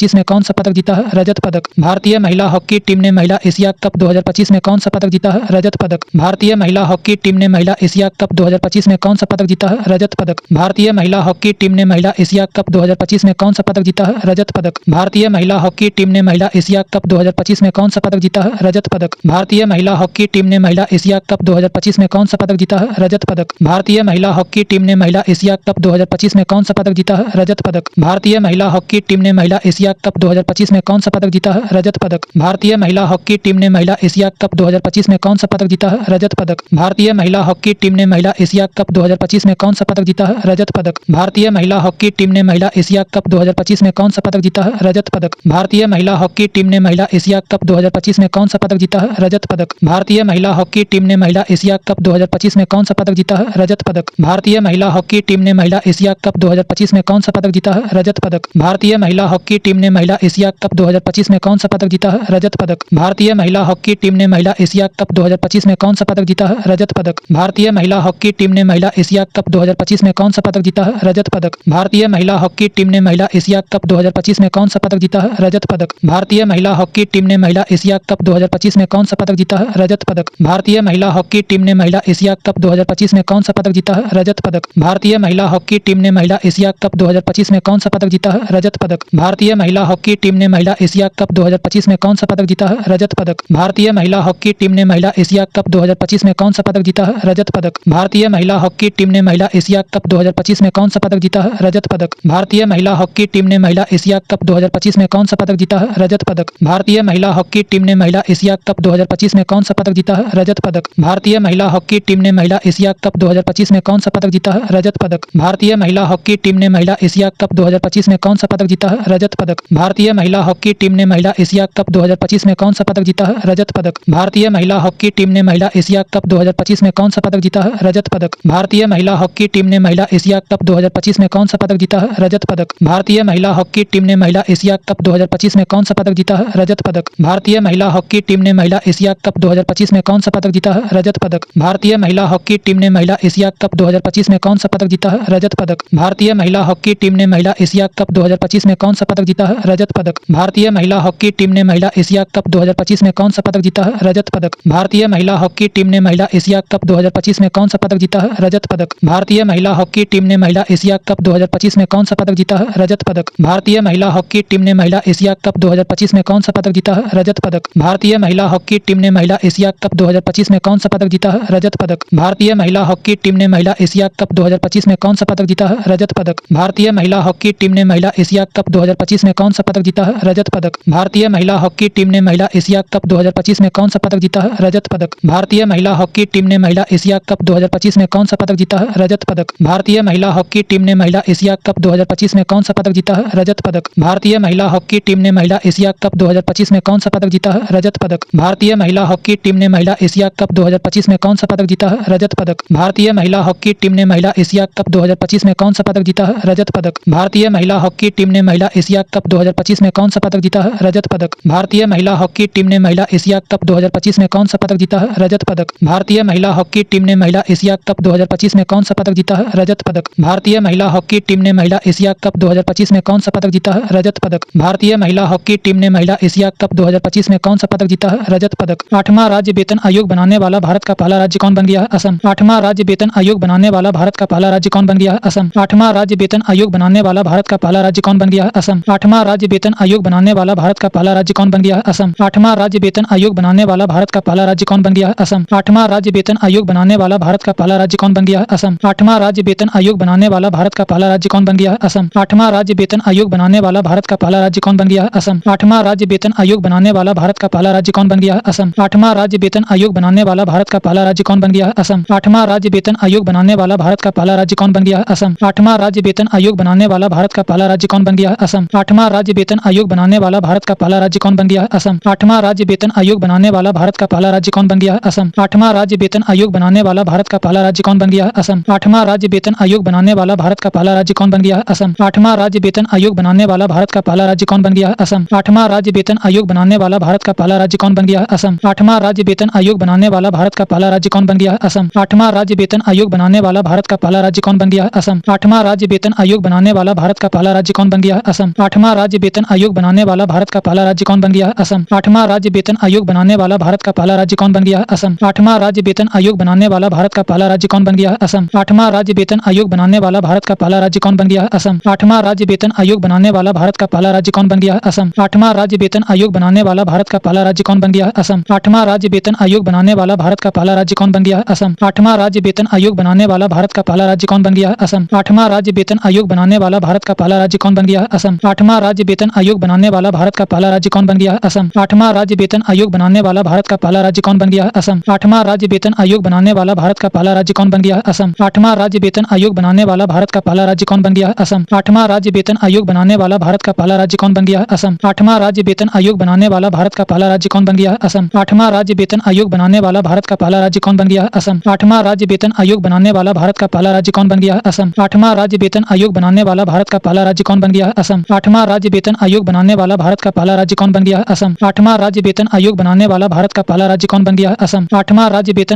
में कौन सा पदक जीता है? रजत पदक। भारतीय महिला हॉकी टीम ने महिला एशिया कप 2025 में कौन सा पदक जीता है? रजत पदक। भारतीय महिला हॉकी टीम ने महिला एशिया कप 2025 में कौन सा पदक जीता है? रजत पदक। भारतीय महिला हॉकी टीम ने महिला एशिया कप 2025 में कौन सा पदक जीता है? रजत पदक। भारतीय महिला हॉकी टीम ने महिला एशिया कप 2025 में कौन सा पदक जीता है? रजत पदक। भारतीय महिला हॉकी टीम ने महिला एशिया कप 2025 में कौन सा पदक जीता है? रजत पदक। भारतीय महिला हॉकी टीम ने महिला एशिया कप 2025 में कौन सा पदक जीता है? रजत पदक। भारतीय महिला हॉकी टीम ने महिला एशिया कप 2025 में कौन सा पदक जीता है? रजत पदक। भारतीय महिला हॉकी टीम ने महिला एशिया कप 2025 में कौन सा पदक जीता है? रजत पदक। भारतीय महिला हॉकी टीम ने महिला एशिया कप 2025 में कौन सा पदक जीता है? रजत पदक। भारतीय महिला हॉकी टीम ने महिला एशिया कप 2025 में कौन सा पदक जीता है? रजत पदक। भारतीय महिला हॉकी टीम ने महिला एशिया कप 2025 में कौन सा पदक जीता है? रजत पदक। भारतीय महिला हॉकी टीम ने महिला एशिया कप 2025 में कौन सा पदक जीता है? रजत पदक। भारतीय महिला हॉकी टीम ने महिला एशिया कप 2025 में कौन सा पदक जीता है? रजत पदक। भारतीय महिला हॉकी टीम ने महिला एशिया कप 2025 में कौन सा पदक जीता है? रजत पदक। भारतीय महिला हॉकी टीम ने महिला एशिया कप 2025 में कौन सा पदक जीता है? रजत पदक। भारतीय महिला हॉकी टीम ने महिला एशिया कप 2025 में कौन सा पदक जीता है? रजत पदक। भारतीय महिला हॉकी टीम ने महिला एशिया कप 2025 में कौन सा पदक जीता है? रजत पदक। भारतीय महिला हॉकी टीम ने महिला एशिया कप 2025 में कौन सा पदक जीता है? रजत पदक। भारतीय महिला हॉकी टीम ने महिला एशिया कप 2025 में कौन सा पदक जीता है? रजत पदक। भारतीय महिला हॉकी टीम ने महिला एशिया कप 2025 में कौन सा पदक जीता है? रजत पदक। भारतीय महिला हॉकी टीम ने महिला एशिया कप 2025 में कौन सा पदक जीता है? रजत पदक। भारतीय महिला हॉकी टीम ने महिला एशिया कप 2025 में कौन सा पदक जीता है? रजत पदक। भारतीय महिला हॉकी टीम ने महिला एशिया कप 2025 में कौन सा पदक जीता है? रजत पदक। भारतीय महिला हॉकी टीम ने महिला एशिया कप 2025 में कौन सा पदक जीता है? रजत पदक। भारतीय महिला हॉकी टीम ने महिला एशिया कप 2025 में कौन सा पदक जीता है? रजत पदक। भारतीय महिला हॉकी टीम ने महिला एशिया कप 2025 में कौन सा पदक जीता है? रजत पदक। भारतीय महिला हॉकी टीम ने महिला एशिया कप 2025 में कौन सा पदक जीता है? रजत पदक। भारतीय महिला हॉकी टीम ने महिला एशिया कप 2025 में कौन सा पदक जीता है? रजत पदक। भारतीय महिला हॉकी टीम ने महिला एशिया कप 2025 में कौन सा पदक जीता है? रजत पदक। भारतीय महिला हॉकी टीम ने महिला एशिया कप 2025 में कौन सा पदक जीता है? रजत पदक। भारतीय महिला हॉकी टीम ने महिला एशिया कप 2025 में कौन सा पदक जीता है? रजत पदक। भारतीय महिला हॉकी टीम ने महिला एशिया कप 2025 में कौन सा पदक जीता है? रजत पदक। भारतीय महिला हॉकी टीम ने महिला एशिया कप 2025 में कौन सा पदक जीता है? रजत पदक। भारतीय महिला हॉकी टीम ने महिला एशिया कप 2025 में कौन सा पदक जीता है? रजत पदक। भारतीय महिला हॉकी टीम ने महिला एशिया कप 2025 में कौन सा पदक जीता है? रजत पदक। भारतीय महिला हॉकी टीम ने महिला एशिया कप 2025 में कौन सा पदक जीता है? रजत पदक। भारतीय महिला हॉकी टीम ने महिला एशिया कप 2025 में कौन सा पदक जीता है? रजत पदक। भारतीय महिला हॉकी टीम ने महिला एशिया कप 2025 में कौन सा पदक जीता है? रजत पदक। भारतीय महिला हॉकी टीम ने महिला एशिया कप 2025 में कौन सा पदक जीता है? रजत पदक। भारतीय महिला हॉकी टीम ने महिला एशिया कप 2025 में कौन सा पदक जीता है? रजत पदक। भारतीय महिला हॉकी टीम ने महिला एशिया कप 2025 में कौन सा पदक जीता है? रजत पदक। भारतीय महिला हॉकी टीम ने महिला एशिया कप 2025 में कौन सा पदक जीता है? रजत पदक। भारतीय महिला हॉकी टीम ने महिला एशिया कप 2025 में कौन सा पदक जीता है? रजत पदक। भारतीय महिला हॉकी टीम ने महिला एशिया कप 2025 में कौन सा पदक जीता है? रजत पदक। भारतीय महिला हॉकी टीम ने महिला एशिया कप 2025 में कौन सा पदक जीता है? रजत पदक। भारतीय महिला हॉकी टीम ने महिला एशिया कप 2025 में कौन सा पदक जीता है? रजत पदक। भारतीय महिला हॉकी टीम ने महिला एशिया कप 2025 में कौन सा पदक जीता है? रजत पदक। भारतीय महिला हॉकी टीम ने महिला एशिया कप 2025 में कौन सा पदक जीता है? रजत पदक। भारतीय महिला हॉकी टीम ने महिला एशिया कप 2025 में कौन सा पदक जीता है? रजत पदक। भारतीय महिला हॉकी टीम ने महिला एशिया कप 2025 में कौन सा पदक जीता है? रजत पदक। 8वां राज्य वेतन आयोग बनाने वाला भारत का पहला राज्य कौन बन गया है? असम। 8वां राज्य वेतन आयोग बनाने वाला भारत का पहला राज्य कौन बन गया है? असम। 8वां राज्य वेतन आयोग बनाने वाला भारत का पहला राज्य कौन बन गया है? असम। 8वां राज्य वेतन आयोग बनाने वाला भारत का पहला राज्य कौन बन गया है? असम। 8वां राज्य वेतन आयोग बनाने वाला भारत का पहला राज्य कौन बन गया है? असम। 8वां राज्य वेतन आयोग बनाने वाला भारत का पहला राज्य कौन बन गया है? असम। 8वां राज्य वेतन आयोग बनाने वाला भारत का पहला राज्य कौन बन गया है? असम। 8वां राज्य वेतन आयोग बनाने वाला भारत का पहला राज्य कौन बन गया है? असम। 8वां राज्य वेतन आयोग बनाने वाला भारत का पहला राज्य कौन बन गया है? असम। 8वां राज्य वेतन आयोग बनाने वाला भारत का पहला राज्य कौन बन गया है? असम। 8वां राज्य वेतन आयोग बनाने वाला भारत का पहला राज्य कौन बन गया है? असम। 8वां राज्य वेतन आयोग बनाने वाला भारत का पहला राज्य कौन बन गया है? असम। 8वां राज्य वेतन आयोग बनाने वाला भारत का पहला राज्य कौन बन गया है? असम। 8वां राज्य वेतन आयोग बनाने वाला भारत का पहला राज्य कौन बन गया है? असम। 8वां राज्य वेतन आयोग बनाने वाला भारत का पहला राज्य कौन बन गया है? असम। 8वां राज्य वेतन आयोग बनाने वाला भारत का पहला राज्य कौन बन गया है? असम। 8वां राज्य वेतन आयोग बनाने वाला भारत का पहला राज्य कौन बन गया है? असम। 8वां राज्य वेतन आयोग बनाने वाला भारत का पहला राज्य कौन बन गया है? असम। 8वां राज्य वेतन आयोग बनाने वाला भारत का पहला राज्य कौन बन गया है? असम। 8वां राज्य वेतन आयोग बनाने वाला भारत का पहला राज्य कौन बन गया है? असम। 8वां राज्य वेतन आयोग बनाने वाला भारत का पहला राज्य कौन बन गया है? असम। 8वां राज्य वेतन आयोग बनाने वाला भारत का पहला राज्य कौन बन गया है? असम। 8वां राज्य वेतन आयोग बनाने वाला भारत का पहला राज्य कौन बन गया है? असम। 8वां राज्य वेतन आयोग बनाने वाला भारत का पहला राज्य कौन बन गया है? असम। 8वां राज्य वेतन आयोग बनाने वाला भारत का पहला राज्य कौन बन गया है? असम। 8वां राज्य वेतन आयोग बनाने वाला भारत का पहला राज्य कौन बन गया है? असम। 8वां राज्य वेतन आयोग बनाने वाला भारत का पहला राज्य कौन बन गया है? असम। 8वां राज्य वेतन आयोग बनाने वाला भारत का पहला राज्य कौन बन गया है? असम। 8वां राज्य वेतन आयोग बनाने वाला भारत का पहला राज्य कौन बन गया है? असम। 8वां राज्य वेतन आयोग बनाने वाला भारत का पहला राज्य कौन बन गया है? असम। 8वां राज्य वेतन आयोग बनाने वाला भारत का पहला राज्य कौन बन गया है? असम। 8वां राज्य वेतन आयोग बनाने वाला भारत का पहला राज्य कौन बन गया है? असम। 8वां राज्य वेतन आयोग बनाने वाला भारत का पहला राज्य कौन बन गया है? असम। 8वां राज्य वेतन आयोग बनाने वाला भारत का पहला राज्य कौन बन गया है? असम। 8वां राज्य वेतन आयोग बनाने वाला भारत का पहला राज्य कौन बन गया है? असम। 8वां राज्य वेतन आयोग बनाने वाला भारत का पहला राज्य कौन बन गया है? असम। 8वां राज्य वेतन आयोग बनाने वाला भारत का पहला राज्य कौन बन गया है? असम। 8वां राज्य वेतन आयोग बनाने वाला भारत का पहला राज्य कौन बन गया है? असम। 8वां राज्य वेतन आयोग बनाने वाला भारत का पहला राज्य कौन बन गया है? असम। 8वां राज्य वेतन आयोग बनाने वाला भारत का पहला राज्य कौन बन गया है? असम। 8वां राज्य वेतन आयोग बनाने वाला भारत का पहला राज्य कौन बन गया है? असम। 8वां राज्य वेतन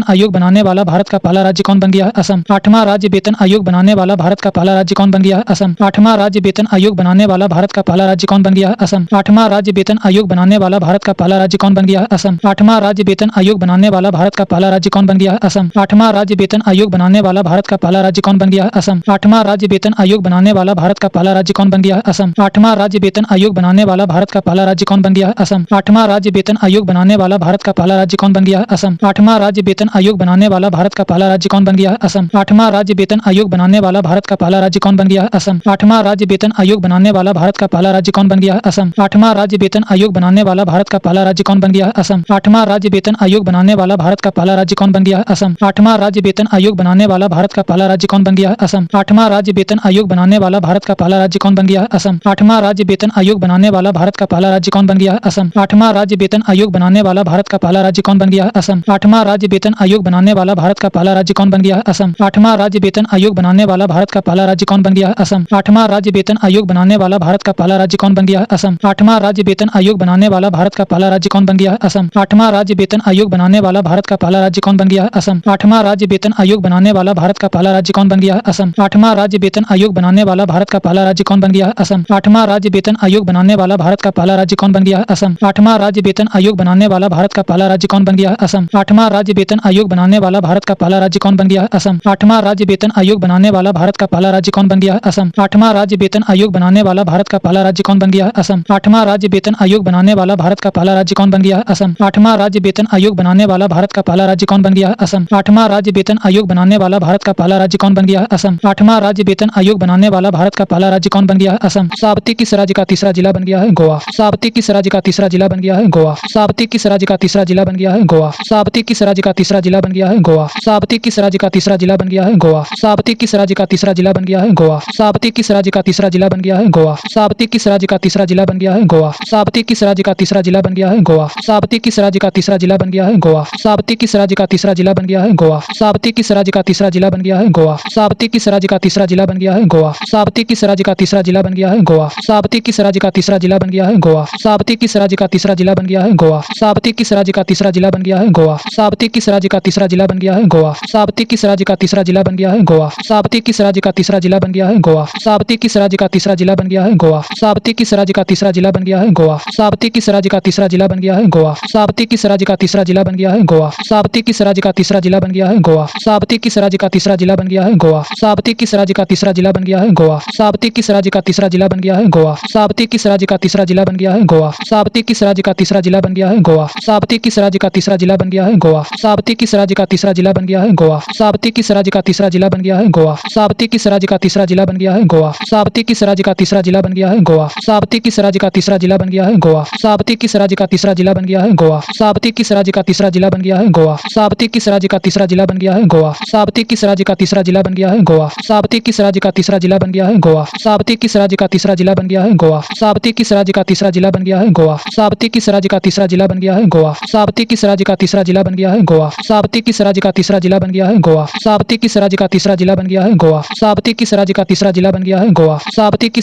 आयोग बनाने वाला भारत का पहला राज्य कौन बन गया है? असम। 8वां राज्य वेतन आयोग बनाने वाला भारत का पहला राज्य कौन बन गया है? असम। 8वां राज्य वेतन आयोग बनाने वाला भारत का पहला राज्य कौन बन गया है? असम। 8वां राज्य वेतन आयोग बनाने वाला भारत का पहला राज्य कौन बन गया है? असम। 8वां राज्य वेतन आयोग बनाने वाला भारत का पहला राज्य कौन बन गया है? असम। 8वां राज्य वेतन आयोग बनाने वाला भारत का पहला राज्य कौन बन गया है? असम। 8वां राज्य वेतन आयोग बनाने वाला भारत का पहला राज्य कौन कौन बन गया है? असम। 8वां राज्य वेतन आयोग बनाने वाला भारत का पहला राज्य कौन बन गया है? असम। 8वां राज्य वेतन आयोग बनाने वाला भारत का पहला राज्य कौन बन गया है? असम। 8वां राज्य वेतन आयोग बनाने वाला भारत का पहला राज्य कौन बन गया है? असम। 8वां राज्य वेतन आयोग बनाने वाला भारत का पहला राज्य कौन बन गया है? असम। 8वां राज्य वेतन आयोग बनाने वाला भारत का पहला राज्य कौन बन गया है? असम। 8वां राज्य वेतन आयोग बनाने वाला भारत का पहला राज्य कौन बन गया है? असम। 8वां राज्य वेतन आयोग बनाने वाला भारत का पहला राज्य कौन बन गया है? असम। 8वां राज्य वेतन आयोग बनाने वाला भारत का पहला राज्य कौन बन गया है? असम। 8वां राज्य वेतन आयोग बनाने वाला भारत का पहला राज्य कौन बन गया है? असम। 8वां राज्य वेतन आयोग बनाने वाला भारत का पहला राज्य कौन बन गया है? असम। 8वां राज्य वेतन आयोग बनाने वाला भारत का पहला राज्य कौन बन गया है? असम। 8वां राज्य वेतन आयोग बनाने वाला भारत का पहला राज्य कौन बन गया है? असम। 8वां राज्य वेतन आयोग बनाने वाला भारत का पहला राज्य कौन बन गया है? असम। 8वां राज्य वेतन आयोग बनाने वाला भारत का पहला राज्य कौन बन गया है? असम। 8वां राज्य वेतन आयोग बनाने वाला भारत का पहला राज्य कौन बन गया है? असम। 8वां राज्य वेतन आयोग बनाने वाला भारत का पहला राज्य कौन बन गया है? असम। 8वां राज्य वेतन आयोग बनाने वाला भारत का पहला राज्य कौन बन गया है? असम। 8वां राज्य वेतन आयोग बनाने वाला भारत का पहला राज्य कौन बन गया है? असम। 8वां राज्य वेतन आयोग बनाने वाला भारत का पहला राज्य कौन बन गया है? असम। 8वां राज्य वेतन आयोग बनाने वाला भारत का पहला राज्य कौन बन गया है? असम। 8वां राज्य वेतन आयोग बनाने वाला भारत का पहला राज्य कौन बन गया है? असम। 8वां राज्य वेतन आयोग बनाने वाला भारत का पहला राज्य कौन बन गया है? असम। 8वां राज्य वेतन आयोग बनाने वाला भारत का पहला राज्य कौन बन गया है? असम। 8वां राज्य वेतन आयोग बनाने वाला भारत का पहला राज्य कौन बन गया है? असम। 8वां राज्य वेतन आयोग बनाने वाला भारत का पहला राज्य कौन बन गया है? असम। 8वां राज्य वेतन आयोग बनाने वाला भारत का पहला राज्य कौन बन गया है? असम। 8वां राज्य वेतन आयोग बनाने वाला भारत का पहला राज्य कौन बन गया है? असम। साबती किस राज्य का तीसरा जिला बन गया है? गोवा। साबती किस राज्य का तीसरा जिला बन गया है? गोवा। साबती किस राज्य का तीसरा जिला बन गया है? गोवा। साबती किस राज्य का तीसरा जिला बन गया है? गोवा। साबती किस राज्य का तीसरा जिला बन गया है? गोवा। साबती किस राज्य का तीसरा जिला बन गया है? गोवा। साबती किस राज्य का तीसरा जिला बन गया है? गोवा। साबती किस राज्य का तीसरा जिला बन गया है? गोवा। साबती किस राज्य का तीसरा जिला बन गया है? गोवा। साबती किस राज्य का तीसरा जिला बन गया है? गोवा। साबती किस राज्य का तीसरा जिला बन गया है? गोवा। साबती किस राज्य का तीसरा जिला बन गया है? गोवा। साबती किस राज्य का तीसरा जिला बन गया है? गोवा। साबती किस राज्य का तीसरा जिला बन गया है? गोवा। साबती किस राज्य का तीसरा जिला बन गया है? गोवा। साबती किस राज्य का तीसरा जिला बन गया है? गोवा। साबती किस राज्य का तीसरा जिला बन गया है? गोवा। साबती किस राज्य का तीसरा जिला बन गया है? गोवा। साबती किस राज्य का तीसरा जिला बन गया है? गोवा। साबती किस राज्य का तीसरा जिला बन गया है? गोवा। साबती किस राज्य का तीसरा जिला बन गया है? गोवा। साबती किस राज्य का तीसरा जिला बन गया है? गोवा। साबती किस राज्य का तीसरा जिला बन गया है? गोवा। साबती किस राज्य का तीसरा जिला बन गया है? गोवा। साबती किस राज्य का तीसरा जिला बन गया है? गोवा। साबती किस राज्य का तीसरा जिला बन गया है? गोवा। साबती किस राज्य का तीसरा जिला बन गया है? गोवा। साबती किस राज्य का तीसरा जिला बन गया है? गोवा। साबती किस राज्य का तीसरा जिला बन गया है? गोवा। साबती किस राज्य का तीसरा जिला बन गया है? गोवा। साबती किस राज्य का तीसरा जिला बन गया है? गोवा। साबती किस राज्य का तीसरा जिला बन गया है? गोवा। साबती किस राज्य का तीसरा जिला बन गया है? गोवा। साबती किस राज्य का तीसरा जिला बन गया है? गोवा। साबती किस राज्य का तीसरा जिला बन गया है? गोवा। साबती किस राज्य का तीसरा जिला बन गया है? गोवा। साबती किस राज्य का तीसरा जिला बन गया है? गोवा। साबती किस राज्य का तीसरा जिला बन गया है? गोवा। साबती किस राज्य का तीसरा जिला बन गया है? गोवा। साबती किस राज्य का तीसरा जिला बन गया है? गोवा। साबती किस राज्य का तीसरा जिला बन गया है? गोवा। साबती किस राज्य का तीसरा जिला बन गया है? गोवा। साबती किस राज्य का तीसरा जिला बन गया है? गोवा। साबती किस राज्य का तीसरा जिला बन गया है? गोवा। साबती किस राज्य का तीसरा जिला बन गया है? गोवा। साबती किस राज्य का तीसरा जिला बन गया है? गोवा। साबती किस राज्य का तीसरा जिला बन गया है? गोवा। साबती किस राज्य का तीसरा जिला बन गया है? गोवा। साबती किस राज्य का तीसरा जिला बन गया है? गोवा। साबती किस राज्य का तीसरा जिला बन गया है? गोवा। साबती किस राज्य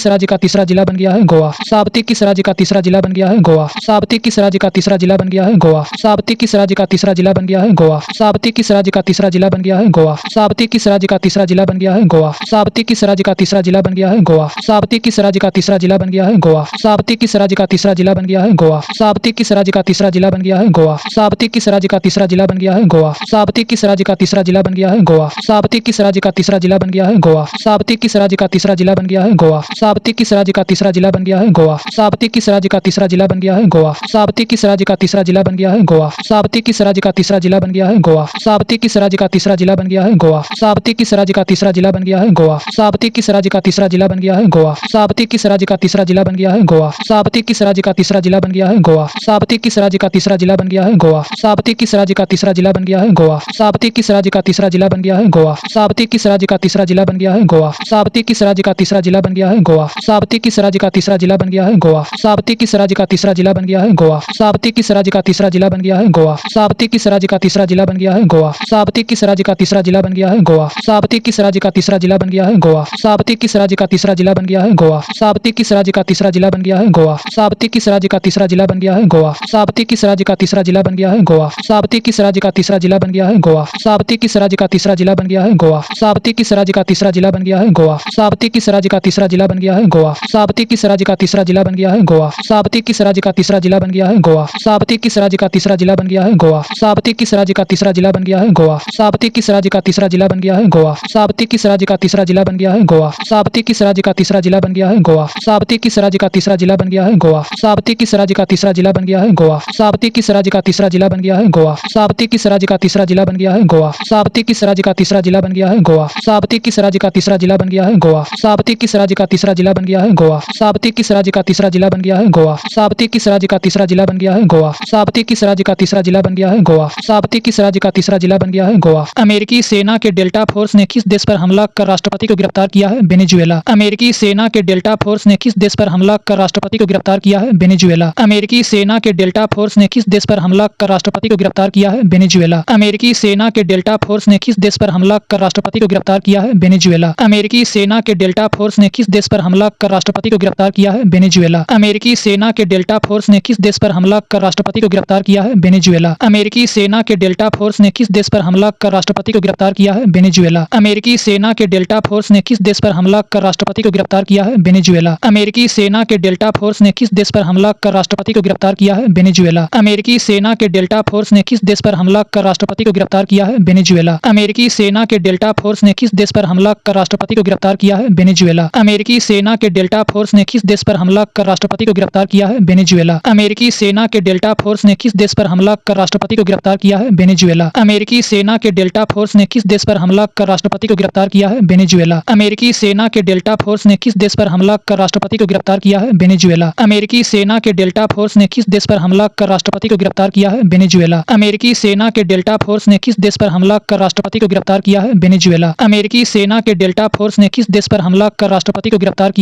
का तीसरा जिला बन गया है? गोवा। साबती किस राज्य का तीसरा जिला बन गया है? गोवा। साबती किस राज्य का तीसरा जिला बन गया है? गोवा। साबती किस राज्य का तीसरा जिला बन गया है? गोवा। साबती किस राज्य का तीसरा जिला बन गया है? गोवा। साबती किस राज्य का तीसरा जिला बन गया है? गोवा। साबती किस राज्य का तीसरा जिला बन गया है? गोवा। साबती किस राज्य का तीसरा जिला बन गया है? गोवा। साबती किस राज्य का तीसरा जिला बन गया है? गोवा। साबती किस राज्य का तीसरा जिला बन गया है? गोवा। साबती किस राज्य का तीसरा जिला बन गया है? गोवा। साबती किस राज्य का तीसरा जिला बन गया है? गोवा। साबती किस राज्य का तीसरा जिला बन गया है? गोवा। साबती किस राज्य का तीसरा जिला बन गया है? गोवा। साबती किस राज्य का तीसरा जिला बन गया है? गोवा। साबती किस राज्य का तीसरा जिला बन गया है? गोवा। साबती किस राज्य का तीसरा जिला बन गया है? गोवा। साबती किस राज्य का तीसरा जिला बन गया है? गोवा। साबती किस राज्य का तीसरा जिला बन गया है? गोवा। साबती किस राज्य का तीसरा जिला बन गया है? गोवा। साबती किस राज्य का तीसरा जिला बन गया है? गोवा। साबती किस राज्य का तीसरा जिला बन गया है? गोवा। साबती किस राज्य का तीसरा जिला बन गया है? गोवा। साबती किस राज्य का तीसरा जिला बन गया है? गोवा। साबती किस राज्य का तीसरा जिला बन गया है? गोवा। साबती किस राज्य का तीसरा जिला बन गया है? गोवा। साबती किस राज्य का तीसरा जिला बन गया है? गोवा। साबती किस राज्य का तीसरा जिला बन गया है? गोवा। साबती किस राज्य का तीसरा जिला बन गया है? गोवा। साबती किस राज्य का तीसरा जिला बन गया है? गोवा। साबती किस राज्य का तीसरा जिला बन गया है? गोवा। साबती किस राज्य का तीसरा जिला बन गया है? गोवा। साबती किस राज्य का तीसरा जिला बन गया है? गोवा। साबती किस राज्य का तीसरा जिला बन गया है? गोवा। साबती किस राज्य का तीसरा जिला बन गया है? गोवा। साबती किस राज्य का तीसरा जिला बन गया है? गोवा। साबती किस राज्य का तीसरा जिला बन गया है? गोवा। साबती किस राज्य का तीसरा जिला बन गया है? गोवा। साबती किस राज्य का तीसरा जिला बन गया है? गोवा। साबती किस राज्य का तीसरा जिला बन गया है? गोवा। साबती किस राज्य का तीसरा जिला बन गया है? गोवा। साबती किस राज्य का तीसरा जिला बन गया है? गोवा। साबती किस राज्य का तीसरा जिला बन गया है? गोवा। साबती किस राज्य का तीसरा जिला बन गया है? गोवा। साबती किस राज्य का तीसरा जिला बन गया है? गोवा। साबती किस राज्य का तीसरा जिला बन गया है? गोवा। साबती किस राज्य का तीसरा तीसरा जिला बन गया है गोवा। साबती किस राज्य का तीसरा जिला बन गया है गोवा। साबती किस राज्य का तीसरा जिला बन गया है गोवा। साबती किस राज्य का तीसरा जिला बन गया है गोवा। साबती किस राज्य का तीसरा जिला बन गया है गोवा। साबती किस राज्य का तीसरा जिला बन गया है गोवा। साबती किस राज्य का तीसरा जिला बन गया है गोवा। साबती किस राज्य का तीसरा जिला बन गया है गोवा। साबती किस राज्य का तीसरा जिला बन गया है गोवा। साबती किस राज्य का तीसरा जिला बन गया है गोवा। साबती किस राज्य का तीसरा जिला बन गया है गोवा। साबती किस राज्य का तीसरा जिला बन गया है गोवा। अमेरिकी सेना के डेल्टा फोर्स ने किस देश पर हमला कर राष्ट्रपति को गिरफ्तार किया है वेनेजुएला। अमेरिकी सेना के डेल्टा फोर्स ने किस देश पर हमला कर राष्ट्रपति को गिरफ्तार किया है वेनेजुएला। अमेरिकी सेना के डेल्टा फोर्स ने किस देश पर हमला कर राष्ट्रपति को गिरफ्तार किया है वेनेजुएला। अमेरिकी सेना के डेल्टा फोर्स ने किस देश पर हमला कर राष्ट्रपति को गिरफ्तार किया है वेनेजुएला। अमेरिकी सेना के डेल्टा फोर्स ने किस देश पर हमला कर राष्ट्रपति को गिरफ्तार किया है वेनेजुएला। अमेरिकी सेना के डेल्टा फोर्स ने किस देश पर हमला कर राष्ट्रपति को गिरफ्तार किया है वेनेजुएला। अमेरिकी सेना के डेल्टा फोर्स ने किस देश पर हमला कर राष्ट्रपति को गिरफ्तार किया है वेनेजुएला। अमेरिकी सेना के डेल्टा फोर्स ने किस देश पर हमला कर राष्ट्रपति को गिरफ्तार किया है वेनेजुएला। अमेरिकी सेना के डेल्टा फोर्स ने किस देश पर हमला कर राष्ट्रपति को गिरफ्तार किया है वेनेजुएला। अमेरिकी सेना के डेल्टा फोर्स ने किस देश पर हमला कर राष्ट्रपति को गिरफ्तार किया है वेनेजुएला। अमेरिकी सेना के डेल्टा फोर्स ने किस देश पर हमला कर राष्ट्रपति को गिरफ्तार किया है वेनेजुएला। अमेरिकी सेना के डेल्टा फोर्स ने किस देश पर हमला कर राष्ट्रपति को गिरफ्तार किया है वेनेजुएला। अमेरिकी सेना के डेल्टा फोर्स ने किस देश पर हमला कर राष्ट्रपति को गिरफ्तार किया है वेनेजुएला। अमेरिकी सेना के डेल्टा फोर्स ने किस देश पर हमला कर राष्ट्रपति को गिरफ्तार किया है वेनेजुएला। अमेरिकी सेना के डेल्टा फोर्स ने किस देश पर हमला कर राष्ट्रपति को गिरफ्तार किया है वेनेजुएला। अमेरिकी सेना के डेल्टा फोर्स ने किस देश पर हमला कर राष्ट्रपति को गिरफ्तार किया है वेनेजुएला। अमेरिकी सेना के डेल्टा फोर्स ने किस देश पर हमला कर राष्ट्रपति को गिरफ्तार किया है वेनेजुएला। अमेरिकी सेना के डेल्टा फोर्स ने किस देश पर हमला कर राष्ट्रपति को गिरफ्तार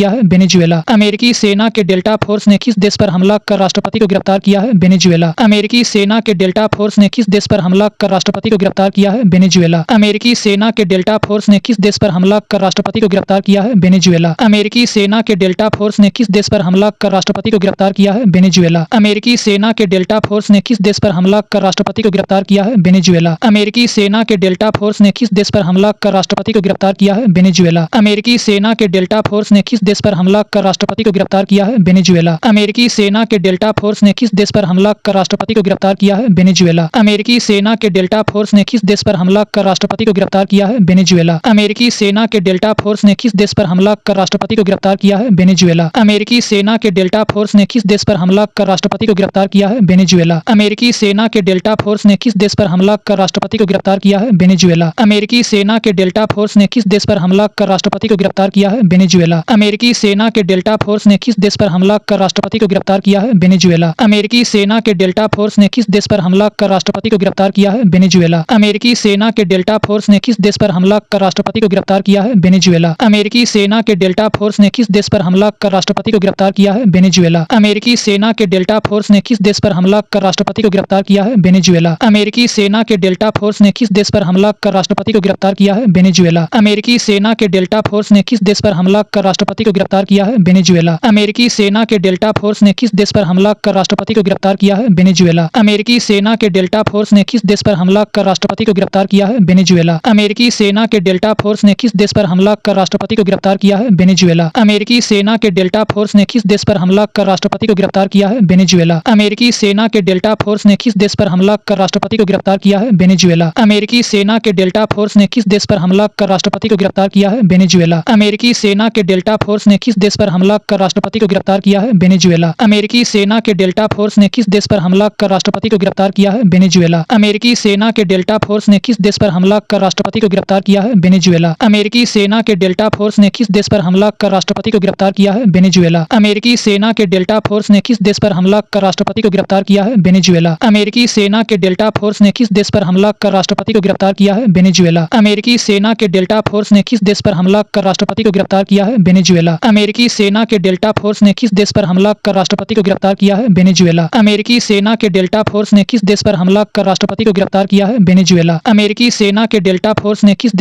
किया है वेनेजुएला। अमेरिकी सेना के डेल्टा फोर्स ने किस देश पर हमला कर राष्ट्रपति को गिरफ्तार किया है वेनेजुएला। अमेरिकी सेना के डेल्टा फोर्स ने किस देश पर हमला कर राष्ट्रपति को गिरफ्तार किया है वेनेजुएला। अमेरिकी सेना के डेल्टा फोर्स ने किस देश पर हमला कर राष्ट्रपति को गिरफ्तार किया है वेनेजुएला। अमेरिकी सेना के डेल्टा फोर्स ने किस देश पर हमला कर राष्ट्रपति को गिरफ्तार किया है वेनेजुएला। अमेरिकी सेना के डेल्टा फोर्स ने किस देश पर हमला कर राष्ट्रपति को गिरफ्तार किया है वेनेजुएला। अमेरिकी सेना के डेल्टा फोर्स ने किस देश पर हमला कर राष्ट्रपति को गिरफ्तार किया है वेनेजुएला। अमेरिकी सेना के डेल्टा फोर्स ने किस देश पर हमला कर राष्ट्रपति को गिरफ्तार किया है वेनेजुएला। अमेरिकी सेना के डेल्टा फोर्स ने किस देश पर हमला कर राष्ट्रपति को गिरफ्तार किया है वेनेजुएला। अमेरिकी सेना के डेल्टा फोर्स ने किस देश पर हमला कर राष्ट्रपति को गिरफ्तार किया है वेनेजुएला। अमेरिकी सेना के डेल्टा फोर्स ने किस देश पर हमला कर राष्ट्रपति को गिरफ्तार किया है वेनेजुएला। अमेरिकी सेना के डेल्टा फोर्स ने किस देश पर हमला कर राष्ट्रपति को गिरफ्तार किया है वेनेजुएला। अमेरिकी सेना के डेल्टा फोर्स ने किस देश पर हमला कर राष्ट्रपति को गिरफ्तार किया है वेनेजुएला। अमेरिकी सेना के डेल्टा फोर्स ने किस देश पर हमला कर राष्ट्रपति को गिरफ्तार किया है वेनेजुएला। अमेरिकी सेना के डेल्टा फोर्स ने किस देश पर हमला कर राष्ट्रपति को गिरफ्तार किया है वेनेजुएला। अमेरिकी सेना के डेल्टा फोर्स ने किस देश पर हमला कर राष्ट्रपति को गिरफ्तार किया है वेनेजुएला। अमेरिकी सेना के डेल्टा फोर्स ने किस देश पर हमला कर राष्ट्रपति को गिरफ्तार किया है वेनेजुएला। अमेरिकी सेना के डेल्टा फोर्स ने किस देश पर हमला कर राष्ट्रपति को गिरफ्तार किया है वेनेजुएला। अमेरिकी सेना के डेल्टा फोर्स ने किस देश पर हमला कर राष्ट्रपति को गिरफ्तार किया है वेनेजुएला। अमेरिकी सेना के डेल्टा फोर्स ने किस देश पर हमला कर राष्ट्रपति को गिरफ्तार किया है वेनेजुएला। अमेरिकी सेना के डेल्टा फोर्स ने किस देश पर हमला कर राष्ट्रपति को गिरफ्तार किया है वेनेजुएला। अमेरिकी सेना के डेल्टा फोर्स ने किस देश पर हमला कर राष्ट्रपति को गिरफ्तार किया है वेनेजुएला। अमेरिकी सेना के डेल्टा फोर्स ने किस देश पर हमला कर राष्ट्रपति को गिरफ्तार किया है वेनेजुएला। अमेरिकी सेना के डेल्टा फोर्स ने किस देश पर हमला कर राष्ट्रपति को गिरफ्तार किया है वेनेजुएला। अमेरिकी सेना के डेल्टा फोर्स ने किस देश पर हमला कर राष्ट्रपति को गिरफ्तार किया है वेनेजुएला। अमेरिकी सेना के डेल्टा फोर्स ने किस देश पर हमला कर राष्ट्रपति को गिरफ्तार किया है वेनेजुएला। अमेरिकी सेना के डेल्टा फोर्स ने किस देश पर हमला कर राष्ट्रपति को गिरफ्तार किया है वेनेजुएला। अमेरिकी सेना के डेल्टा फोर्स ने किस देश पर हमला कर राष्ट्रपति को गिरफ्तार किया है वेनेजुएला। अमेरिकी सेना के डेल्टा फोर्स ने किस देश पर हमला कर राष्ट्रपति को गिरफ्तार किया है वेनेजुएला। अमेरिकी सेना के डेल्टा फोर्स ने किस देश पर हमला कर राष्ट्रपति को गिरफ्तार किया है वेनेजुएला। अमेरिकी सेना के डेल्टा फोर्स ने किस देश पर हमला कर राष्ट्रपति को गिरफ्तार किया है वेनेजुएला। अमेरिकी सेना के डेल्टा फोर्स ने किस देश पर हमला कर राष्ट्रपति को गिरफ्तार किया है वेनेजुएला। अमेरिकी सेना के डेल्टा फोर्स ने किस देश पर हमला कर राष्ट्रपति को गिरफ्तार किया है वेनेजुएला। अमेरिकी सेना के डेल्टा फोर्स ने किस देश पर हमला कर राष्ट्रपति को गिरफ्तार किया है वेनेजुएला। अमेरिकी सेना के डेल्टा फोर्स ने किस देश पर हमला कर राष्ट्रपति को गिरफ्तार किया है वेनेजुएला। अमेरिकी सेना के डेल्टा फोर्स ने किस देश पर हमला कर राष्ट्रपति को गिरफ्तार किया है वेनेजुएला। अमेरिकी सेना के डेल्टा फोर्स ने किस देश पर हमला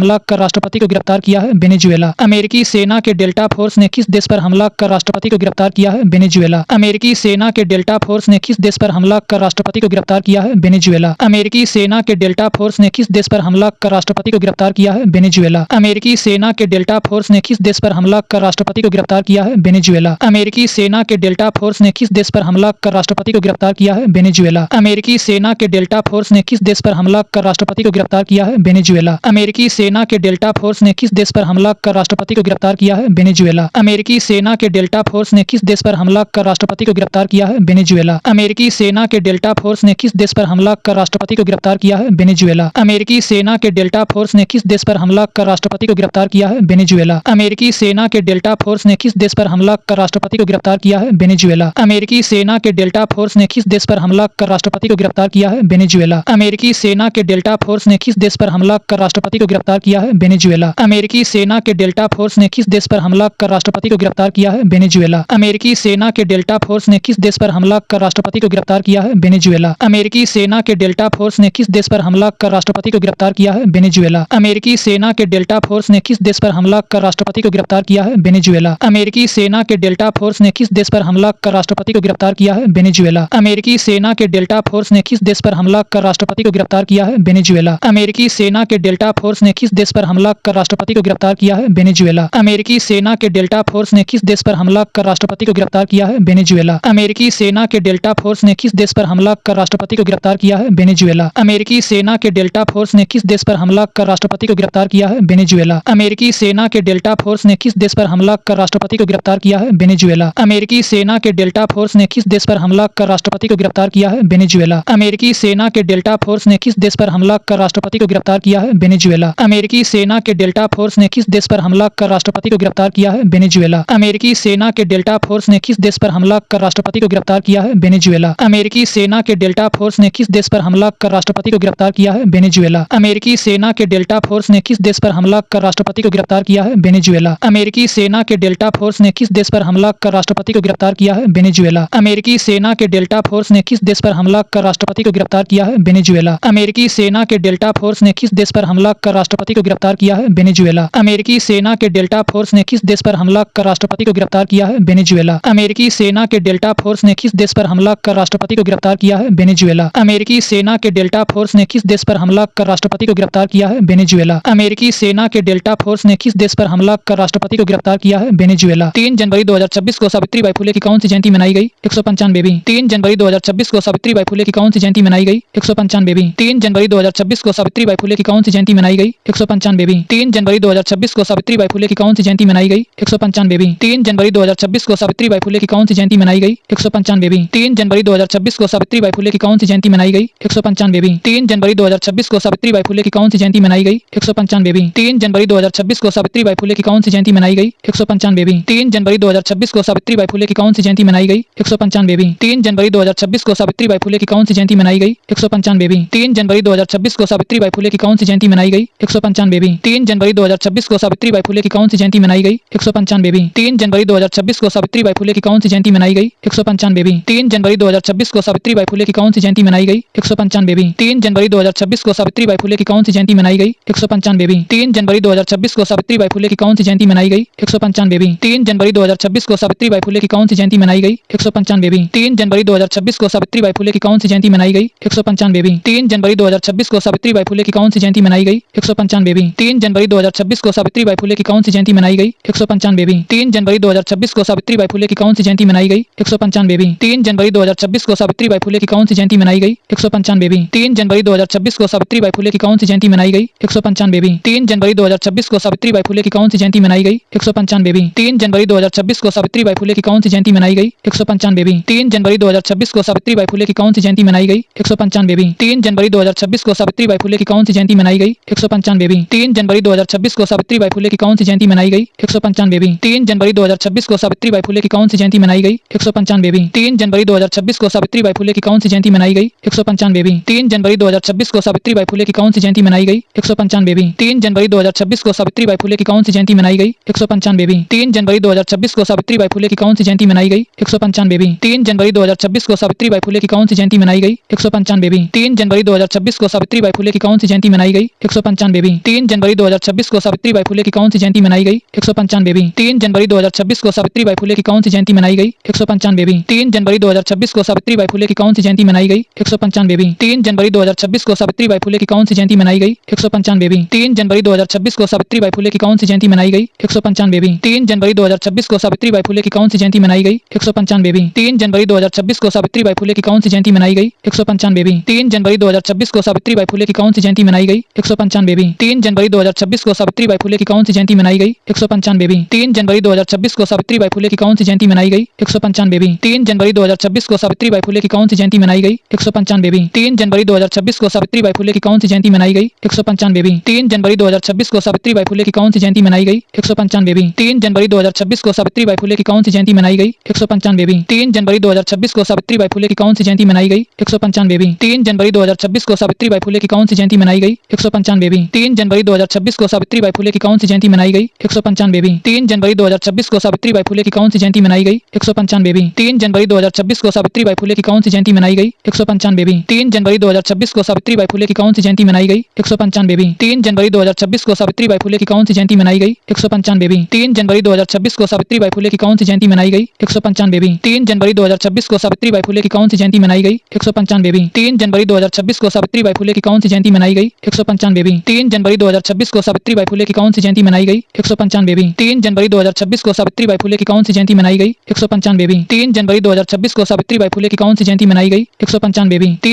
कर राष्ट्रपति को गिरफ्तार किया है वेनेजुएला। अमेरिकी सेना के डेल्टा फोर्स ने किस देश पर हमला कर राष्ट्रपति को गिरफ्तार किया है वेनेजुएला। अमेरिकी सेना के डेल्टा फोर्स ने किस देश पर हमला कर राष्ट्रपति को गिरफ्तार किया है वेनेजुएला। अमेरिकी सेना के डेल्टा फोर्स ने किस देश पर हमला कर राष्ट्रपति को गिरफ्तार किया है वेनेजुएला। अमेरिकी सेना के डेल्टा फोर्स ने किस देश पर हमला कर राष्ट्रपति को गिरफ्तार किया है वेनेजुएला। अमेरिकी सेना के डेल्टा फोर्स ने किस देश पर हमला कर राष्ट्रपति को गिरफ्तार किया है वेनेजुएला। अमेरिकी सेना के डेल्टा फोर्स ने किस देश पर हमला कर राष्ट्रपति को गिरफ्तार किया है वेनेजुएला। अमेरिकी सेना के डेल्टा फोर्स ने किस देश पर हमला कर राष्ट्रपति को गिरफ्तार किया है? वेनेजुएला। अमेरिकी सेना के डेल्टा फोर्स ने किस देश पर हमला कर राष्ट्रपति को गिरफ्तार किया है? वेनेजुएला। अमेरिकी सेना के डेल्टा फोर्स ने किस देश पर हमला कर राष्ट्रपति को गिरफ्तार किया है? वेनेजुएला। अमेरिकी सेना के डेल्टा फोर्स ने किस देश पर हमला कर राष्ट्रपति को गिरफ्तार किया है? वेनेजुएला। अमेरिकी सेना के डेल्टा फोर्स ने किस देश पर हमला कर राष्ट्रपति को गिरफ्तार किया है? वेनेजुएला। अमेरिकी सेना के डेल्टा फोर्स ने किस देश पर हमला कर राष्ट्रपति को गिरफ्तार किया है? वेनेजुएला। अमेरिकी सेना के डेल्टा फोर्स ने किस देश पर हमला कर राष्ट्रपति को गिरफ्तार किया है? वेनेजुएला। अमेरिकी सेना के डेल्टा फोर्स ने किस देश पर हमला कर राष्ट्रपति को गिरफ्तार किया है? वेनेजुएला। अमेरिकी सेना के डेल्टा फोर्स ने किस देश पर हमला कर राष्ट्रपति को गिरफ्तार किया है? वेनेजुएला। अमेरिकी सेना के डेल्टा फोर्स ने किस देश पर हमला कर राष्ट्रपति को गिरफ्तार किया है? वेनेजुएला। अमेरिकी सेना के डेल्टा फोर्स ने किस देश पर हमला कर राष्ट्रपति को गिरफ्तार किया है? वेनेजुएला। अमेरिकी सेना के डेल्टा फोर्स ने किस देश पर हमला कर राष्ट्रपति को गिरफ्तार किया है? वेनेजुएला। अमेरिकी सेना के डेल्टा फोर्स ने किस देश पर हमला कर राष्ट्रपति को गिरफ्तार किया है? वेनेजुएला। अमेरिकी सेना के डेल्टा फोर्स ने किस देश पर हमला कर राष्ट्रपति को गिरफ्तार किया है? वेनेजुएला। अमेरिकी सेना के डेल्टा फोर्स ने किस देश पर हमला कर राष्ट्रपति को गिरफ्तार किया है? वेनेजुएला। अमेरिकी सेना के डेल्टा फोर्स ने किस देश पर हमला कर राष्ट्रपति को गिरफ्तार किया है? वेनेजुएला। अमेरिकी सेना के डेल्टा फोर्स ने किस देश पर हमला कर राष्ट्रपति को गिरफ्तार किया है? वेनेजुएला। अमेरिकी सेना के डेल्टा फोर्स ने किस देश पर हमला कर राष्ट्रपति को गिरफ्तार किया है? वेनेजुएला। अमेरिकी सेना के डेल्टा फोर्स ने किस देश पर हमला कर राष्ट्रपति को गिरफ्तार किया है? वेनेजुएला। अमेरिकी सेना के डेल्टा फोर्स ने किस देश पर हमला कर राष्ट्रपति को गिरफ्तार किया है? वेनेजुएला। अमेरिकी सेना के डेल्टा फोर्स ने किस देश पर हमला कर राष्ट्रपति को गिरफ्तार किया है? वेनेजुएला। अमेरिकी सेना के डेल्टा फोर्स ने किस देश पर हमला कर राष्ट्रपति को गिरफ्तार किया है? वेनेजुएला। अमेरिकी सेना के डेल्टा फोर्स ने किस देश पर हमला कर राष्ट्रपति को गिरफ्तार किया है? वेनेजुएला। अमेरिकी सेना के डेल्टा फोर्स ने किस देश पर हमला कर राष्ट्रपति को गिरफ्तार किया है? वेनेजुएला। अमेरिकी सेना के डेल्टा फोर्स ने किस देश पर हमला कर राष्ट्रपति को गिरफ्तार किया है? वेनेजुएला। अमेरिकी सेना के डेल्टा फोर्स ने किस देश पर हमला कर राष्ट्रपति को गिरफ्तार किया है? वेनेजुएला। अमेरिकी सेना के डेल्टा फोर्स ने किस देश पर हमला कर राष्ट्रपति को गिरफ्तार किया है? वेनेजुएला। अमेरिकी सेना के डेल्टा फोर्स ने किस देश पर हमला कर राष्ट्रपति को गिरफ्तार किया है? वेनेजुएला। अमेरिकी सेना के डेल्टा फोर्स ने किस देश पर हमला कर राष्ट्रपति को गिरफ्तार किया है? वेनेजुएला। अमेरिकी सेना के डेल्टा फोर्स ने किस देश पर हमला कर राष्ट्रपति को गिरफ्तार किया है? वेनेजुएला। अमेरिकी सेना के डेल्टा फोर्स ने किस देश पर हमला कर राष्ट्रपति को गिरफ्तार किया है? वेनेजुएला। 3 जनवरी 2026 को सावित्रीबाई फुले की कौन सी जयंती मनाई गई? 195वीं। 3 जनवरी 2026 को सावित्रीबाई फुले की कौन सी जयंती मनाई गई? 195वीं। 3 जनवरी 2026 को सावित्रीबाई फुले की कौन सी जयंती मनाई गई? 195वीं। 3 जनवरी 2026 को सावित्रीबाई फुले की कौन सी जयंती मनाई गई? 195वीं। 3 जनवरी 2026 को सावित्रीबाई फुले की कौन सी जयंती मनाई गई? 195वीं। 3 जनवरी 2026 को सावित्रीबाई फुले की कौन सी जयंती मनाई गई? 195वीं। 3 जनवरी 2026 को सावित्रीबाई फुले की कौन सी जयंती मनाई गई? 195वीं। 3 जनवरी 2026 को सावित्रीबाई फुले की कौन सी जयंती मनाई गई? 195वीं। 3 जनवरी 2026 को सावित्रीबाई फुले की कौन सी जयंती मनाई गई? 195वीं। 3 जनवरी 2026 को सावित्रीबाई फुले की कौन सी जयंती मनाई गई? 195वीं। 3 जनवरी 2026 को सावित्रीबाई फुले की कौन सी जयंती मनाई गई? 195वीं। 3 जनवरी 2026 को सावित्रीबाई फुले की कौन सी जयंती मनाई गई? 195वीं। 3 जनवरी 2026 को सावित्रीबाई फुले की कौन सी जयंती मनाई गई? 195वीं। 3 जनवरी 2026 को सावित्रीबाई फुले की कौन सी जयंती मनाई गई? 195वीं। 3 जनवरी 2026 को सावित्रीबाई फुले की कौन सी जयंती मनाई गई? 195वीं। 3 जनवरी 2026 को सावित्रीबाई फुले की कौन सी जयंती मनाई गई? 195वीं। 3 जनवरी 2026 को सावित्रीबाई फुले की कौन सी जयंती मनाई गई? 195वीं। 3 जनवरी 2026 को सावित्रीबाई फुले की कौन सी जयंती मनाई गई? 195वीं। 3 जनवरी 2026 को सावित्रीबाई फुले की कौन सी जयंती मनाई गई? 195वीं। 3 जनवरी 2026 को सावित्रीबाई फुले की कौन सी जयंती मनाई गई? 195वीं। 3 जनवरी 2026 को सावित्रीबाई फुले की कौन सी जयंती मनाई गई? 195वीं। 3 जनवरी 2026 को सावित्रीबाई फुले की कौन सी जयंती मनाई गई? 195वीं। 3 जनवरी 2026 को सावित्रीबाई फुले की कौन सी जयंती मनाई गई? 195वीं। 3 जनवरी 2026 को सावित्रीबाई फुले की कौन सी जयंती मनाई गई? 195वीं। 3 जनवरी 2026 को सावित्रीबाई फुले की कौन सी जयंती मनाई गई? 195वीं। 3 जनवरी 2026 को सावित्रीबाई फुले की कौन सी जयंती मनाई गई? 195वीं। 3 जनवरी 2026 को सावित्रीबाई फुले की कौन सी जयंती मनाई गई? 195वीं। 3 जनवरी 2026 को सावित्रीबाई फुले की कौन सी जयंती मनाई गई? 195वीं। 3 जनवरी 2026 को सावित्रीबाई फुले की कौन सी जयंती मनाई गई? 195वीं। 3 जनवरी 2026 को सावित्रीबाई फुले की कौन सी जयंती मनाई गई? 195वीं। 3 जनवरी 2026 को सावित्रीबाई फुले की कौन सी जयंती मनाई गई? 195वीं। 3 जनवरी 2026 को सावित्रीबाई फुले की कौन सी जयंती मनाई गई? 195वीं। 3 जनवरी 2026 को सावित्रीबाई फुले की कौन सी जयंती मनाई गई? 195वीं। 3 जनवरी 2026 को सावित्रीबाई फुले की कौन सी जयंती मनाई गई? 195वीं। 3 जनवरी 2026 को सावित्रीबाई फुले की कौन सी जयंती मनाई गई? 195वीं। 3 जनवरी 2026 को सावित्रीबाई फुले की कौन सी जयंती मनाई गई? 195वीं। 3 जनवरी 2026 को सावित्रीबाई फुले की कौन सी जयंती मनाई गई? 195वीं। 3 जनवरी 2026 को सावित्रीबाई फुले की कौन सी जयंती मनाई गई? 195वीं। 3 जनवरी 2026 को सावित्रीबाई फुले की कौन सी जयंती मनाई गई? 195वीं। 3 जनवरी 2026 को सावित्रीबाई फुले की कौन सी जयंती मनाई गई? 195वीं। 3 जनवरी 2026 को सावित्रीबाई फुले की कौन सी जयंती मनाई गई? 195वीं। 3 जनवरी 2026 को सावित्रीबाई फुले की कौन सी जयंती मनाई गई? 195वीं। 3 जनवरी 2026 को सावित्रीबाई फुले की कौन सी जयंती मनाई गई? 195वीं। 3 जनवरी 2026 को सावित्रीबाई फुले की कौन सी जयंती मनाई गई? 195वीं। 3 जनवरी 2026 को सावित्रीबाई फुले की कौन सी जयंती मनाई गई? 195वीं। 3 जनवरी 2026 को सावित्रीबाई फुले की कौन सी जयंती मनाई गई? 195वीं। 3 जनवरी 2026 को सावित्रीबाई फुले की कौन सी जयंती मनाई गई? 195वीं। 3 जनवरी 2026 को सावित्रीबाई फुले की कौन सी जयंती मनाई गई? 195वीं। 3 जनवरी 2026 को सावित्रीबाई फुले की कौन सी जयंती मनाई गई? 195वीं। 3 जनवरी 2026 को सावित्रीबाई फुले की कौन सी जयंती मनाई गई? 195वीं। 3 जनवरी 2026 को सावित्रीबाई फुले की कौन सी जयंती मनाई गई? 195वीं। 3 जनवरी 2026 को सावित्रीबाई फुले की कौन सी जयंती मनाई गई? 195वीं। 3 जनवरी 2026 को सावित्रीबाई फुले की कौन सी जयंती मनाई गई? 195वीं। 3 जनवरी 2026 को सावित्रीबाई फुले की कौन सी जयंती मनाई गई? 195वीं। 3 जनवरी 2026 को सावित्रीबाई फुले की कौन सी जयंती मनाई गई? 195वीं। 3 जनवरी 2026 को सावित्रीबाई फुले की कौन सी जयंती मनाई गई? 195वीं। 3 जनवरी 2026 को सावित्रीबाई फुले की कौन सी जयंती मनाई गई? 195वीं। 3 जनवरी 2026 को सावित्रीबाई फुले की कौन सी जयंती मनाई गई? 195वीं। 3 जनवरी 2026 को सावित्रीबाई फुले की कौन सी जयंती मनाई गई? 195वीं। 3 जनवरी 2026 को सावित्रीबाई फुले की कौन सी जयंती मनाई गई? 195वीं। 3 जनवरी 2026 को सावित्रीबाई फुले की कौन सी जयंती मनाई गई? 195वीं। 3 जनवरी 2026 को सावित्रीबाई फुले की कौन सी जयंती मनाई गई? 195वीं। 3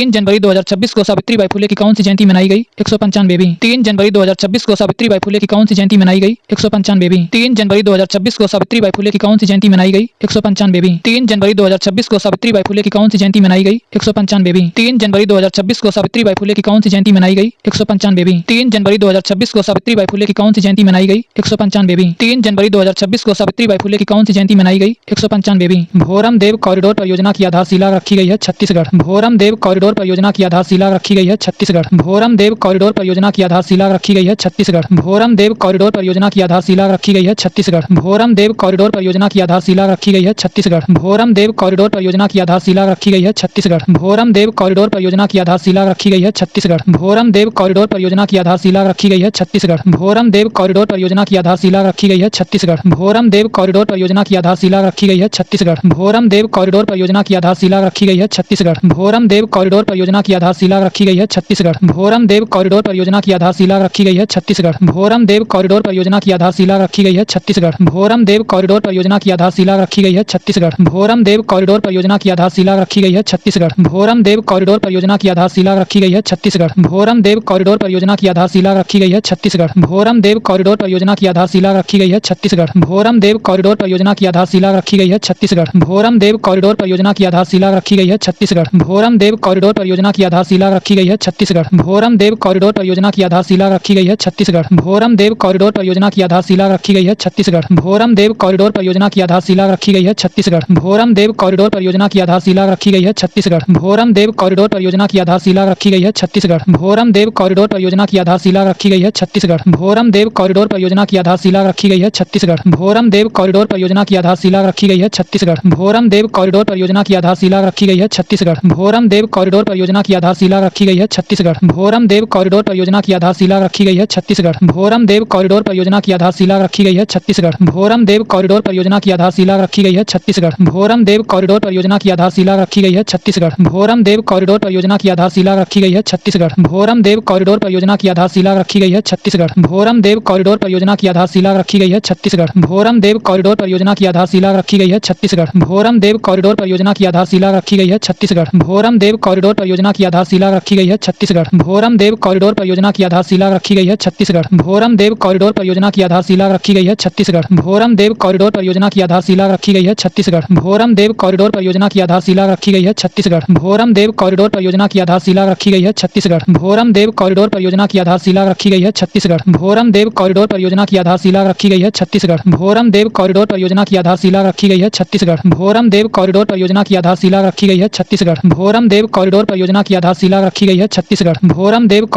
जनवरी 2026 को सावित्रीबाई फुले की कौन सी जयंती मनाई गई? 195वीं। 3 जनवरी 2026 को सावित्रीबाई फुले की कौन सी जयंती मनाई गई? 195वीं। 3 जनवरी 2026 को सावित्रीबाई फुले की कौन सी जयंती मनाई गई? 195वीं। 3 जनवरी 2026 को सावित्रीबाई फुले की कौन सी जयंती मनाई गई? 195वीं। 3 जनवरी 2026 को सावित्रीबाई फुले की कौन सी जयंती मनाई गई? 195वीं। 3 जनवरी 2026 को सावित्रीबाई फुले की कौन सी जयंती मनाई गई? 195वीं। 3 जनवरी 2026 को सावित्रीबाई फुले की कौन सी जयंती मनाई गई? 195वीं। भोरम देव कॉरिडोर परियोजना की आधारशिला रखी गई है छत्तीसगढ़। भोरम देव कॉरिडोर परियोजना की आधारशिला रखी गई है छत्तीसगढ़। भोरम देव कॉरिडोर परियोजना की आधारशिला रखी गई है छत्तीसगढ़। भोरम देव कॉरिडोर परियोजना की आधारशिला रखी गई है छत्तीसगढ़। भोरम देव कॉरिडोर परियोजना की आधारशिला रखी गई है छत्तीसगढ़। भोरम देव कॉरिडोर परियोजना की आधारशिला रखी गई है छत्तीसगढ़। भोरम देव कॉरिडोर परियोजना की आधारशिला रखी गई है छत्तीसगढ़। भोरम देव कॉरिडोर परियोजना की आधारशिला रखी गई है छत्तीसगढ़। भोरम देव कॉरिडोर परियोजना की आधारशिला रखी गई है छत्तीसगढ़। भोरम देव कॉरिडोर परियोजना की आधारशिला रखी गई है छत्तीसगढ़। भोरम देव कॉरिडोर परियोजना की आधारशिला रखी गई है छत्तीसगढ़। भोरम देव कॉरिडोर परियोजना की आधारशिला रखी गई है छत्तीसगढ़। भोरम देव कॉरिडोर परियोजना की आधारशिला रखी गई है छत्तीसगढ़। भोरम देव कॉरिडोर परियोजना की आधारशिला रखी गई है छत्तीसगढ़। भोरम देव कॉरिडोर परियोजना की आधारशिला रखी गई है छत्तीसगढ़। भोरम देव कॉरिडोर परियोजना की आधारशिला रखी गई है छत्तीसगढ़। भोरम देव कॉरिडोर परियोजना की आधारशिला रखी गई है छत्तीसगढ़। भोरम देव कॉरिडोर परियोजना की आधारशिला रखी गई है छत्तीसगढ़। भोरम देव कॉरिडोर परियोजना की आधारशिला रखी गई है छत्तीसगढ़। भोरम देव कॉरिडोर परियोजना की आधारशिला रखी गई है छत्तीसगढ़। भोरम देव कॉरिडोर परियोजना की आधारशिला रखी गई है छत्तीसगढ़। भोरम देव कॉरिडोर परियोजना की आधारशिला रखी गई है छत्तीसगढ़। भोरम देव कॉरिडोर परियोजना की आधारशिला रखी गई है छत्तीसगढ़। भोरम देव कॉरिडोर परियोजना की आधारशिला रखी गई है छत्तीसगढ़। भोरम देव कॉरिडोर परियोजना की आधारशिला रखी गई है छत्तीसगढ़। भोरम देव कॉरिडोर परियोजना की आधारशिला रखी गई है छत्तीसगढ़। भोरम देव कॉरिडोर परियोजना की आधारशिला रखी गई है छत्तीसगढ़। भोरम देव कॉरिडोर परियोजना की आधारशिला रखी गई है छत्तीसगढ़। भोरम देव कॉरिडोर परियोजना की आधारशिला रखी गई है छत्तीसगढ़। भोरम देव कॉरिडोर परियोजना की आधारशिला रखी गई है छत्तीसगढ़। भोरम देव कॉरिडोर परियोजना की आधारशिला रखी गई है छत्तीसगढ़। भोरम देव कॉरिडोर परियोजना की आधारशिला रखी गई है छत्तीसगढ़। भोरम देव कॉरिडोर परियोजना की आधारशिला रखी गई है छत्तीसगढ़। भोरम देव कॉरिडोर परियोजना की आधारशिला रखी गई है छत्तीसगढ़। भोरम देव कॉरिडोर परियोजना की आधारशिला रखी गई है छत्तीसगढ़। भोरम देव कॉरिडोर परियोजना की आधारशिला रखी गई है छत्तीसगढ़। भोरम देव कॉरिडोर परियोजना की आधारशिला रखी गई है छत्तीसगढ़। भोरम देव कॉरिडोर परियोजना की आधारशिला रखी गई है छत्तीसगढ़। भोरम देव कॉरिडोर परियोजना की आधारशिला रखी गई है छत्तीसगढ़। भोरम देव कॉरिडोर परियोजना की आधारशिला रखी गई है छत्तीसगढ़। भोरम देव कॉरिडोर परियोजना की आधारशिला रखी गई है छत्तीसगढ़। भोरम देव कॉरिडोर परियोजना की आधारशिला रखी गई है छत्तीसगढ़। भोरम देव कॉरिडोर परियोजना की आधारशिला रखी गई है छत्तीसगढ़। भोरम देव कॉरिडोर परियोजना की आधारशिला रखी गई है छत्तीसगढ़। भोरम देव कॉरिडोर परियोजना की आधारशिला रखी गई है छत्तीसगढ़। भोरम देव कॉरिडोर परियोजना की आधारशिला रखी गई है छत्तीसगढ़। भोरम देव कॉरिडोर परियोजना की आधारशिला रखी गई है छत्तीसगढ़। भोरम देव कॉरिडोर परियोजना की आधारशिला रखी गई है छत्तीसगढ़। भोरम देव कॉरिडोर परियोजना की आधारशिला रखी गई है छत्तीसगढ़। भोरम देव कॉरिडोर परियोजना की आधारशिला रखी गई है छत्तीसगढ़। भोरम देव कॉरिडोर परियोजना की आधारशिला रखी गई है छत्तीसगढ़। भोरम देव कॉरिडोर परियोजना की आधारशिला रखी गई है छत्तीसगढ़। भोरम देव कॉरिडोर परियोजना की आधारशिला रखी गई है छत्तीसगढ़। भोरम देव कॉरिडोर परियोजना की आधारशिला रखी गई है छत्तीसगढ़। भोरम देव कॉरिडोर परियोजना की आधारशिला रखी गई है छत्तीसगढ़। भोरम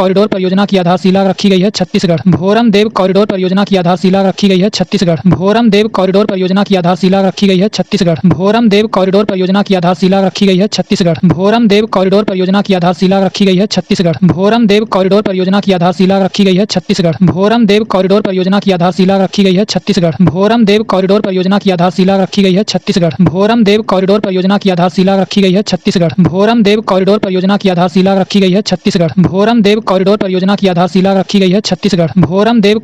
देव कॉरिडोर परियोजना की आधारशिला रखी गई है छत्तीसगढ़। भोरम देव कॉरिडोर परियोजना की आधारशिला रखी गई है छत्तीसगढ़। भोरम देव कॉरिडोर परियोजना की आधारशिला रखी गई है छत्तीसगढ़। भोरम देव कॉरिडोर परियोजना की आधारशिला रखी गई है छत्तीसगढ़। भोरम देव कॉरिडोर परियोजना की आधारशिला रखी गई है छत्तीसगढ़। भोरम देव कॉरिडोर परियोजना की आधारशिला रखी गई है छत्तीसगढ़। भोरम देव कॉरिडोर परियोजना की आधारशिला रखी गई है छत्तीसगढ़। भोरम देव कॉरिडोर परियोजना की आधारशिला रखी गई है छत्तीसगढ़। भोरम देव कॉरिडोर परियोजना की आधारशिला रखी गई है छत्तीसगढ़। भोरम देव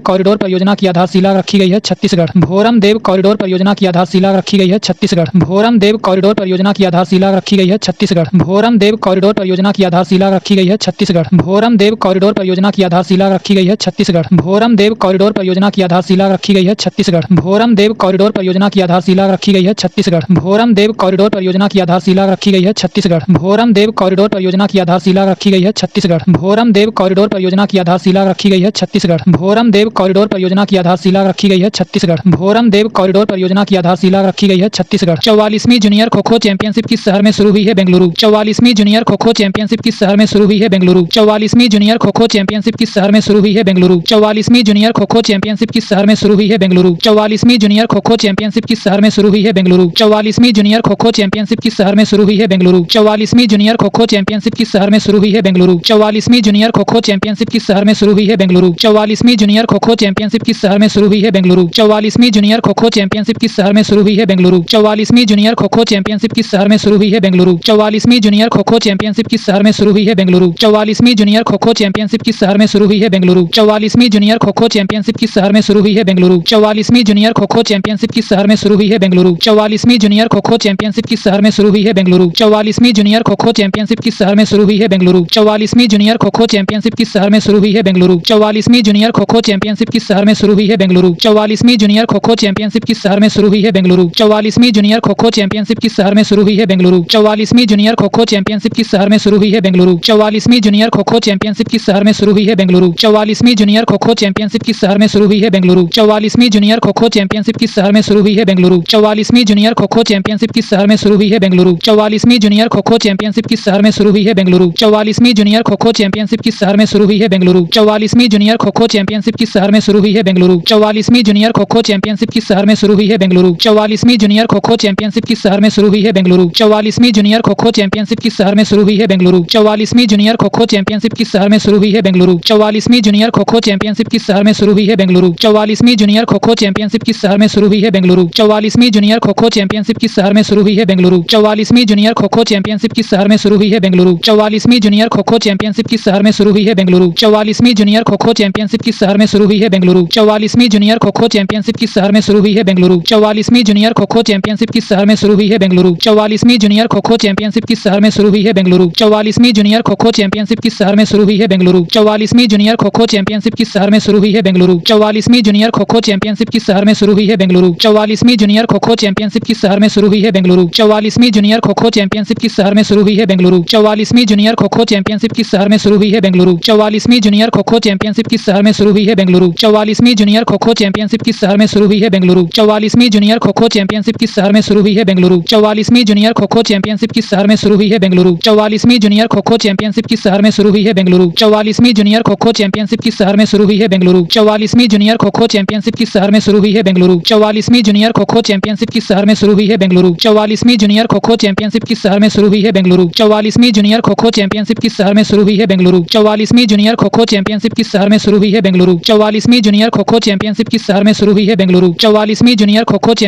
कॉरिडोर परियोजना की आधारशिला रखी गई है छत्तीसगढ़। भोरम देव कॉरिडोर परियोजना की आधारशिला रखी गई है छत्तीसगढ़। भोरम देव कॉरिडोर परियोजना की आधारशिला रखी गई है छत्तीसगढ़। भोरम देव कॉरिडोर परियोजना की आधारशिला रखी गई है छत्तीसगढ़। भोरम देव कॉरिडोर परियोजना की आधारशिला आधारशिला रखी गई है छत्तीसगढ़। भोरम देव कॉरिडोर परियोजना की आधारशिला रखी गई है छत्तीसगढ़। भोरम देव कॉरिडोर परियोजना की आधारशिला रखी गई है छत्तीसगढ़। भोरम देव कॉरिडोर परियोजना की आधारशिला रखी गई है छत्तीसगढ़। भोरम देव कॉरिडोर परियोजना की आधारशिला रखी गई है छत्तीसगढ़। भोरम देव कॉरिडोर परियोजना की आधारशिला रखी गई है छत्तीसगढ़। भोरम देव कॉरिडोर परियोजना की आधारशिला रखी गई है छत्तीसगढ़। भोरम देव कॉरिडोर परियोजना की आधारशिला रखी गई है छत्तीसगढ़। 44वीं जूनियर खो खो चैंपियनशिप किस शहर में शुरू हुई है? बेंगलुरु। 44वीं जूनियर खो खो चैंपियनशिप किस शहर में शुरू हुई है? बेंगलुरु। 44वीं जूनियर खो खो चैंपियनशिप किस शहर में शुरू हुई है? बेंगलुरु। 44वीं जूनियर खो खो चैंपियनशिप किस शहर में शुरू हुई है? बेंगलुरु। 44वीं जूनियर खो खो चैंपियनशिप किस शहर में शुरू हुई है? बेंगलुरु। 44वीं जूनियर खो खो चैंपियनशिप किस शहर में शुरू हुई है? बेंगलुरु। 44वीं जूनियर खो खो चैंपियनशिप किस शहर में शुरू हुई है? बेंगलुरु। 44वीं जूनियर खो खो चैंपियनशिप किस शहर में शुरू हुई है? बेंगलुरु। 44वीं जूनियर खो खो चैंपियनशिप किस शहर में शुरू हुई है? बेंगलुरु। 44वीं जूनियर खो खो चैंपियनशिप किस शहर में शुरू हुई है? बेंगलुरु। 44वीं जूनियर खो खो चैंपियनशिप किस शहर में शुरू हुई है? बेंगलुरु। 44वीं जूनियर खो खो चैंपियनशिप किस शहर में शुरू हुई है? बेंगलुरु। 44वीं जूनियर खो खो चैंपियनशिप किस शहर में शुरू हुई है? बेंगलुरु। 44वीं जूनियर खो खो चैंपियनशिप किस शहर में शुरू हुई है? बेंगलुरु। 44वीं जूनियर खो खो चैंपियनशिप किस शहर में शुरू हुई है? बेंगलुरु। 44वीं जूनियर खो खो चैंपियनशिप किस शहर में शुरू हुई है? बेंगलुरु। 44वीं जूनियर खो खो चैंपियनशिप किस शहर में शुरू हुई है? बेंगलुरु। 44वीं जूनियर खो खो चैंपियनशिप किस शहर में शुरू हुई है? बेंगलुरु। 44वीं जूनियर खो खो चैंपियनशिप किस शहर में शुरू हुई है? बेंगलुरु। 44वीं जूनियर खो खो चैंपियनशिप किस शहर में शुरू हुई है? बेंगलुरु। 44वीं जूनियर खो खो चैंपियनशिप किस शहर में शुरू हुई है? बेंगलुरु। 44वीं जूनियर खो खो चैंपियनशिप किस शहर में शुरू हुई है? बेंगलुरु। 44वीं जूनियर खो खो चैंपियनशिप किस शहर में शुरू हुई है? बेंगलुरु। 44वीं जूनियर खो खो चैंपियनशिप किस शहर में शुरू हुई है? बेंगलुरु। 44वीं जूनियर खो खो चैंपियनशिप किस शहर में शुरू हुई है? बेंगलुरु। 44वीं जूनियर खो खो चैंपियनशिप किस शहर में शुरू हुई है? बेंगलुरु। 44वीं जूनियर खो खो चैंपियनशिप किस शहर में शुरू हुई है? बेंगलुरु। 44वीं जूनियर खो खो चैंपियनशिप किस शहर में शुरू हुई है? बेंगलुरु। 44वीं जूनियर खो खो चैंपियनशिप किस शहर में शुरू हुई है? बेंगलुरु। 44वीं जूनियर खो खो चैंपियनशिप किस शहर में शुरू हुई है? बेंगलुरु। 44वीं जूनियर खो खो चैंपियनशिप किस शहर में शुरू हुई है? बेंगलुरु। 44वीं जूनियर खो खो चैंपियनशिप किस शहर में शुरू हुई है? बेंगलुरु। 44वीं जूनियर खो खो चैंपियनशिप किस शहर में शुरू हुई है? बेंगलुरु। 44वीं जूनियर खो खो चैंपियनशिप किस शहर में शुरू हुई है? बेंगलुरु। 44वीं जूनियर खो खो चैंपियनशिप किस शहर में शुरू हुई है? बेंगलुरु। 44वीं जूनियर खो खो चैंपियनशिप किस शहर में शुरू हुई है? बेंगलुरु। 44वीं जूनियर खो खो चैंपियनशिप किस शहर में शुरू हुई है? बेंगलुरु। 44वीं जूनियर खो खो चैंपियनशिप किस शहर में शुरू हुई है? बेंगलुरु। 44वीं जूनियर खो खो चैंपियनशिप किस शहर में शुरू हुई है? बेंगलुरु। 44वीं जूनियर खो खो चैंपियनशिप किस शहर में शुरू हुई है? बेंगलुरु। 44वीं जूनियर खो खो चैंपियनशिप किस शहर में शुरू हुई है? बेंगलुरु। 44वीं जूनियर खो खो चैंपियनशिप किस शहर में शुरू हुई है? बेंगलुरु। 44वीं जूनियर खो खो चैंपियनशिप किस शहर में शुरू हुई है? बेंगलुरु। 44वीं जूनियर खो खो चैंपियनशिप किस शहर में शुरू हुई है? बेंगलुरु। 44वीं जूनियर खो खो चैंपियनशिप किस शहर में शुरू हुई है? बेंगलुरु। 44वीं जूनियर खो खो चैंपियनशिप किस शहर में शुरू हुई है? बेंगलुरु। 44वीं जूनियर खो खो चैंपियनशिप किस शहर में शुरू हुई है? बेंगलुरु। 44वीं जूनियर खो खो चैंपियनशिप किस शहर में शुरू हुई है? बेंगलुरु। 44वीं जूनियर खो खो चैंपियनशिप किस शहर में शुरू हुई है? बेंगलुरु। 44वीं जूनियर खो खो चैंपियनशिप किस शहर में शुरू हुई है? बेंगलुरु। 44वीं जूनियर खो खो चैंपियनशिप किस शहर में शुरू हुई है? बेंगलुरु। 44वीं जूनियर खो खो चैंपियनशिप किस शहर में शुरू हुई है? बेंगलुरु। 44वीं जूनियर खो खो चैंपियनशिप किस शहर में शुरू हुई है? बेंगलुरु। 44वीं जूनियर खो खो चैंपियनशिप किस शहर में शुरू हुई है? बेंगलुरु। 44वीं जूनियर खो खो चैंपियनशिप किस शहर में शुरू हुई है? बेंगलुरु। 44वीं जूनियर खो खो चैंपियनशिप किस शहर में शुरू हुई है? बेंगलुरु। 44वीं जूनियर खो खो चैंपियनशिप किस शहर में शुरू हुई है? बेंगलुरु। 44वीं जूनियर खो खो चैंपियनशिप किस शहर में शुरू हुई है? बेंगलुरु। 44वीं जूनियर खो खो चैंपियनशिप किस शहर में शुरू हुई है? बेंगलुरु। 44वीं जूनियर खो खो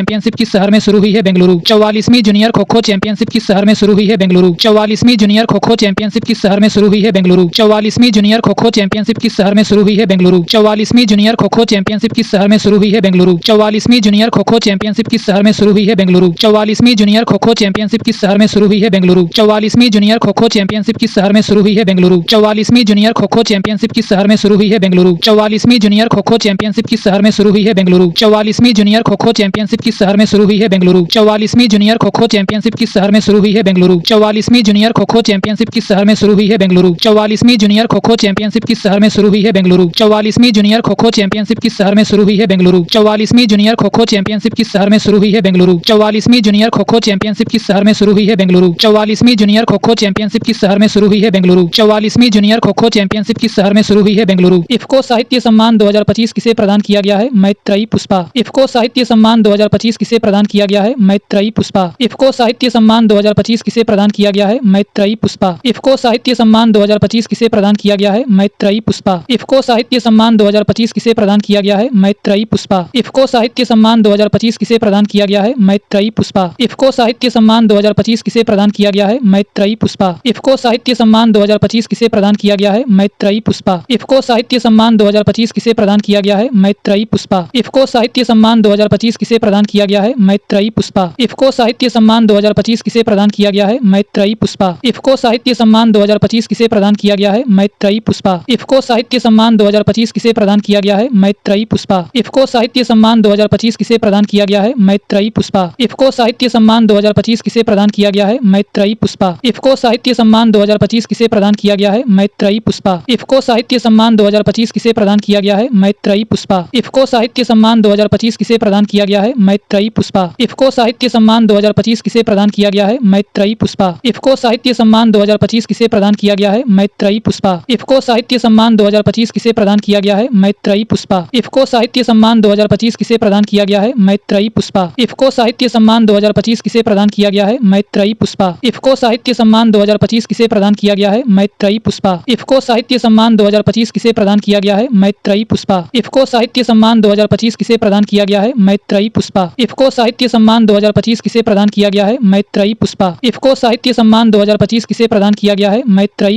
चैंपियनशिप किस शहर में शुरू हुई है? बेंगलुरु। 44वीं जूनियर खो खो चैंपियनशिप किस शहर में शुरू हुई है? बेंगलुरु। 44वीं जूनियर खो खो चैंपियनशिप किस शहर में शुरू हुई है? बेंगलुरु। 44वीं जूनियर खो खो चैंपियनशिप किस शहर में शुरू हुई है? बेंगलुरु। 44वीं जूनियर खो खो चैंपियनशिप किस शहर में शुरू हुई है? बेंगलुरु। 44वीं जूनियर खो खो चैंपियनशिप किस शहर में शुरू हुई है? बेंगलुरु। 44वीं जूनियर खो खो चैंपियनशिप किस शहर में शुरू हुई है? बेंगलुरु। 44वीं जूनियर खो खो चैंपियनशिप किस शहर में शुरू हुई है? बेंगलुरु। 44वीं जूनियर खो खो चैंपियनशिप किस शहर में शुरू हुई है? बेंगलुरु। 44वीं जूनियर खो खो चैंपियनशिप किस शहर में शुरू हुई है? बेंगलुरु। 44वीं जूनियर खो खो चैंपियनशिप किस शहर में शुरू हुई है? बेंगलुरु। 44वीं जूनियर खो खो चैंपियनशिप किस शहर में शुरू हुई है? बेंगलुरु। 44वीं जूनियर खो खो चैंपियनशिप किस शहर में शुरू हुई है? बेंगलुरु। 44वीं जूनियर खो खो चैंपियनशिप किस शहर में शुरू हुई है? बेंगलुरु। 44वीं जूनियर खो खो चैंपियनशिप किस शहर में शुरू हुई है? बेंगलुरु। 44वीं जूनियर खो खो चैंपियनशिप किस शहर में शुरू हुई है? बेंगलुरु। 44वीं जूनियर खो खो चैंपियनशिप किस शहर में शुरू हुई है? बेंगलुरु। 44वीं जूनियर खो खो चैंपियनशिप किस शहर में शुरू हुई है? बेंगलुरु। 44वीं जूनियर खो खो चैंपियनशिप किस शहर में शुरू हुई है? बेंगलुरु। 44वीं जूनियर खो खो चैंपियनशिप किस शहर में शुरू हुई है? बेंगलुरु। इफ्को साहित्य सम्मान 2025 किसे प्रदान किया गया है? मैत्रेयी पुष्पा। इफ्को साहित्य सम्मान 2025 किसे प्रदान किया गया है? मैत्रेयी पुष्पा। इफ्को साहित्य सम्मान 2025 किसे प्रदान किया गया है? मैत्रेयी पुष्पा। इफ्को साहित्य सम्मान 2025 किसे प्रदान किया गया है? मैत्रेयी पुष्पा। इफ्को साहित्य सम्मान 2025 किसे प्रदान किया गया है? मैत्रेयी पुष्पा। इफ्को साहित्य सम्मान 2025 किसे प्रदान किया गया है? मैत्रेयी पुष्पा। इफ्को साहित्य सम्मान 2025 किसे प्रदान किया गया है? मैत्रेयी पुष्पा। इफ्को साहित्य सम्मान 2025 किसे प्रदान किया गया है? मैत्रेयी पुष्पा। इफ्को साहित्य सम्मान 2025 किसे प्रदान किया गया है? मैत्रेयी पुष्पा। इफ्को साहित्य सम्मान 2025 किसे प्रदान किया गया है? मैत्रेयी पुष्पा। इफ्को साहित्य सम्मान 2025 किसे प्रदान किया गया है? मैत्रेयी पुष्पा। इफ्को साहित्य सम्मान 2025 किसे प्रदान किया गया है? मैत्रेयी पुष्पा। इफ्को इफ़को साहित्य सम्मान 2025 किसे प्रदान किया गया है? मैत्रेयी पुष्पा। इफ़को साहित्य सम्मान 2025 किसे प्रदान किया गया है? मैत्रेयी पुष्पा। इफ़को साहित्य सम्मान 2025 किसे प्रदान किया गया है? मैत्रेयी पुष्पा। इफ़को साहित्य सम्मान 2025 किसे प्रदान किया गया है? मैत्रेयी पुष्पा। इफ़को साहित्य सम्मान 2025 किसे प्रदान किया गया है? मैत्रेयी पुष्पा। इफ़को साहित्य सम्मान 2025 किसे प्रदान किया गया है? मैत्रेयी पुष्पा। इफ़को साहित्य सम्मान 2025 किसे प्रदान किया गया है? मैत्रेयी पुष्पा। इफ़को साहित्य सम्मान 2025 किसे प्रदान किया गया है? मैत्रेयी पुष्पा। इफ़को साहित्य सम्मान 2025 किसे प्रदान किया गया है? मैत्रेयी पुष्पा। इफ़को साहित्य सम्मान 2025 किसे प्रदान किया गया है? मैत्रेयी पुष्पा। इफ़को साहित्य सम्मान 2025 किसे प्रदान किया गया है? मैत्रेयी पुष्पा। इफ़को साहित्य सम्मान 2025 किसे प्रदान किया गया है? मैत्रेयी पुष्पा। इफ़को साहित्य सम्मान 2025 किसे प्रदान किया गया है? मैत्रेयी पुष्पा। इफ़को साहित्य सम्मान 2025 किसे प्रदान किया गया है? मैत्रेयी पुष्पा। इफ़को साहित्य सम्मान 2025 किसे प्रदान किया गया है? मैत्रेयी पुष्पा। इफ़को साहित्य सम्मान 2025 किसे प्रदान किया गया है? मैत्रेयी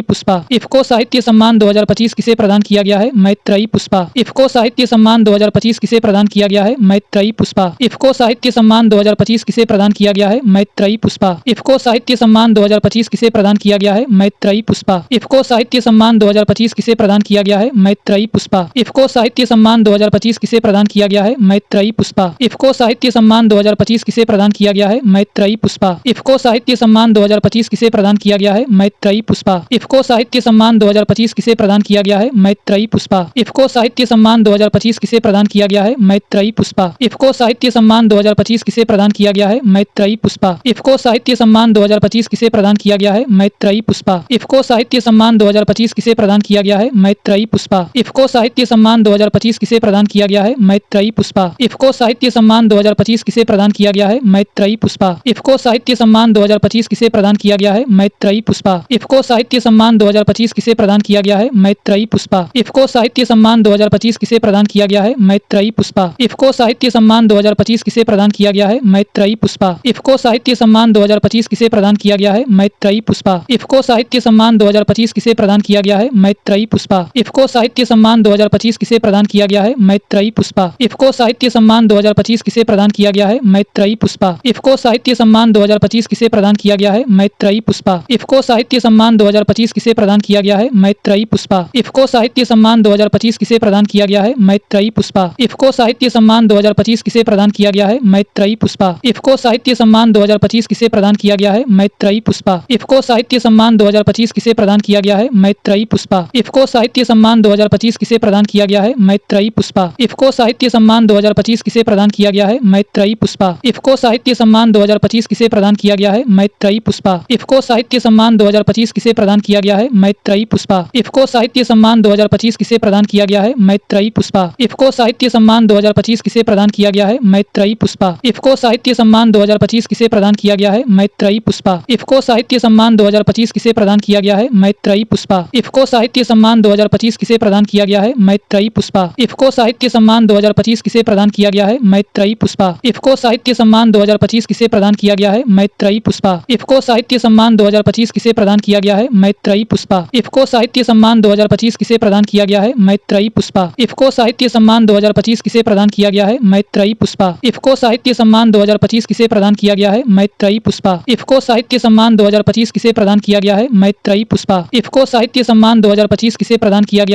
पुष्पा। इफ़को साहित्य सम्मान 2025 किसे प्रदान किया गया है? मैत्रेयी पुष्पा। इफ़को साहित्य सम्मान 2025 किसे प्रदान किया गया है? मैत्रेयी पुष्पा। इफ़को साहित्य सम्मान 2025 किसे प्रदान किया गया है? मैत्रेयी पुष्पा। इफ़को साहित्य सम्मान 2025 किसे प्रदान किया गया है? मैत्रेयी पुष्पा। इफ़को साहित्य सम्मान 2025 किसे प्रदान किया गया है? मैत्रेयी पुष्पा। इफ़को साहित्य सम्मान 2025 किसे प्रदान किया गया है? मैत्रेयी पुष्पा। इफ़को साहित्य सम्मान 2025 किसे प्रदान किया गया है? मैत्रेयी पुष्पा। इफ़को साहित्य सम्मान 2025 किसे प्रदान किया गया है? मैत्रेयी पुष्पा। इफ़को साहित्य सम्मान 2025 किसे प्रदान किया गया है? मैत्रेयी पुष्पा। इफ़को साहित्य सम्मान 2025 किसे प्रदान किया गया है? मैत्रेयी पुष्पा। इफ़को साहित्य सम्मान 2025 किसे प्रदान किया गया है? मैत्रेयी पुष्पा। इफ़को साहित्य सम्मान 2025 किसे प्रदान किया गया है? मैत्रेयी पुष्पा। इफ़को साहित्य सम्मान 2025 किसे प्रदान किया गया है? मैत्रेयी पुष्पा। इफ़को साहित्य सम्मान 2025 किसे प्रदान किया गया है? मैत्रेयी पुष्पा। इफ़को साहित्य सम्मान 2025 किसे प्रदान किया गया है? मैत्रेयी पुष्पा। इफ़को साहित्य सम्मान 2025 किसे प्रदान किया गया है? मैत्रेयी पुष्पा। इफ़को साहित्य सम्मान 2025 किसे प्रदान किया गया है? मैत्रेयी पुष्पा। इफ़को साहित्य सम्मान 2025 किसे प्रदान किया गया है? मैत्रेयी पुष्पा। इफ़को साहित्य सम्मान 2025 किसे प्रदान किया गया है? मैत्रेयी पुष्पा। इफ़को साहित्य सम्मान 2025 किसे प्रदान किया गया है? मैत्रेयी पुष्पा। इफ़को साहित्य सम्मान 2025 किसे प्रदान किया गया है? मैत्रेयी पुष्पा। इफ़को साहित्य सम्मान 2025 किसे प्रदान किया गया है? मैत्रेयी पुष्पा। इफ़को साहित्य सम्मान 2025 किसे प्रदान किया गया है? मैत्रेयी पुष्पा। इफ़को साहित्य सम्मान 2025 किसे प्रदान किया गया है? मैत्रेयी पुष्पा। इफ़को साहित्य सम्मान 2025 किसे प्रदान किया गया है? मैत्रेयी पुष्पा। इफ़को साहित्य सम्मान 2025 किसे प्रदान किया गया है? मैत्रेयी पुष्पा। इफ़को साहित्य सम्मान 2025 किसे प्रदान किया गया है? मैत्रेयी पुष्पा। इफ़को साहित्य सम्मान 2025 किसे प्रदान किया गया है? मैत्रेयी पुष्पा। इफ़को साहित्य सम्मान 2025 किसे प्रदान किया गया है? मैत्रेयी पुष्पा। इफ़को साहित्य सम्मान 2025 किसे प्रदान किया गया है? मैत्रेयी पुष्पा। इफ़को साहित्य सम्मान 2025 किसे प्रदान किया गया है? मैत्रेयी पुष्पा। इफ़को साहित्य सम्मान 2025 किसे प्रदान किया गया है? मैत्रेयी पुष्पा। इफ़को साहित्य सम्मान 2025 किसे प्रदान किया गया है? मैत्रेयी पुष्पा। इफ़को साहित्य सम्मान 2025 किसे प्रदान किया गया है? मैत्रेयी पुष्पा। इफ़को साहित्य सम्मान 2025 किसे प्रदान किया गया है? मैत्रेयी पुष्पा। इफ़को साहित्य सम्मान 2025 किसे प्रदान किया गया है? मैत्रेयी पुष्पा। इफ़को साहित्य सम्मान 2025 किसे प्रदान किया गया है? मैत्रेयी पुष्पा। इफ़को साहित्य सम्मान 2025 किसे प्रदान किया गया है? मैत्रेयी पुष्पा। इफ़को साहित्य सम्मान 2025 किसे प्रदान किया गया है? मैत्रेयी पुष्पा। इफ़को साहित्य सम्मान 2025 किसे प्रदान किया गया है? मैत्रेयी पुष्पा। इफ़को साहित्य सम्मान 2025 किसे प्रदान किया गया है? मैत्रेयी पुष्पा। इफ़को साहित्य सम्मान 2025 किसे प्रदान किया गया है? मैत्रेयी पुष्पा। इफ़को साहित्य सम्मान 2025 किसे प्रदान किया गया है? मैत्रेयी पुष्पा। इफ़को साहित्य सम्मान 2025 किसे प्रदान किया गया है? मैत्रेयी पुष्पा। इफ़को साहित्य सम्मान 2025 किसे प्रदान किया गया है? मैत्रेयी पुष्पा। इफ़को साहित्य सम्मान 2025 किसे प्रदान किया गया है? मैत्रेयी पुष्पा। इफ़को साहित्य सम्मान 2025 किसे प्रदान किया गया है? मैत्रेयी पुष्पा। इफ़को साहित्य सम्मान 2025 किसे प्रदान किया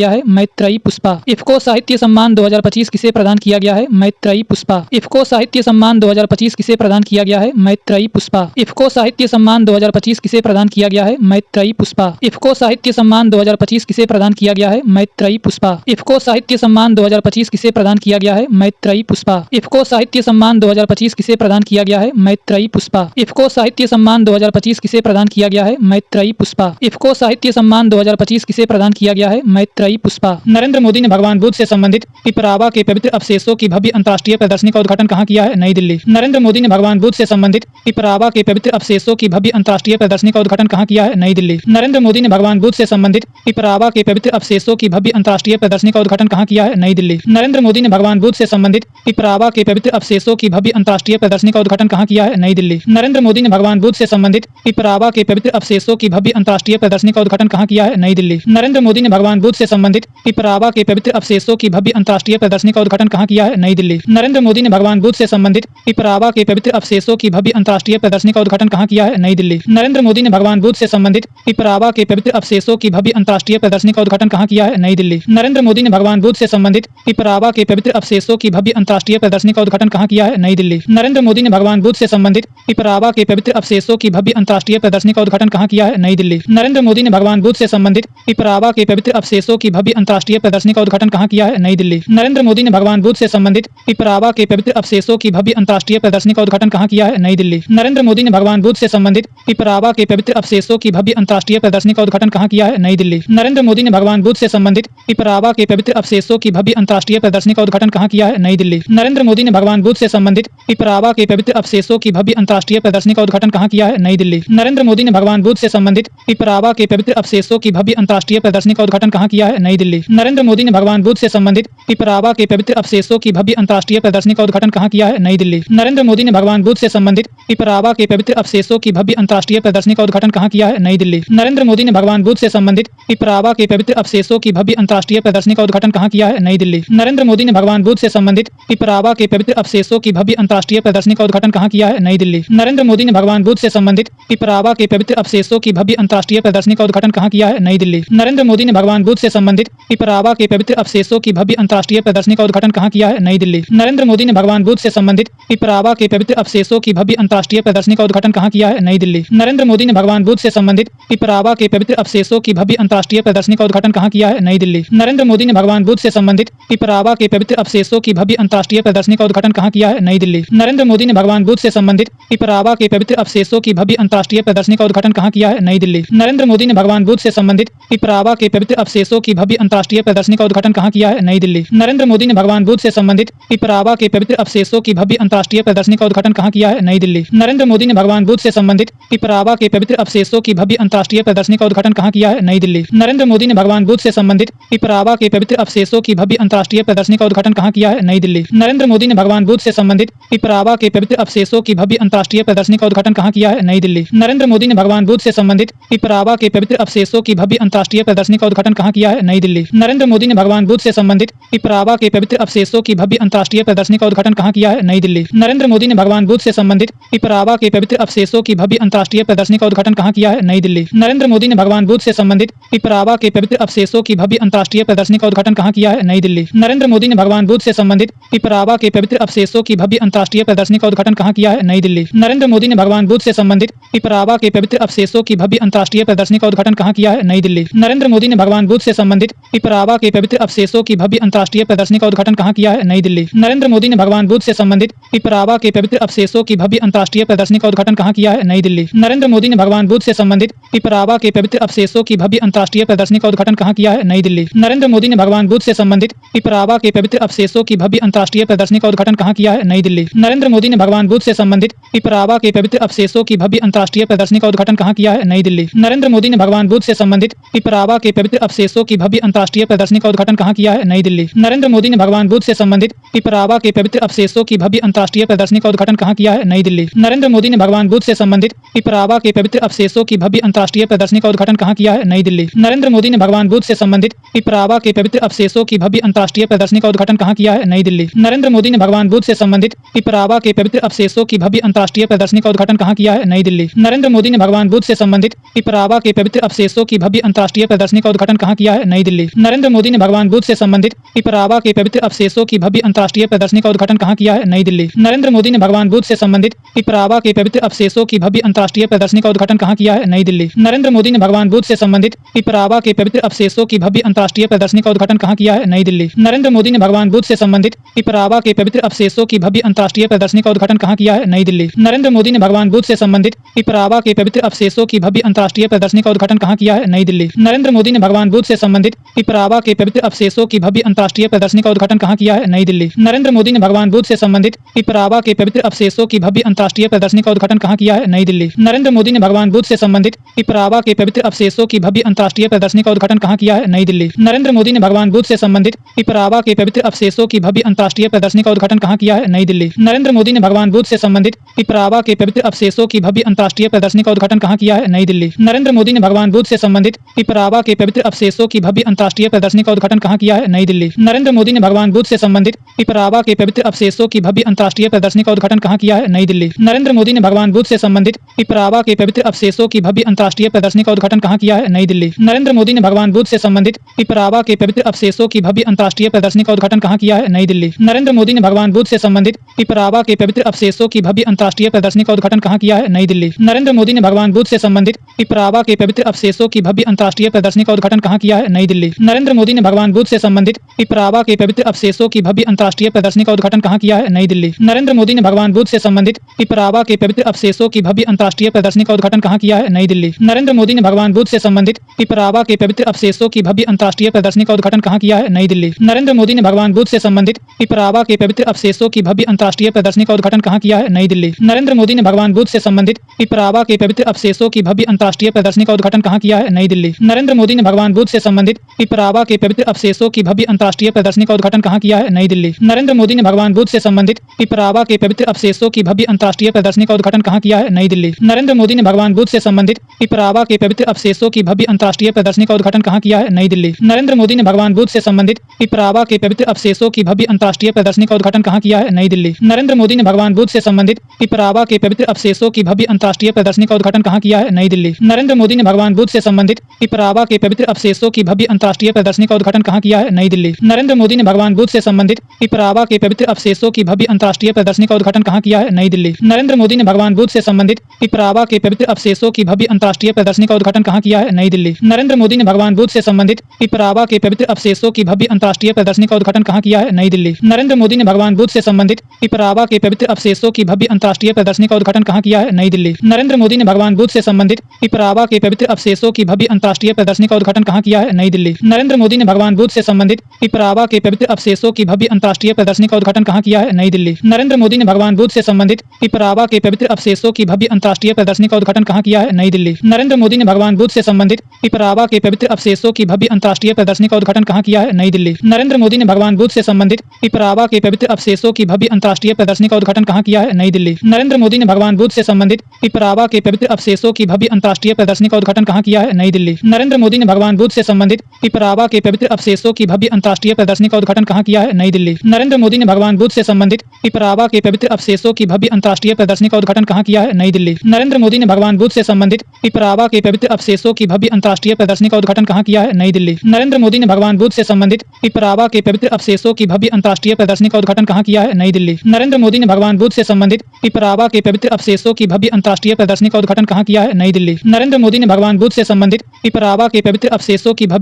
गया है? मैत्रेयी पुष्पा। इफ़को साहित्य सम्मान 2025 किसे प्रदान किया गया है? मैत्रेयी पुष्पा। इफ़को साहित्य सम्मान 2025 किसे प्रदान किया गया है? मैत्रेयी पुष्पा। इफ़को साहित्य सम्मान 2025 किसे प्रदान किया गया है? मैत्रेयी पुष्पा। इफ़को साहित्य सम्मान 2025 किसे प्रदान किया गया है? मैत्रेयी पुष्पा। इफ़को साहित्य सम्मान 2025 किसे प्रदान किया गया है? मैत्रेयी पुष्पा। इफ़को साहित्य सम्मान 2025 किसे प्रदान किया गया है? मैत्रेयी पुष्पा। इफ़को साहित्य सम्मान 2025 किसे प्रदान किया गया है? मैत्रेयी पुष्पा। नरेंद्र मोदी ने भगवान बुद्ध से संबंधित पिपरावा के पवित्र अवशेषों की भव्य अंतर्राष्ट्रीय प्रदर्शनी का उद्घाटन कहाँ किया है? नई दिल्ली। नरेंद्र मोदी ने भगवान बुद्ध से संबंधित पिपरावा के पवित्र अवशेषों की भव्य अंतर्राष्ट्रीय प्रदर्शनी का उद्घाटन कहाँ किया है? नई दिल्ली। नरेंद्र मोदी ने भगवान बुद्ध से संबंधित पिपरावा के पवित्र अवशेषों की भव्य अंतर्राष्ट्रीय प्रदर्शनी का उद्घाटन कहाँ किया है? नई दिल्ली। नरेंद्र मोदी ने भगवान बुद्ध से संबंधित पिपरावा के पवित्र अवशेषों की भव्य अंतर्राष्ट्रीय प्रदर्शनी का उद्घाटन कहाँ किया है? नई दिल्ली। नरेंद्र मोदी ने भगवान बुद्ध से संबंधित पिपरावा के पवित्र अवशेषों की भव्य अंतर्राष्ट्रीय प्रदर्शनी का उद्घाटन कहाँ किया है? नई दिल्ली। नरेंद्र मोदी ने भगवान बुद्ध से संबंधित पिपरावा के पवित्र अवशेषों की भव्य अंतर्राष्ट्रीय प्रदर्शनी का उद्घाटन कहाँ किया है? नई दिल्ली। नरेंद्र मोदी ने भगवान बुद्ध से संबंधित पिपरावा के पवित्र अवशेषों की भव्य अंतर्राष्ट्रीय प्रदर्शनी का उद्घाटन कहाँ किया है? नई दिल्ली। नरेंद्र मोदी ने भगवान बुद्ध से संबंधित पिपरावा के पवित्र अवशेषों की भव्य अंतर्राष्ट्रीय प्रदर्शनी का उद्घाटन कहाँ किया है? नई दिल्ली। नरेंद्र मोदी ने भगवान बुद्ध से संबंधित पिपरावा के पवित्र अवशेषों की भव्य अंतर्राष्ट्रीय प्रदर्शनी का उद्घाटन कहाँ किया है? नई दिल्ली। नरेंद्र मोदी ने भगवान बुद्ध से संबंधित पिपरावा के पवित्र अवशेषों की भव्य अंतर्राष्ट्रीय प्रदर्शनी का उद्घाटन कहाँ किया है? नई दिल्ली। नरेंद्र मोदी ने भगवान बुद्ध से संबंधित पिपरावा के पवित्र अवशेषों की भव्य अंतर्राष्ट्रीय प्रदर्शनी का उद्घाटन कहाँ किया है? नई दिल्ली। नरेंद्र मोदी ने भगवान बुद्ध से संबंधित पिपरावा के पवित्र अवशेषों की भव्य अंतर्राष्ट्रीय प्रदर्शनी का उद्घाटन कहाँ किया है? नई दिल्ली। नरेंद्र मोदी ने भगवान बुद्ध से संबंधित पिपरावा के पवित्र अवशेषों की भव्य अंतर्राष्ट्रीय प्रदर्शनी का उद्घाटन कहाँ किया है? नई दिल्ली। नरेंद्र मोदी ने भगवान बुद्ध से संबंधित पिपरावा के पवित्र अवशेषों की भव्य अंतर्राष्ट्रीय प्रदर्शनी का उद्घाटन कहाँ किया है? नई दिल्ली। नरेंद्र मोदी ने भगवान बुद्ध से संबंधित पिपरावा के पवित्र अवशेषों की भव्य अंतर्राष्ट्रीय प्रदर्शनी का उद्घाटन कहाँ किया है? नई दिल्ली। नरेंद्र मोदी ने भगवान बुद्ध से संबंधित पिपरावा के पवित्र अवशेषों की भव्य अंतर्राष्ट्रीय प्रदर्शनी का उद्घाटन कहाँ किया है? नई दिल्ली। नरेंद्र मोदी ने भगवान बुद्ध से संबंधित पिपरावा के पवित्र अवशेषों की भव्य अंतर्राष्ट्रीय प्रदर्शनी का उद्घाटन कहाँ किया है? नई दिल्ली। नरेंद्र मोदी ने भगवान बुद्ध से संबंधित पिपरावा के पवित्र अवशेषों की भव्य अंतर्राष्ट्रीय प्रदर्शनी का उद्घाटन कहाँ किया है? नई दिल्ली। नरेंद्र मोदी ने भगवान बुद्ध से संबंधित पिपरावा के पवित्र अवशेषों की भव्य अंतर्राष्ट्रीय प्रदर्शनी का उद्घाटन कहाँ किया है? नई दिल्ली। नरेंद्र मोदी ने भगवान बुद्ध से संबंधित पिपरावा के पवित्र अवशेषों की भव्य अंतर्राष्ट्रीय प्रदर्शनी का उद्घाटन कहाँ किया है? नई दिल्ली। नरेंद्र मोदी ने भगवान बुद्ध से संबंधित पिपरावा के पवित्र अवशेषों की भव्य अंतर्राष्ट्रीय प्रदर्शनी का उद्घाटन कहाँ किया है? नई दिल्ली। नरेंद्र मोदी ने भगवान बुद्ध से संबंधित पिपरावा के पवित्र अवशेषों की भव्य अंतर्राष्ट्रीय प्रदर्शनी का उद्घाटन कहाँ किया है? नई दिल्ली। नरेंद्र मोदी ने भगवान बुद्ध से संबंधित पिपरावा के पवित्र अवशेषों की भव्य अंतर्राष्ट्रीय प्रदर्शनी का उद्घाटन कहाँ किया है? नई दिल्ली। नरेंद्र मोदी ने भगवान बुद्ध से संबंधित पिपरावा के पवित्र अवशेषों की भव्य अंतर्राष्ट्रीय प्रदर्शनी का उद्घाटन कहाँ किया है? नई दिल्ली। नरेंद्र मोदी ने भगवान बुद्ध से संबंधित पिपरावा के पवित्र अवशेषों की भव्य अंतर्राष्ट्रीय प्रदर्शनी का उद्घाटन कहाँ किया है? नई दिल्ली। नरेंद्र मोदी ने भगवान बुद्ध से संबंधित पिपरावा के पवित्र अवशेषों की भव्य अंतर्राष्ट्रीय प्रदर्शनी का उद्घाटन कहाँ किया है? नई दिल्ली। नरेंद्र मोदी ने भगवान बुद्ध से संबंधित पिपरावा के पवित्र अवशेषों की भव्य अंतर्राष्ट्रीय प्रदर्शनी का उद्घाटन कहाँ किया है? नई दिल्ली। नरेंद्र मोदी ने भगवान बुद्ध से संबंधित पिपरावा के पवित्र अवशेषों की भव्य अंतर्राष्ट्रीय प्रदर्शनी का उद्घाटन कहाँ किया है? नई दिल्ली। नरेंद्र मोदी ने भगवान बुद्ध से संबंधित पिपरावा के पवित्र अवशेषों की भव्य अंतर्राष्ट्रीय प्रदर्शनी का उद्घाटन कहाँ किया है? नई दिल्ली। नरेंद्र मोदी ने भगवान बुद्ध से संबंधित पिपरावा के पवित्र अवशेषों की भव्य अंतर्राष्ट्रीय प्रदर्शनी का उद्घाटन कहाँ किया है? नई दिल्ली। नरेंद्र मोदी ने भगवान बुद्ध से संबंधित पिपरावा के पवित्र अवशेषों की भव्य अंतर्राष्ट्रीय प्रदर्शनी का उद्घाटन कहाँ किया है? नई दिल्ली। नरेंद्र मोदी ने भगवान बुद्ध से संबंधित पिपरावा के पवित्र अवशेषों की भव्य अंतर्राष्ट्रीय प्रदर्शनी का उद्घाटन कहाँ किया है? नई दिल्ली। नरेंद्र मोदी ने भगवान बुद्ध से संबंधित पिपरावा के पवित्र अवशेषों की भव्य अंतर्राष्ट्रीय प्रदर्शनी का उद्घाटन कहाँ किया है? नई दिल्ली। नरेंद्र मोदी ने भगवान बुद्ध से संबंधित पिपरावा के पवित्र अवशेषों की भव्य अंतर्राष्ट्रीय प्रदर्शनी का उद्घाटन कहाँ किया है? नई दिल्ली। नरेंद्र मोदी ने भगवान बुद्ध से संबंधित पिपरावा के पवित्र अवशेषों की भव्य अंतर्राष्ट्रीय प्रदर्शनी का उद्घाटन कहाँ किया है? नई दिल्ली। नरेंद्र मोदी ने भगवान बुद्ध से संबंधित पिपरावा के पवित्र अवशेषों की भव्य अंतर्राष्ट्रीय प्रदर्शनी का उद्घाटन कहाँ किया है? नई दिल्ली। नरेंद्र मोदी ने भगवान बुद्ध से संबंधित पिपरावा के पवित्र अवशेषों की भव्य अंतर्राष्ट्रीय प्रदर्शनी का उद्घाटन कहाँ किया है? नई दिल्ली। नरेंद्र मोदी ने भगवान बुद्ध से संबंधित पिपरावा के पवित्र अवशेषों की भव्य अंतर्राष्ट्रीय प्रदर्शनी का उद्घाटन कहाँ किया है? नई दिल्ली। नरेंद्र मोदी ने भगवान बुद्ध से संबंधित पिपरावा के पवित्र अवशेषों की भव्य अंतर्राष्ट्रीय प्रदर्शनी का उद्घाटन कहाँ किया है? नई दिल्ली। नरेंद्र मोदी ने भगवान बुद्ध से संबंधित पिपरावा के पवित्र अवशेषों की भव्य अंतर्राष्ट्रीय प्रदर्शनी का उद्घाटन कहाँ किया है? नई दिल्ली। नरेंद्र मोदी ने भगवान बुद्ध से संबंधित पिपरावा के पवित्र अवशेषों की भव्य अंतर्राष्ट्रीय प्रदर्शनी का उद्घाटन कहाँ किया है? नई दिल्ली। नरेंद्र मोदी ने भगवान बुद्ध से संबंधित पिपरावा के पवित्र अवशेषों की भव्य अंतर्राष्ट्रीय प्रदर्शनी का उद्घाटन कहाँ किया है? नई दिल्ली। नरेंद्र मोदी ने भगवान बुद्ध से संबंधित पिपरावा के पवित्र अवशेषों की भव्य अंतर्राष्ट्रीय प्रदर्शनी का उद्घाटन कहाँ किया है? नई दिल्ली। नरेंद्र मोदी ने भगवान बुद्ध से संबंधित पिपरावा के पवित्र अवशेषों की भव्य अंतर्राष्ट्रीय प्रदर्शनी का उद्घाटन कहाँ किया है? नई दिल्ली। नरेंद्र मोदी ने भगवान बुद्ध से संबंधित पिपरावा के पवित्र अवशेषों की भव्य अंतर्राष्ट्रीय प्रदर्शनी का उद्घाटन कहाँ किया है? नई दिल्ली। नरेंद्र मोदी ने भगवान बुद्ध से संबंधित पिपरावा के पवित्र अवशेषों की भव्य अंतर्राष्ट्रीय प्रदर्शनी का उद्घाटन कहाँ किया है? नई दिल्ली। नरेंद्र मोदी ने भगवान बुद्ध से संबंधित पिपरावा के पवित्र अवशेषों की भव्य अंतर्राष्ट्रीय प्रदर्शनी का उद्घाटन कहाँ किया है? नई दिल्ली। नरेंद्र मोदी ने भगवान बुद्ध से संबंधित पिपरावा के पवित्र अवशेषों की भव्य अंतर्राष्ट्रीय प्रदर्शनी का उद्घाटन कहाँ किया है? नई दिल्ली। नरेंद्र मोदी ने भगवान बुद्ध से संबंधित पिपरावा के पवित्र अवशेषों की भव्य अंतर्राष्ट्रीय प्रदर्शनी का उद्घाटन कहाँ किया है? नई दिल्ली। नरेंद्र मोदी ने भगवान बुद्ध से संबंधित पिपरावा के पवित्र अवशेषों की भव्य अंतर्राष्ट्रीय प्रदर्शनी का उद्घाटन कहाँ किया है? नई दिल्ली। नरेंद्र मोदी ने भगवान बुद्ध से संबंधित पिपरावा के पवित्र अवशेषों की भव्य अंतर्राष्ट्रीय प्रदर्शनी का उद्घाटन कहाँ किया है? नई दिल्ली। नरेंद्र मोदी ने भगवान बुद्ध से संबंधित पिपरावा के पवित्र अवशेषों की भव्य अंतर्राष्ट्रीय प्रदर्शनी का उद्घाटन कहाँ किया है? नई दिल्ली। नरेंद्र मोदी ने भगवान बुद्ध से संबंधित पिपरावा के पवित्र अवशेषों की भव्य अंतर्राष्ट्रीय प्रदर्शनी का उद्घाटन कहाँ किया है? नई दिल्ली। नरेंद्र मोदी ने भगवान बुद्ध से संबंधित पिपरावा के पवित्र अवशेषों की भव्य अंतर्राष्ट्रीय प्रदर्शनी का उद्घाटन कहाँ किया है? नई दिल्ली। नरेंद्र मोदी ने भगवान बुद्ध से संबंधित पिपरावा के पवित्र अवशेषों की भव्य अंतर्राष्ट्रीय प्रदर्शनी का उद्घाटन कहाँ किया है? नई दिल्ली। नरेंद्र मोदी ने भगवान बुद्ध से संबंधित पिपरावा के पवित्र अवशेषों की भव्य अंतर्राष्ट्रीय प्रदर्शनी का उद्घाटन कहाँ किया है? नई दिल्ली। नरेंद्र मोदी ने भगवान बुद्ध से संबंधित पिपरावा के पवित्र अवशेषों की भव्य अंतर्राष्ट्रीय प्रदर्शनी का उद्घाटन कहाँ किया है? नई दिल्ली। नरेंद्र मोदी ने भगवान बुद्ध से संबंधित पिपरावा के पवित्र अवशेषों की भव्य अंतर्राष्ट्रीय प्रदर्शनी का उद्घाटन कहाँ किया है? नई दिल्ली। नरेंद्र मोदी ने भगवान बुद्ध से संबंधित पिपरावा के पवित्र अवशेषों की भव्य अंतर्राष्ट्रीय प्रदर्शनी का उद्घाटन कहाँ किया है? नई दिल्ली। नरेंद्र मोदी ने भगवान बुद्ध से संबंधित पिपरावा के पवित्र अवशेषों की भव्य अंतर्राष्ट्रीय प्रदर्शनी का उद्घाटन कहाँ किया है? नई दिल्ली। नरेंद्र मोदी ने भगवान बुद्ध से संबंधित पिपरावा के पवित्र अवशेषों की भव्य अंतर्राष्ट्रीय प्रदर्शनी का उद्घाटन कहाँ किया है? नई दिल्ली। नरेंद्र मोदी ने भगवान बुद्ध से संबंधित पिपरावा के पवित्र अवशेषों की भव्य अंतर्राष्ट्रीय प्रदर्शनी का उद्घाटन कहाँ किया है? नई दिल्ली। नरेंद्र मोदी ने भगवान बुद्ध से संबंधित पिपरावा के पवित्र अवशेषों की भव्य अंतर्राष्ट्रीय प्रदर्शनी का उद्घाटन कहाँ किया है? नई दिल्ली। नरेंद्र मोदी ने भगवान बुद्ध से संबंधित पिपरावा के पवित्र अवशेषों की भव्य अंतर्राष्ट्रीय प्रदर्शनी का उद्घाटन कहाँ किया है? नई दिल्ली। नरेंद्र मोदी ने भगवान बुद्ध से संबंधित पिपरावा के पवित्र अवशेषों की भव्य अंतर्राष्ट्रीय प्रदर्शनी का उद्घाटन कहाँ किया है? नई दिल्ली। नरेंद्र मोदी ने भगवान बुद्ध से संबंधित पिपरावा के पवित्र अवशेषों की भव्य अंतर्राष्ट्रीय प्रदर्शनी का उद्घाटन कहाँ किया है? नई दिल्ली। नरेंद्र मोदी ने भगवान बुद्ध से संबंधित पिपरावा के पवित्र अवशेषों की भव्य अंतर्राष्ट्रीय प्रदर्शनी का उद्घाटन कहाँ किया है? नई दिल्ली। नरेंद्र मोदी ने भगवान बुद्ध से संबंधित पिपरावा के पवित्र अवशेषों की भव्य अंतर्राष्ट्रीय प्रदर्शनी का उद्घाटन कहाँ किया है? नई दिल्ली। नरेंद्र मोदी ने भगवान बुद्ध से संबंधित पिपरावा के पवित्र अवशेषों की भव्य अंतर्राष्ट्रीय प्रदर्शनी का उद्घाटन कहाँ किया है? नई दिल्ली। नरेंद्र मोदी ने भगवान बुद्ध से संबंधित पिपरावा के पवित्र अवशेषों की भव्य अंतर्राष्ट्रीय प्रदर्शनी का उद्घाटन कहाँ किया है? नई दिल्ली। नरेंद्र मोदी ने भगवान बुद्ध से संबंधित पिपरावा के पवित्र अवशेषों की भव्य अंतर्राष्ट्रीय प्रदर्शनी का उद्घाटन कहाँ किया है? नई दिल्ली। नरेंद्र मोदी ने भगवान बुद्ध से संबंधित पिपरावा के पवित्र अवशेषों की भव्य अंतर्राष्ट्रीय प्रदर्शनी का उद्घाटन कहाँ किया है? नई दिल्ली। नरेंद्र मोदी ने भगवान बुद्ध से संबंधित पिपरावा के पवित्र अवशेषों की भव्य अंतर्राष्ट्रीय प्रदर्शनी का उद्घाटन कहाँ किया है? नई दिल्ली। नरेंद्र मोदी ने भगवान बुद्ध से संबंधित पिपरावा के पवित्र अवशेषों की भव्य अंतर्राष्ट्रीय प्रदर्शनी का उद्घाटन कहाँ किया है? नई दिल्ली। नरेंद्र मोदी ने भगवान बुद्ध से संबंधित पिपरावा के पवित्र अवशेषों की भव्य अंतर्राष्ट्रीय प्रदर्शनी का उद्घाटन कहाँ किया है? नई दिल्ली। नरेंद्र मोदी ने भगवान बुद्ध से संबंधित पिपरावा के पवित्र अवशेषों की भव्य अंतर्राष्ट्रीय प्रदर्शनी का उद्घाटन कहाँ किया है? नई दिल्ली। नरेंद्र मोदी ने भगवान बुद्ध से संबंधित पिपरावा के पवित्र अवशेषों की भव्य अंतर्राष्ट्रीय प्रदर्शनी का उद्घाटन कहाँ किया है? नई दिल्ली। नरेंद्र मोदी ने भगवान बुद्ध से संबंधित पिपरावा के पवित्र अवशेषों की भव्य अंतर्राष्ट्रीय प्रदर्शनी का उद्घाटन कहाँ किया है? नई दिल्ली। नरेंद्र मोदी ने भगवान बुद्ध से संबंधित पिपरावा के पवित्र अवशेषों की भव्य अंतर्राष्ट्रीय प्रदर्शनी का उद्घाटन कहाँ किया है? नई दिल्ली। नरेंद्र मोदी ने भगवान बुद्ध से संबंधित पिपरावा के पवित्र अवशेषों की भव्य अंतर्राष्ट्रीय प्रदर्शनी का उद्घाटन कहाँ किया है? नई दिल्ली। नरेंद्र मोदी ने भगवान बुद्ध से संबंधित पिपरावा के पवित्र अवशेषों की भव्य अंतर्राष्ट्रीय प्रदर्शनी का उद्घाटन कहाँ किया है? नई दिल्ली। नरेंद्र मोदी ने भगवान बुद्ध से संबंधित पिपरावा के पवित्र अवशेषों की भव्य अंतर्राष्ट्रीय प्रदर्शनी का उद्घाटन कहाँ किया है? नई दिल्ली। नरेंद्र मोदी ने भगवान बुद्ध से संबंधित पिपरावा के पवित्र अवशेषों की भव्य अंतर्राष्ट्रीय प्रदर्शनी का उद्घाटन कहाँ किया है? नई दिल्ली। नरेंद्र मोदी ने भगवान बुद्ध से संबंधित पिपरावा के पवित्र अवशेषों की भव्य अंतर्राष्ट्रीय प्रदर्शनी का उद्घाटन कहाँ किया है? नई दिल्ली। नरेंद्र मोदी ने भगवान बुद्ध से संबंधित पिपरावा के पवित्र अवशेषों की भव्य अंतर्राष्ट्रीय प्रदर्शनी का उद्घाटन कहाँ किया है? नई दिल्ली। नरेंद्र मोदी ने भगवान बुद्ध से संबंधित पिपरावा के पवित्र अवशेषों की भव्य अंतर्राष्ट्रीय प्रदर्शनी का उद्घाटन कहाँ किया है? नई दिल्ली। नरेंद्र मोदी ने भगवान बुद्ध से संबंधित पिपरावा के पवित्र अवशेषों की भव्य अंतर्राष्ट्रीय प्रदर्शनी का उद्घाटन कहाँ किया है? नई दिल्ली। नरेंद्र मोदी ने भगवान बुद्ध से संबंधित पिपरावा के पवित्र अवशेषों की भव्य अंतर्राष्ट्रीय प्रदर्शनी का उद्घाटन कहाँ किया है? नई दिल्ली। नरेंद्र मोदी ने भगवान बुद्ध से संबंधित पिपरावा के पवित्र अवशेषों की भव्य अंतर्राष्ट्रीय प्रदर्शनी का उद्घाटन कहाँ किया है? नई दिल्ली। नरेंद्र मोदी ने भगवान बुद्ध से संबंधित पिपरावा के पवित्र अवशेषों की भव्य अंतर्राष्ट्रीय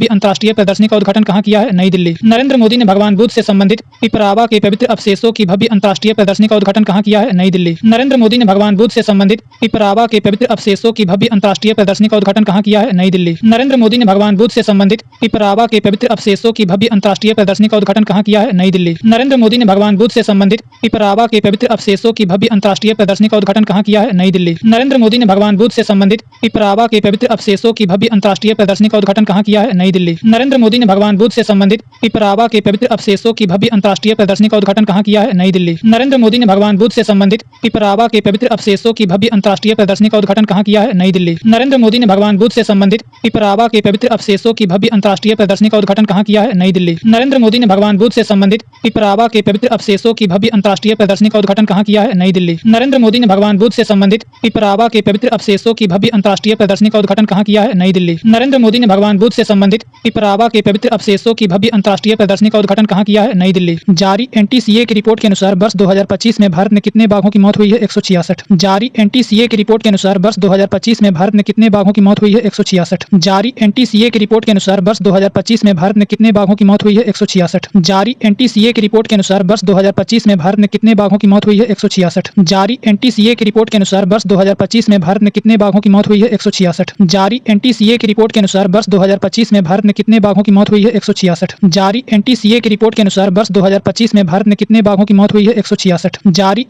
प्रदर्शनी का उद्घाटन कहाँ किया है? नई दिल्ली। नरेंद्र मोदी ने भगवान बुद्ध से संबंधित पिपरावा के पवित्र अवशेषों की भव्य अंतर्राष्ट्रीय प्रदर्शनी का उद्घाटन कहाँ किया है? नई दिल्ली। नरेंद्र मोदी ने भगवान बुद्ध से संबंधित पिपरावा के पवित्र अवशेषों की भव्य अंतर्राष्ट्रीय प्रदर्शनी का उद्घाटन कहाँ किया है? नई दिल्ली। नरेंद्र मोदी ने भगवान बुद्ध से संबंधित पिपरावा के पवित्र अवशेषों की भव्य अंतर्राष्ट्रीय प्रदर्शनी का उद्घाटन कहाँ किया है? नई दिल्ली। नरेंद्र मोदी ने भगवान बुद्ध से संबंधित पिपरावा के पवित्र अवशेषों की भव्य अंतर्राष्ट्रीय प्रदर्शनी का उद्घाटन कहाँ किया है? नई दिल्ली। नरेंद्र मोदी ने भगवान बुद्ध से संबंधित पिपरावा के पवित्र अवशेषों की भव्य अंतर्राष्ट्रीय प्रदर्शनी का उद्घाटन कहाँ किया है? नई दिल्ली। नरेंद्र मोदी ने भगवान बुद्ध से संबंधित पिपरावा के पवित्र अवशेषों की भव्य अंतर्राष्ट्रीय प्रदर्शनी का उद्घाटन कहाँ किया है? नई दिल्ली। नरेंद्र मोदी ने भगवान बुद्ध से संबंधित पिपरावा के पवित्र अवशेषों की भव्य अंतर्राष्ट्रीय प्रदर्शनी का उद्घाटन कहाँ किया है? नई दिल्ली। नरेंद्र मोदी ने भगवान बुद्ध से संबंधित पिपरावा के पवित्र अवशेषों की भव्य अंतर्राष्ट्रीय प्रदर्शनी का उद्घाटन कहाँ किया है? नई दिल्ली। नरेंद्र मोदी ने भगवान बुद्ध से संबंधित पिपरावा के पवित्र अवशेषों की भव्य अंतर्राष्ट्रीय प्रदर्शनी का उद्घाटन कहाँ किया है? नई दिल्ली। नरेंद्र मोदी ने भगवान बुद्ध से संबंधित पिपरावा के पवित्र अवशेषों की भव्य अंतर्राष्ट्रीय प्रदर्शनी का उद्घाटन कहाँ किया है? नई दिल्ली। नरेंद्र मोदी ने भगवान बुद्ध से संबंधित पिपरावा के पवित्र अवशेषों की भव्य अंतर्राष्ट्रीय प्रदर्शनी का उद्घाटन कहाँ किया है? नई दिल्ली। नरेंद्र मोदी ने भगवान बुद्ध से संबंधित पिपरावा के पवित्र अवशेषों की भव्य अंतर्राष्ट्रीय प्रदर्शनी का उद्घाटन कहाँ किया है? नई दिल्ली। जारी एनटीसीए की रिपोर्ट के अनुसार वर्ष 2025 में भारत में कितने बाघों की मौत हुई है? 166। जारी एनटीसीए की रिपोर्ट के अनुसार वर्ष 2025 में भारत में कितने बाघों की मौत हुई है? 166। जारी एनटीसीए की रिपोर्ट के अनुसार वर्ष 2025 में भारत में कितने बाघों की मौत हुई है? 166। जारी एनटीसीए की रिपोर्ट के अनुसार वर्ष 2025 में भारत में कितने बाघों की मौत हुई है? 166। जारी एनटीसीए की रिपोर्ट के अनुसार वर्ष 2025 में भारत में कितने बाघों की मौत हुई है? 166। जारी एनटीसीए की रिपोर्ट के अनुसार वर्ष 2025 में भारत में कितने बाघों की मौत हुई है? 166। जारी एनटीसीए की रिपोर्ट के अनुसार वर्ष 2025 में भारत में कितने बाघों की मौत हुई है? 166। जारी एनटीसीए की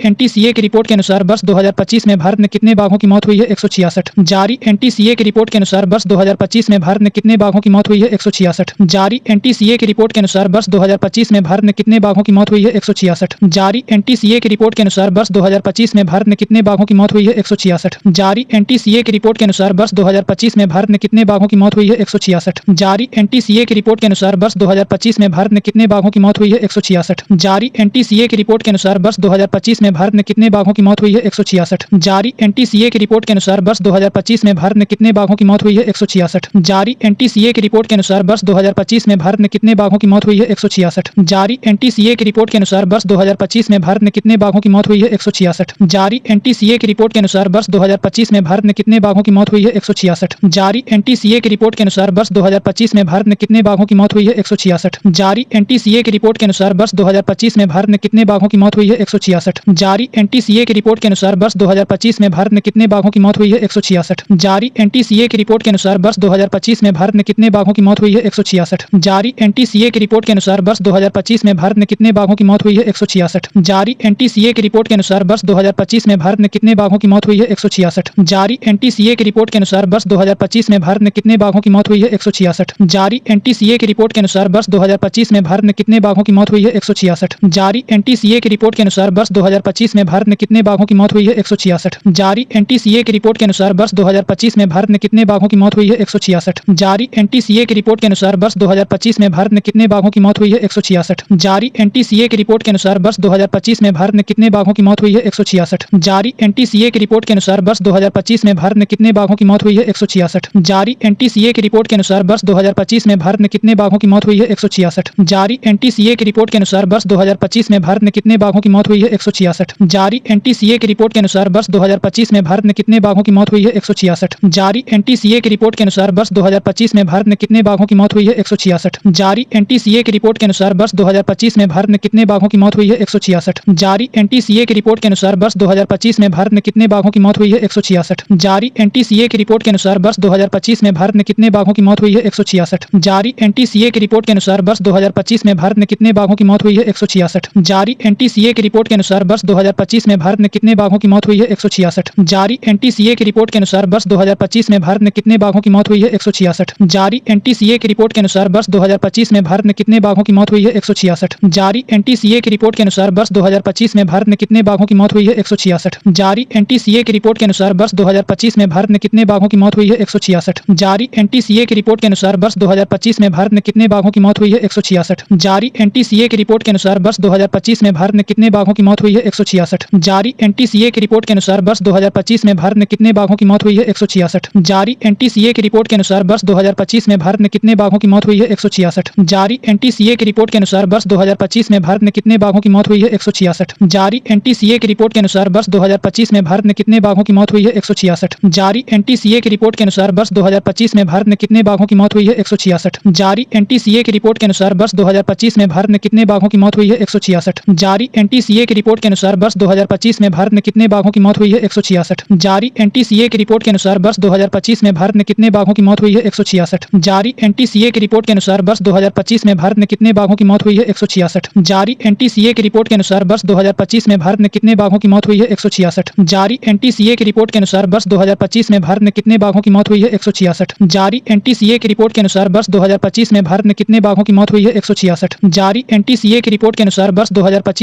रिपोर्ट के अनुसार वर्ष 2025 में भारत में कितने बाघों की मौत हुई है? 166। जारी एनटीसीए की रिपोर्ट के अनुसार वर्ष 2025 में भारत में कितने बाघों की मौत हुई है? 166। जारी एनटीसीए की रिपोर्ट के अनुसार वर्ष 2025 में भारत में कितने बाघों की मौत हुई है? 166। जारी एनटीसीए की रिपोर्ट के अनुसार वर्ष 2025 में भारत में कितने बाघों की मौत हुई है? 166। जारी एनटीसीए की रिपोर्ट के अनुसार वर्ष 2025 में भारत में कितने बाघों की मौत हुई है? 166। जारी एनटीसीए की रिपोर्ट के अनुसार वर्ष 2025 में भारत में कितने बाघों की मौत हुई है? 166। जारी एनटीसीए की रिपोर्ट के अनुसार वर्ष 2025 में भारत में कितने बाघों की मौत हुई है? 166। जारी एनटीसीए की रिपोर्ट के अनुसार अनुसार वर्ष 2025 में भारत में कितने बाघों की मौत हुई है? 166। जारी एनटीसीए की रिपोर्ट के अनुसार वर्ष 2025 में भारत में कितने बाघों की मौत हुई है? 166। जारी एनटीसीए की रिपोर्ट के अनुसार वर्ष 2025 में भारत में कितने बाघों की मौत हुई है? 166। जारी एनटीसीए की रिपोर्ट के अनुसार वर्ष 2025 में भारत में कितने बाघों की मौत हुई है? 166। जारी एनटीसीए की रिपोर्ट के अनुसार वर्ष 2025 में भारत में कितने बाघों की मौत हुई है? 166। जारी एनटीसीए की रिपोर्ट के अनुसार वर्ष 2025 में भारत में कितने बाघों की मौत हुई है? 166। जारी एनटीसीए की रिपोर्ट के अनुसार वर्ष 2025 में भारत में कितने बाघों की मौत हुई है? 166। जारी एनटीसीए की रिपोर्ट के अनुसार वर्ष 2025 में भारत में कितने बाघों की मौत हुई है? 166। जारी एनटीसीए की रिपोर्ट के अनुसार वर्ष 2025 में भारत में कितने बाघों की मौत हुई है? 166। जारी एनटीसीए की रिपोर्ट के अनुसार वर्ष 2025 में भारत में कितने बाघों की मौत हुई है? 166। जारी एनटीसीए की रिपोर्ट के अनुसार वर्ष 2025 में भारत में कितने बाघों की मौत हुई है? 166। जारी एनटीसीए की रिपोर्ट के अनुसार वर्ष 2025 में भारत में कितने बाघों की मौत हुई है? 166। जारी एनटीसीए की रिपोर्ट के अनुसार वर्ष 2025 में भारत में कितने बाघों की मौत हुई है? 166। जारी एनटीसीए की रिपोर्ट के अनुसार वर्ष 2025 में भारत में कितने बाघों की मौत हुई है? 166। जारी एनटीसीए की रिपोर्ट के अनुसार वर्ष 2025 में भारत में कितने बाघों की मौत हुई है? 166। जारी एनटीसीए की रिपोर्ट के अनुसार वर्ष 2025 में भारत में कितने बाघों की मौत हुई है? 166। जारी एनटीसीए की रिपोर्ट के अनुसार वर्ष 2025 में भारत में कितने बाघों की मौत हुई है? 166। जारी एनटीसीए की रिपोर्ट के अनुसार वर्ष 2025 में भारत में कितने बाघों की मौत हुई है? 166। जारी एनटीसीए की रिपोर्ट के अनुसार वर्ष 2025 में भारत में कितने बाघों की मौत हुई है? 166। जारी एनटीसीए की रिपोर्ट के अनुसार वर्ष 2025 में भारत में कितने बाघों की मौत हुई है? 166। जारी एनटीसीए की रिपोर्ट के अनुसार वर्ष 2025 में भारत में कितने बाघों की मौत हुई है? 166। जारी एनटीसीए की रिपोर्ट के अनुसार वर्ष 2025 में भारत में कितने बाघों की मौत हुई है? 166। जारी एनटीसीए की रिपोर्ट के अनुसार वर्ष 2025 में भारत में कितने बाघों की मौत हुई है? 166। जारी एनटीसीए की रिपोर्ट के अनुसार वर्ष 2025 में भारत में कितने बाघों की मौत हुई है? 166। जारी एनटीसीए की रिपोर्ट के अनुसार वर्ष 2025 में भारत में कितने बाघों की मौत हुई है? 166। जारी एनटीसीए की रिपोर्ट के अनुसार वर्ष 2025 में भारत में कितने बाघों की मौत हुई है? 166। जारी एनटीसीए की रिपोर्ट के अनुसार वर्ष 2025 में भारत में कितने बाघों की मौत हुई है? 166। जारी एनटीसीए की रिपोर्ट के अनुसार वर्ष 2025 में भारत में कितने बाघों की मौत हुई है? 166। जारी एनटीसीए की रिपोर्ट के अनुसार वर्ष 2025 में भारत में कितने बाघों की मौत हुई है? 166। जारी एनटीसीए की रिपोर्ट के अनुसार वर्ष 2025 में भारत में कितने बाघों की मौत हुई है? 166। जारी एनटीसीए की रिपोर्ट के अनुसार वर्ष 2025 में भारत में कितने बाघों की मौत हुई है? 166। जारी एनटीसीए की रिपोर्ट के अनुसार वर्ष 2025 में भारत में कितने बाघों की मौत हुई है? 166। जारी एनटीसीए की रिपोर्ट के अनुसार वर्ष 2025 में भारत में कितने बाघों की मौत हुई है? 166। जारी एनटीसीए की रिपोर्ट के अनुसार वर्ष 2025 में भारत में कितने बाघों की मौत हुई है? 166। जारी एनटीसीए की रिपोर्ट के अनुसार वर्ष 2025 में भारत में कितने बाघों की मौत हुई है? 166। जारी एनटीसीए की रिपोर्ट के अनुसार वर्ष 2025 में भारत में कितने बाघों की मौत हुई है? 166। जारी एनटीसीए की रिपोर्ट के अनुसार वर्ष 2025 में भारत में कितने बाघों की मौत हुई है? 166। जारी एनटीसीए की रिपोर्ट के अनुसार वर्ष 2025 में भारत में कितने बाघों की मौत हुई है? 166। जारी एनटीसीए की रिपोर्ट के अनुसार वर्ष 2025 में भारत में कितने बाघों की मौत हुई है? 166। जारी एनटीसीए की रिपोर्ट के अनुसार वर्ष 2025 में भारत में कितने बाघों की मौत हुई है? 166। जारी एनटीसीए की रिपोर्ट के अनुसार वर्ष 2025 में भारत में कितने बाघों की मौत हुई है? 166। जारी एनटीसीए की रिपोर्ट के अनुसार वर्ष 2025 में भारत में कितने बाघों की मौत हुई है? 166। जारी एनटीसीए की रिपोर्ट के अनुसार वर्ष 2025 में भारत में कितने बाघों की मौत हुई है? 166। जारी एनटीसीए की रिपोर्ट के अनुसार वर्ष 2025 में भारत में कितने बाघों की मौत हुई है? 166। जारी एनटीसीए की रिपोर्ट के अनुसार वर्ष 2025 में भारत में कितने बाघों की मौत हुई है? 166। जारी एनटीसीए की रिपोर्ट के अनुसार वर्ष 2025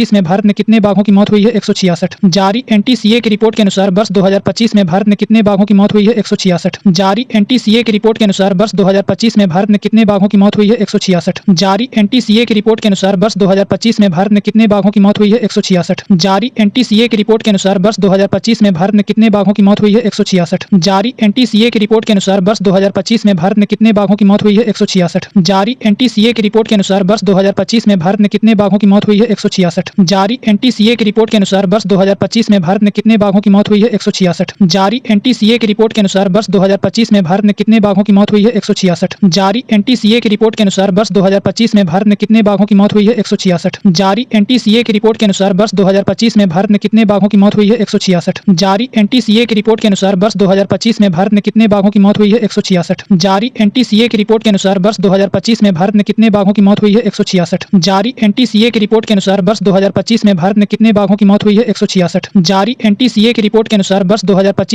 में भारत में कितने बाघों की मौत हुई है? 166। जारी एनटीसीए की रिपोर्ट के अनुसार वर्ष 2025 में भारत में कितने बाघों की मौत हुई है? 166। जारी एनटीसीए की रिपोर्ट के अनुसार वर्ष 2025 में भारत में कितने बाघों की मौत हुई है? 166। जारी एनटीसीए की रिपोर्ट के अनुसार वर्ष 2025 में भारत में कितने बाघों की मौत हुई है? 166। जारी एनटीसीए की रिपोर्ट के अनुसार वर्ष 2025 में भारत में कितने बाघों की मौत हुई है? 166। जारी एनटीसीए की रिपोर्ट के अनुसार वर्ष 2025 में भारत में कितने बाघों की मौत हुई है? 166। जारी एनटीसीए की रिपोर्ट के अनुसार वर्ष 2025 में भारत में कितने बाघों की मौत हुई है? 166। जारी एनटीसीए की रिपोर्ट के अनुसार वर्ष 2025 में भारत में कितने बाघों की मौत हुई है? 166। जारी एनटीसीए की रिपोर्ट के अनुसार वर्ष 2025 में भारत में कितने बाघों की मौत हुई है? 166। जारी एनटीसीए की रिपोर्ट के अनुसार वर्ष 2025 में भारत में कितने बाघों की मौत हुई है? 166। जारी एनटीसीए की रिपोर्ट के अनुसार वर्ष 2025 में भारत में कितने बाघों की मौत हुई है? 166। जारी एनटीसीए की रिपोर्ट के अनुसार वर्ष 2025 में भारत में कितने बाघों की मौत हुई है? 166। जारी एनटीसीए की रिपोर्ट के अनुसार वर्ष 2025 में भारत में कितने बाघों की मौत हुई है? 166। जारी एनटीसीए की रिपोर्ट के अनुसार वर्ष 2025 में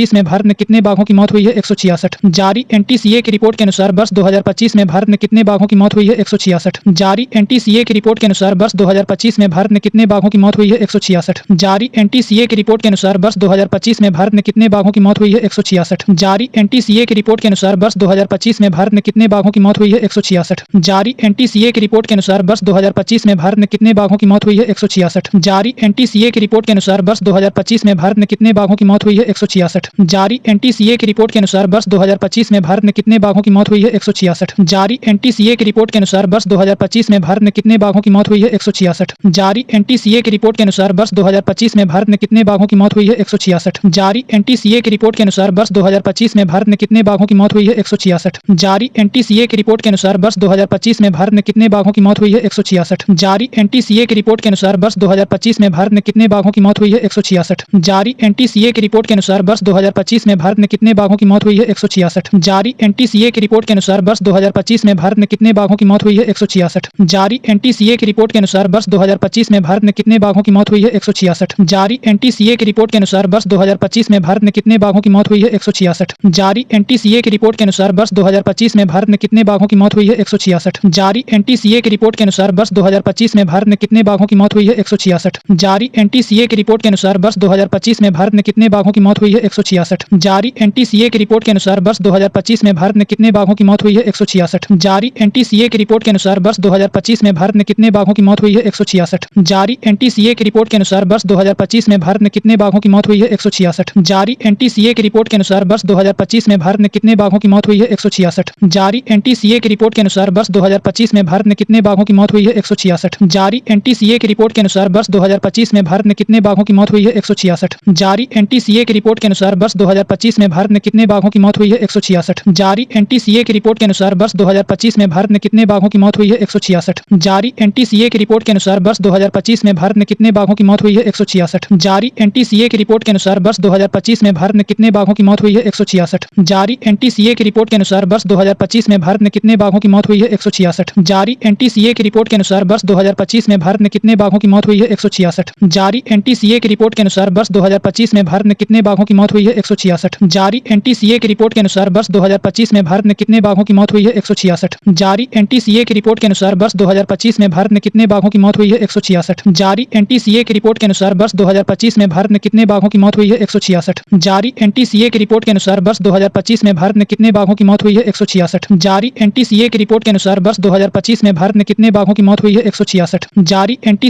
भारत में कितने बाघों की मौत हुई है? 166। जारी एनटीसीए की रिपोर्ट के अनुसार वर्ष 2025 में भारत में कितने बाघों की मौत हुई है? 166। जारी एनटीसीए की रिपोर्ट के अनुसार वर्ष 2025 में भारत में कितने बाघों की मौत हुई है? 166। जारी एनटीसीए की रिपोर्ट के अनुसार वर्ष 2025 में भारत में कितने बाघों की मौत हुई है? 166। जारी एनटीसीए की रिपोर्ट के अनुसार वर्ष 2025 में भारत में कितने बाघों की मौत हुई है? 166। जारी एनटीसीए की रिपोर्ट के अनुसार वर्ष 2025 में भारत में कितने बाघों की मौत हुई है? 166। जारी एनटीसीए की रिपोर्ट के अनुसार वर्ष 2025 में भारत में कितने बाघों की मौत हुई है? 166। 166। जारी एनटीसीए की रिपोर्ट के अनुसार वर्ष 2025 में भारत में कितने बाघों की मौत हुई है? 166। जारी एनटीसीए की रिपोर्ट के अनुसार वर्ष 2025 में भारत में कितने बाघों की मौत हुई है? 166। जारी एनटीसीए की रिपोर्ट के अनुसार वर्ष 2025 में भारत में कितने बाघों की मौत हुई है? 166। जारी एनटीसीए की रिपोर्ट के अनुसार वर्ष 2025 में भारत में कितने बाघों की मौत हुई है? 166। जारी एनटीसीए की रिपोर्ट के अनुसार वर्ष 2025 में भारत में कितने बाघों की मौत हुई है? 166। जारी एनटीसीए की रिपोर्ट के अनुसार वर्ष 2025 में भारत में कितने बाघों की मौत हुई है? 166। जारी एनटीसीए की रिपोर्ट के अनुसार वर्ष 2025 में भारत में कितने बाघों की मौत हुई है? 166। जारी एनटीसीए की रिपोर्ट के अनुसार वर्ष 2025 में भारत में कितने बाघों की मौत हुई है? 166। जारी एनटीसीए की रिपोर्ट के अनुसार वर्ष 2025 में भारत में कितने बाघों की मौत हुई है? 166। जारी एनटीसीए की रिपोर्ट के अनुसार वर्ष 2025 में भारत में कितने बाघों की मौत हुई है? 166। जारी एनटीसीए की रिपोर्ट के अनुसार वर्ष 2025 में भारत में कितने बाघों की मौत हुई है? 166। जारी एनटीसीए की रिपोर्ट के अनुसार वर्ष 2025 में भारत में कितने बाघों की मौत हुई है? 166। जारी एनटीसीए की रिपोर्ट के अनुसार वर्ष 2025 में भारत में कितने बाघों की मौत हुई है? 166। जारी एनटीसीए की रिपोर्ट के अनुसार वर्ष 2025 में भारत में कितने बाघों की मौत हुई है? 166। जारी एनटीसीए की रिपोर्ट के अनुसार वर्ष 2025 में भारत में कितने बाघों की मौत हुई है? 166। जारी एनटीसीए की रिपोर्ट के अनुसार वर्ष 2025 में भारत में कितने बाघों की मौत हुई है? 166। जारी एनटीसीए की रिपोर्ट के अनुसार वर्ष 2025 में भारत में कितने बाघों की मौत हुई है? 166। जारी एनटीसीए की रिपोर्ट के अनुसार वर्ष 2025 में भारत में कितने बाघों की मौत हुई है? 166। जारी एनटीसीए की रिपोर्ट के अनुसार वर्ष 2025 में भारत में कितने बाघों की मौत हुई है? 166। जारी एनटीसीए की रिपोर्ट के अनुसार वर्ष 2025 में भारत में कितने बाघों की मौत हुई है? 166। जारी एनटीसीए की रिपोर्ट के अनुसार वर्ष 2025 में भारत में कितने बाघों की मौत हुई है? 166। जारी एनटीसीए की रिपोर्ट के अनुसार वर्ष 2025 में भारत में कितने बाघों की मौत हुई है? 166। जारी एनटीसीए की रिपोर्ट के अनुसार वर्ष 2025 में भारत में कितने बाघों की मौत हुई है? 166। जारी एनटीसीए की रिपोर्ट के अनुसार वर्ष 2025 में भारत में कितने बाघों की मौत हुई है? 166। जारी एनटीसीए की रिपोर्ट के अनुसार वर्ष 2025 में भारत में कितने बाघों की मौत हुई है? 166। जारी एनटीसीए की रिपोर्ट के अनुसार वर्ष 2025 में भारत में कितने बाघों की मौत हुई है? 166। जारी एनटीसीए की रिपोर्ट के अनुसार वर्ष 2025 में भारत में कितने बाघों की मौत हुई है? 166। जारी एनटीसीए की रिपोर्ट के अनुसार वर्ष 2025 में भारत में कितने बाघों की मौत हुई है? 166। जारी एनटीसीए की रिपोर्ट के अनुसार वर्ष 2025 में भारत में कितने बाघों की मौत हुई है? 166। जारी एनटीसीए की रिपोर्ट के अनुसार वर्ष 2025 में भारत में कितने बाघों की मौत हुई है? 166। जारी एनटीसीए की रिपोर्ट के अनुसार वर्ष 2025 में भारत में कितने बाघों की मौत हुई है? 166। जारी एनटीसीए की रिपोर्ट के अनुसार वर्ष 2025 में भारत में कितने बाघों की मौत हुई है? 166। जारी एनटीसीए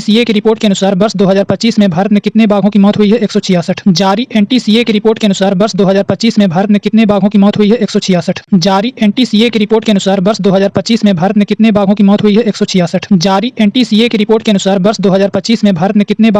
की रिपोर्ट के अनुसार वर्ष 2025 में भारत में कितने बाघों की मौत हुई है? 166। जारी एनटीसीए की रिपोर्ट के अनुसार वर्ष 2025 में भारत में कितने बाघों की मौत हुई है? 166। जारी एनटीसीए की रिपोर्ट के अनुसार वर्ष 2025 में भारत में कितने बाघों की मौत हुई है? 166। जारी एनटीसीए की रिपोर्ट के अनुसार वर्ष 2025 में भारत में कितने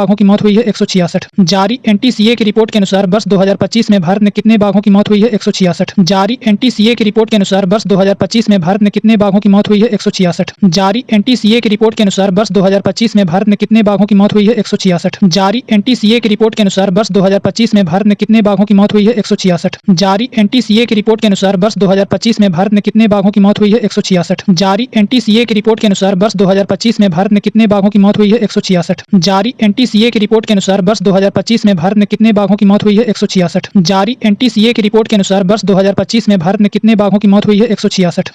बाघों की मौत हुई है? 166। जारी एनटीसीए की रिपोर्ट के अनुसार वर्ष 2025 में भारत में कितने बाघों की मौत हुई है? 166। जारी एनटीसीए की रिपोर्ट के अनुसार वर्ष 2025 में भारत में कितने बाघों की मौत हुई है? 166। जारी एनटीसीए की रिपोर्ट के अनुसार वर्ष 2025 में भारत में कितने बाघों की मौत हुई है? 166। जारी एनटीसीए की रिपोर्ट के अनुसार वर्ष 2025 में भारत में कितने बाघों की मौत हुई है? 166। जारी एनटीसीए की रिपोर्ट के अनुसार वर्ष 2025 में भारत में कितने बाघों की मौत हुई है? 166। जारी एनटीसीए की रिपोर्ट के अनुसार वर्ष 2025 में भारत में कितने बाघों की मौत हुई है? 166। जारी एनटीसीए की रिपोर्ट के अनुसार वर्ष 2025 में भारत में कितने बाघों की मौत हुई है? 166।